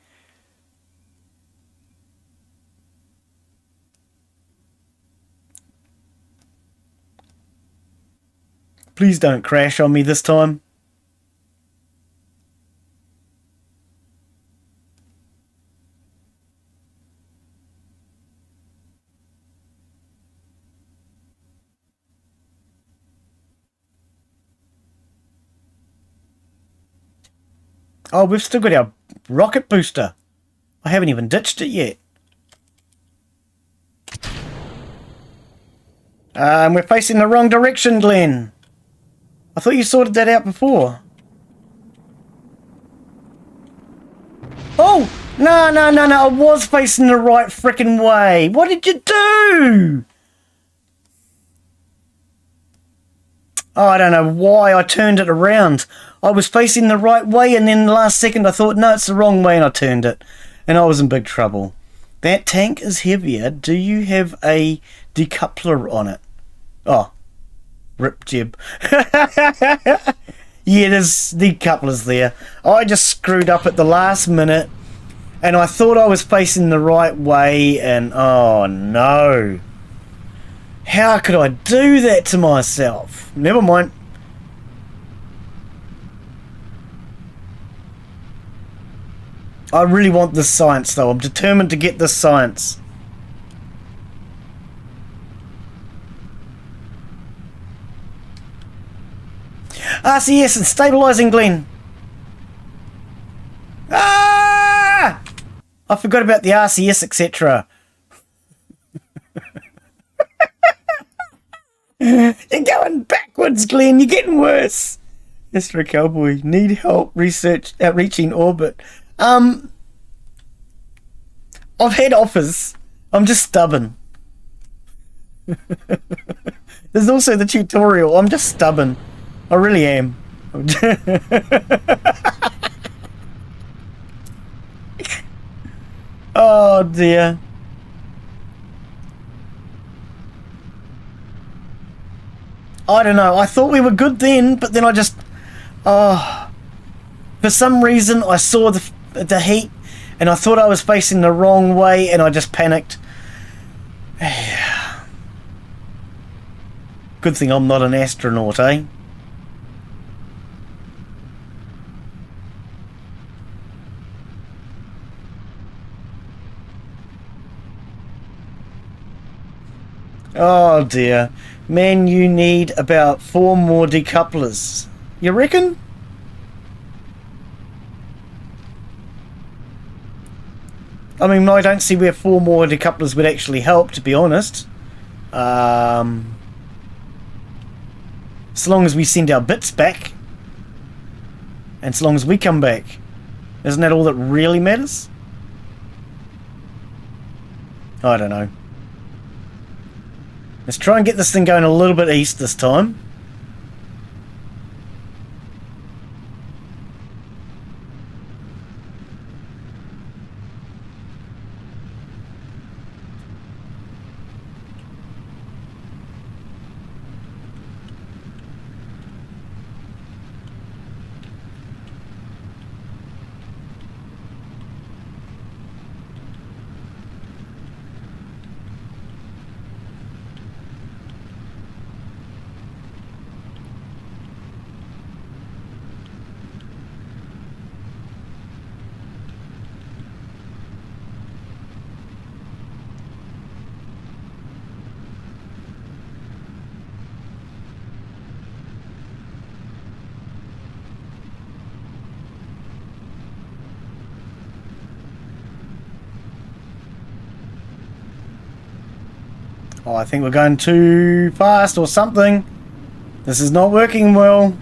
Please don't crash on me this time. Oh, we've still got our rocket booster. I haven't even ditched it yet. We're facing the wrong direction, Glen. I thought you sorted that out before. Oh! No, no, no, no. I was facing the right frickin' way. What did you do? Oh, I don't know why I turned it around. I was facing the right way, and then the last second I thought, no, it's the wrong way, and I turned it. And I was in big trouble. That tank is heavier. Do you have a decoupler on it? Oh. Rip jib. Yeah, there's decouplers there. I just screwed up at the last minute, and I thought I was facing the right way, and oh no. How could I do that to myself? Never mind. I really want this science though. I'm determined to get this science. RCS and stabilizing, Glen. Ah! I forgot about the RCS, etc. You're going backwards, Glen. You're getting worse. Mr. Cowboy, need help reaching orbit. I've had offers. I'm just stubborn. There's also the tutorial. I'm just stubborn. I really am. Oh dear. I don't know. I thought we were good then, but then I just... Oh. For some reason, I saw the heat, and I thought I was facing the wrong way, and I just panicked. Good thing I'm not an astronaut, eh? Oh dear. Man, you need about 4 more decouplers. You reckon? I mean, I don't see where 4 more decouplers would actually help, to be honest. So long as we send our bits back, and so long as we come back, isn't that all that really matters? I don't know. Let's try and get this thing going a little bit east this time. Oh, I think we're going too fast or something. This is not working well.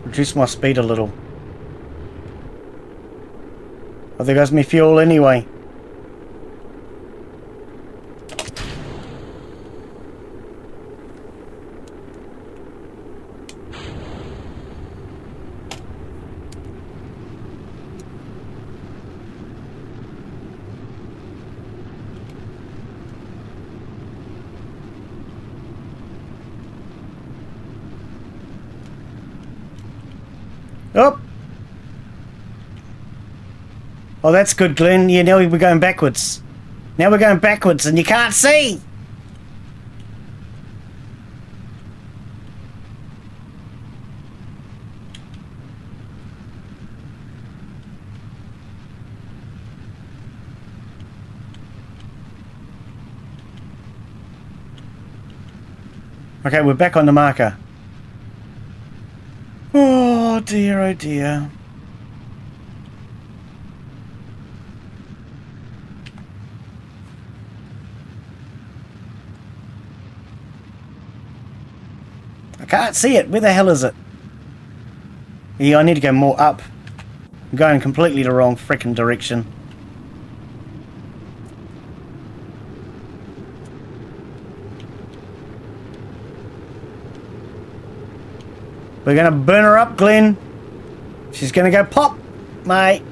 Reduce my speed a little. Oh, there goes my fuel anyway. Oh! Oh, that's good, Glen. Yeah, now we're going backwards. Now we're going backwards and you can't see! Okay, we're back on the marker. Oh dear, oh dear. I can't see it. Where the hell is it? Yeah, I need to go more up. I'm going completely the wrong frickin' direction. We're gonna burn her up, Glen. She's gonna go pop, mate.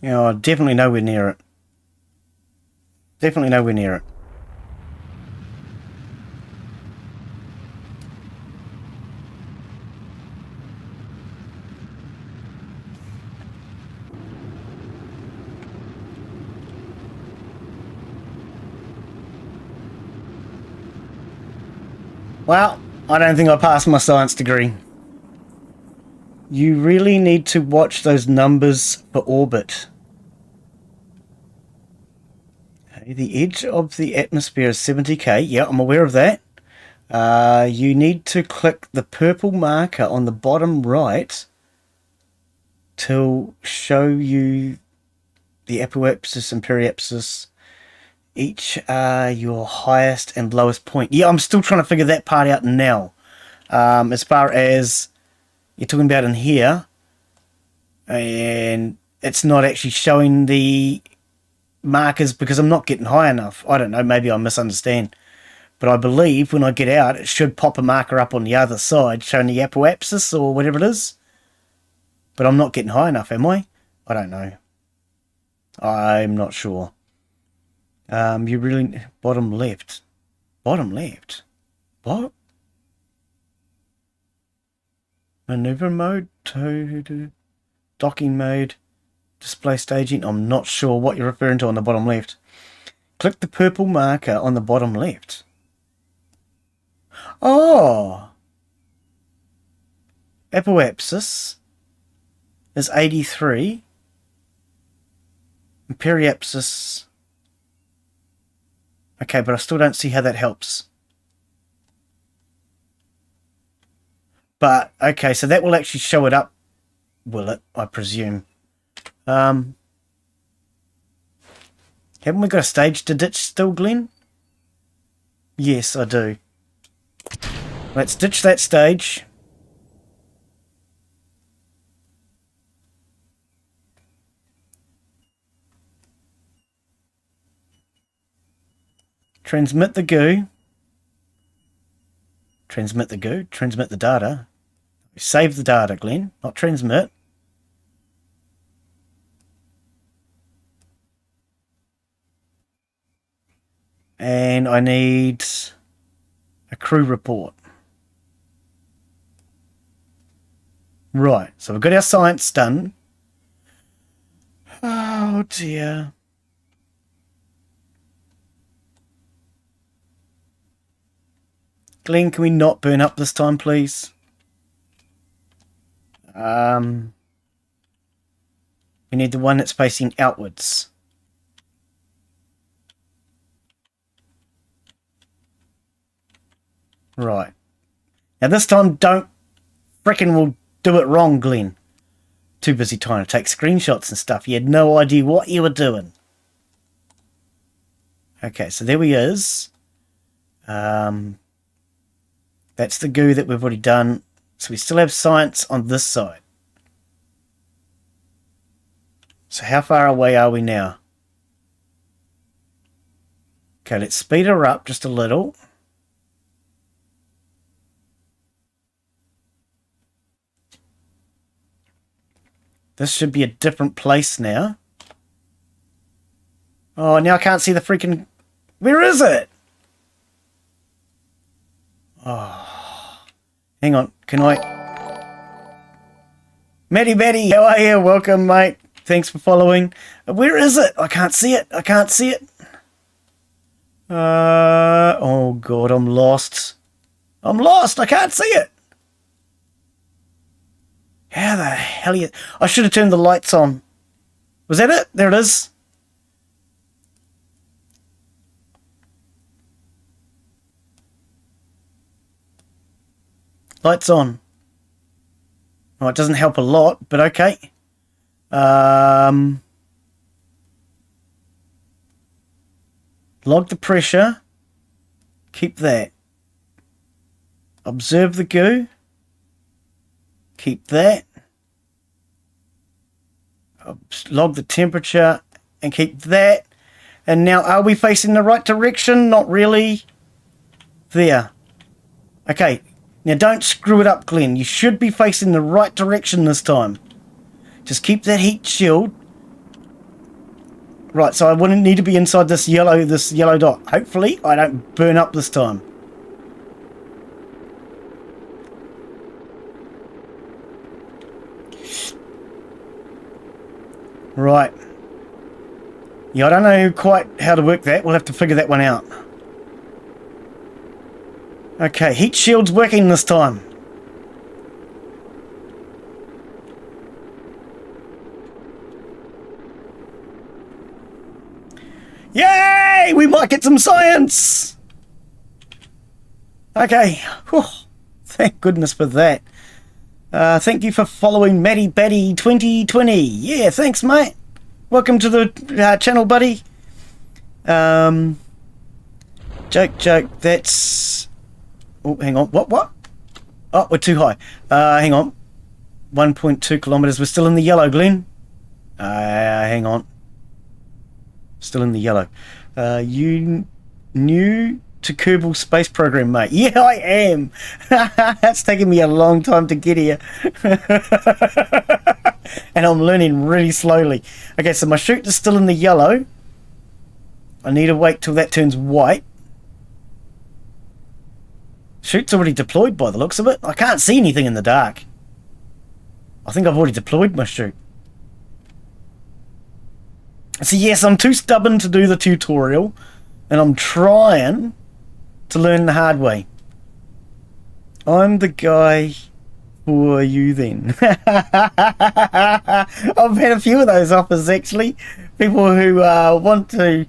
Oh, definitely nowhere near it. Definitely nowhere near it. Well, I don't think I passed my science degree. You really need to watch those numbers for orbit. The edge of the atmosphere is 70k. Yeah, I'm aware of that. You need to click the purple marker on the bottom right to show you the apoapsis and periapsis. Each are your highest and lowest point. Yeah, I'm still trying to figure that part out now. As far as you're talking about in here, and it's not actually showing the markers because I'm not getting high enough. I don't know, maybe I misunderstand, but I believe when I get out it should pop a marker up on the other side showing the apoapsis or whatever it is, but I'm not getting high enough, am I? I don't know. I'm not sure. You really... bottom left. Bottom left? What? Maneuver mode? Docking mode? Display staging? I'm not sure what you're referring to on the bottom left. Click the purple marker on the bottom left. Oh! Apoapsis is 83. And periapsis... Okay, but I still don't see how that helps. But, okay, so that will actually show it up, will it? I presume. Haven't we got a stage to ditch still, Glen? Yes, I do. Let's ditch that stage. Transmit the goo. Transmit the goo. Transmit the data. Save the data, Glen. Not transmit. And I need a crew report. Right, so we've got our science done. Oh dear. Glen, can we not burn up this time, please? We need the one that's facing outwards. Right. Now this time, don't frickin' we'll do it wrong, Glen. Too busy trying to take screenshots and stuff. You had no idea what you were doing. Okay, so there he is. That's the goo that we've already done. So we still have science on this side. So how far away are we now? Okay, let's speed her up just a little. This should be a different place now. Oh, now I can't see the freaking... Where is it? Oh, hang on. Can I... Matty, how are you? Welcome, mate. Thanks for following. Where is it? I can't see it. I can't see it. Oh, God, I'm lost. I'm lost. I can't see it. How the hell are you... I should have turned the lights on. Was that it? There it is. Lights on. Oh, it doesn't help a lot, but okay. Log the pressure. Keep that. Observe the goo. Keep that. Log the temperature and keep that. And now, are we facing the right direction? Not really. There. Okay. Now don't screw it up, Glen. You should be facing the right direction this time. Just keep that heat shield. Right, so I wouldn't need to be inside this yellow dot. Hopefully I don't burn up this time. Right. Yeah, I don't know quite how to work that. We'll have to figure that one out. Okay, heat shield's working this time. Yay! We might get some science! Okay. Whew. Thank goodness for that. Thank you for following Matty Batty 2020. Yeah, thanks, mate. Welcome to the channel, buddy. Joke. That's... Oh, hang on. What? Oh, we're too high. Hang on. 1.2 kilometers. We're still in the yellow, Glen. Hang on. Still in the yellow. You new to Kerbal Space Program, mate? Yeah, I am. That's taken me a long time to get here. And I'm learning really slowly. Okay, so my chute is still in the yellow. I need to wait till that turns white. Chute's already deployed by the looks of it. I can't see anything in the dark. I think I've already deployed my chute. So yes, I'm too stubborn to do the tutorial, and I'm trying to learn the hard way. I'm the guy for you then. I've had a few of those offers actually. People who want to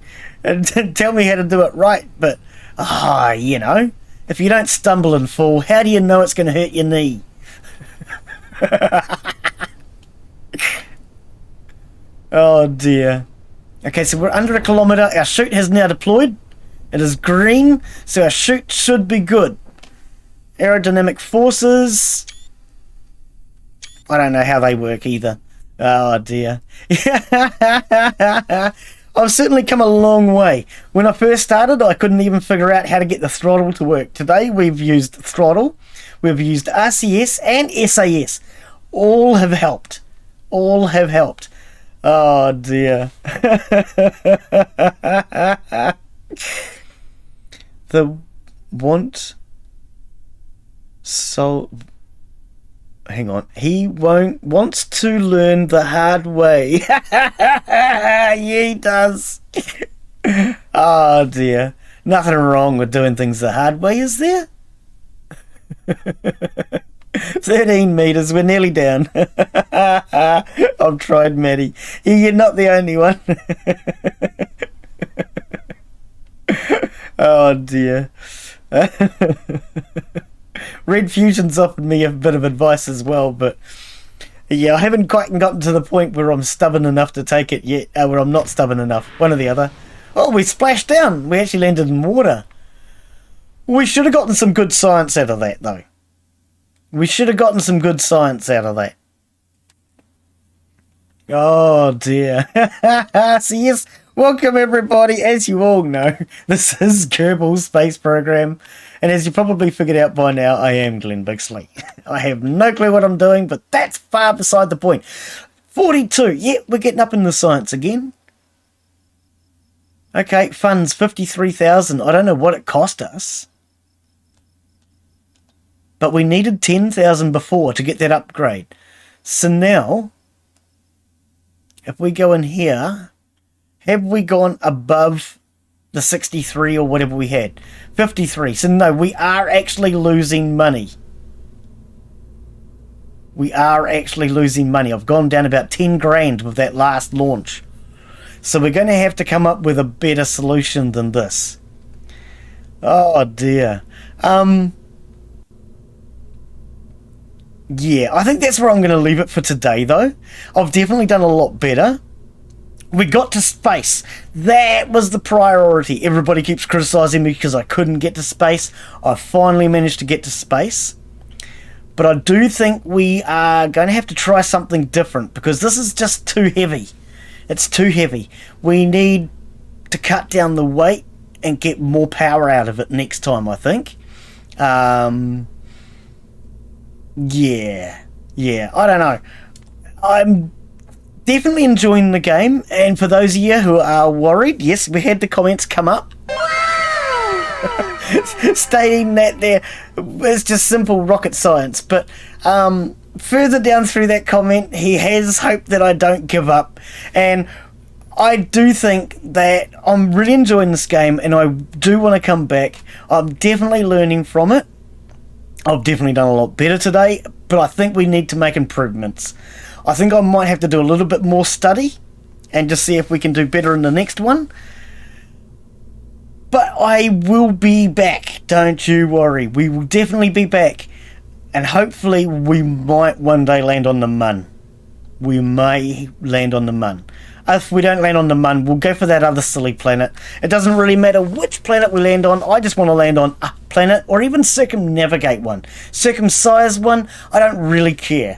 tell me how to do it right, but you know, if you don't stumble and fall, how do you know it's going to hurt your knee? Oh dear. Okay, so we're under a kilometre. Our chute has now deployed. It is green, so our chute should be good. Aerodynamic forces. I don't know how they work either. Oh dear. I've certainly come a long way. When I first started, I couldn't even figure out how to get the throttle to work. Today, we've used throttle, we've used RCS and SAS. All have helped. All have helped. Oh dear. The hang on. He wants to learn the hard way. Yeah, he does. Oh dear. Nothing wrong with doing things the hard way, is there? 13 meters, we're nearly down. I've tried, Maddie. You're not the only one. Oh dear. Red Fusion's offered me a bit of advice as well, but yeah, I haven't quite gotten to the point where I'm stubborn enough to take it yet, where I'm not stubborn enough. One or the other. Oh, we splashed down. We actually landed in water. We should have gotten some good science out of that, though. We should have gotten some good science out of that. Oh dear. So yes, welcome everybody. As you all know, this is Kerbal Space Program. And as you probably figured out by now, I am Glen Bixley. I have no clue what I'm doing, but that's far beside the point. 42. Yeah, we're getting up in the science again. Okay, funds 53,000. I don't know what it cost us. But we needed 10,000 before to get that upgrade. So now, if we go in here, have we gone above the 63 or whatever we had? 53. So no, we are actually losing money. We are actually losing money. I've gone down about 10 grand with that last launch. So we're going to have to come up with a better solution than this. Oh dear. Yeah, I think that's where I'm going to leave it for today, though. I've definitely done a lot better. We got to space. That was the priority. Everybody keeps criticising me because I couldn't get to space. I finally managed to get to space. But I do think we are going to have to try something different because this is just too heavy. It's too heavy. We need to cut down the weight and get more power out of it next time, I think. Yeah, I don't know. I'm definitely enjoying the game, and for those of you who are worried, yes, we had the comments come up stating that there it's just simple rocket science, but further down through that comment, he has hope that I don't give up, and I do think that I'm really enjoying this game, and I do want to come back. I'm definitely learning from it. I've definitely done a lot better today, but I think we need to make improvements. I think I might have to do a little bit more study and just see if we can do better in the next one. But I will be back, don't you worry. We will definitely be back. And hopefully we might one day land on the Mun. We may land on the Mun. If we don't land on the Mun, we'll go for that other silly planet. It doesn't really matter which planet we land on. I just want to land on a planet, or even circumnavigate one. Circumcise one, I don't really care.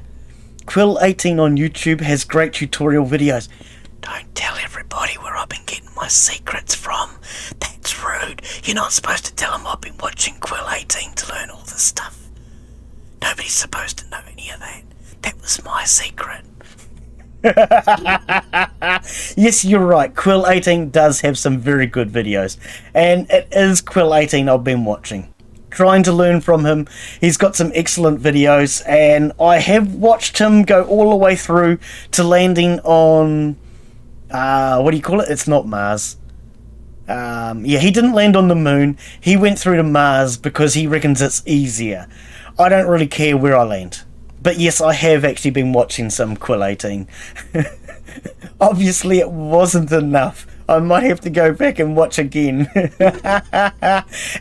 Quill18 on YouTube has great tutorial videos. Don't tell everybody where I've been getting my secrets from. That's rude. You're not supposed to tell them I've been watching Quill18 to learn all this stuff. Nobody's supposed to know any of that. That was my secret. Yes, you're right. Quill18 does have some very good videos, and it is Quill18 I've been watching, trying to learn from him. He's got some excellent videos, and I have watched him go all the way through to landing on what do you call it? It's not Mars. Yeah, he didn't land on the Moon. He went through to Mars because he reckons it's easier. I don't really care where I land. But yes, I have actually been watching some Quill 18. Obviously, it wasn't enough. I might have to go back and watch again.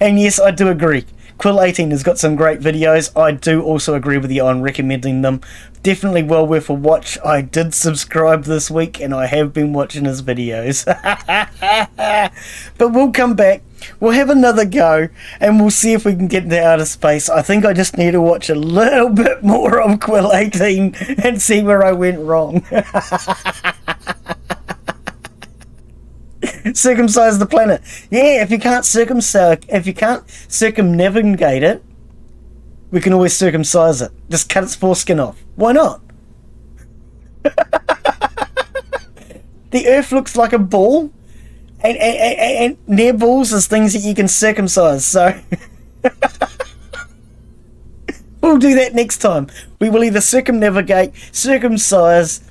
And yes, I do agree. Quill 18 has got some great videos. I do also agree with you on recommending them. Definitely well worth a watch. I did subscribe this week and I have been watching his videos. But we'll come back. We'll have another go and we'll see if we can get into outer space. I think I just need to watch a little bit more of Quill 18 and see where I went wrong. Circumcise the planet. Yeah, if you can't circumnavigate it, we can always circumcise it. Just cut its foreskin off. Why not? The Earth looks like a ball, and near balls is things that you can circumcise. So we'll do that next time. We will either circumnavigate, circumcise,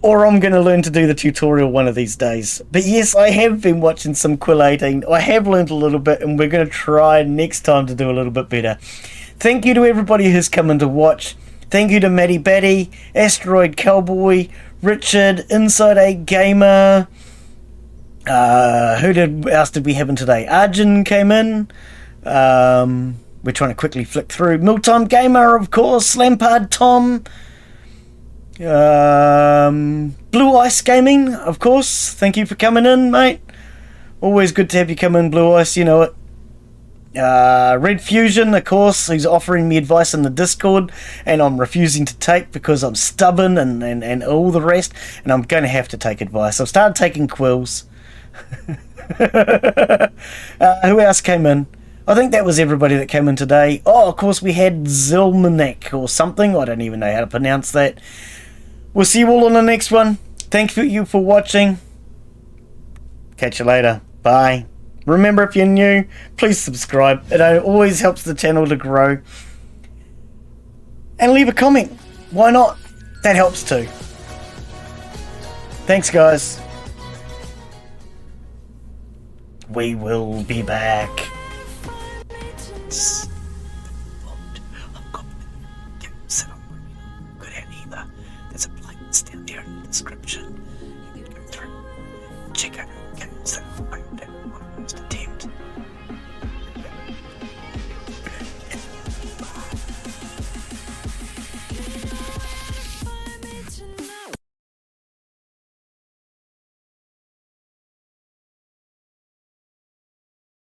or I'm going to learn to do the tutorial one of these days. But yes, I have been watching some Quill 18. I have learned a little bit, and we're going to try next time to do a little bit better. Thank you to everybody who's come in to watch. Thank you to Matty Batty, Asteroid Cowboy, Richard, Inside 8 Gamer. Who else did we have in today? Arjun came in. We're trying to quickly flick through. Miltime Gamer, of course. Lampard Tom. Blue Ice Gaming, of course. Thank you for coming in, mate. Always good to have you come in, Blue Ice, you know it. Red Fusion, of course, he's offering me advice in the Discord, and I'm refusing to take because I'm stubborn and all the rest, and I'm going to have to take advice. I've started taking quills. Who else came in? I think that was everybody that came in today. Oh, of course, we had Zilmanek or something. I don't even know how to pronounce that. We'll see you all on the next one. Thank you for watching. Catch you later. Bye. Remember, if you're new, please subscribe. It always helps the channel to grow. And leave a comment. Why not? That helps too. Thanks, guys. We will be back.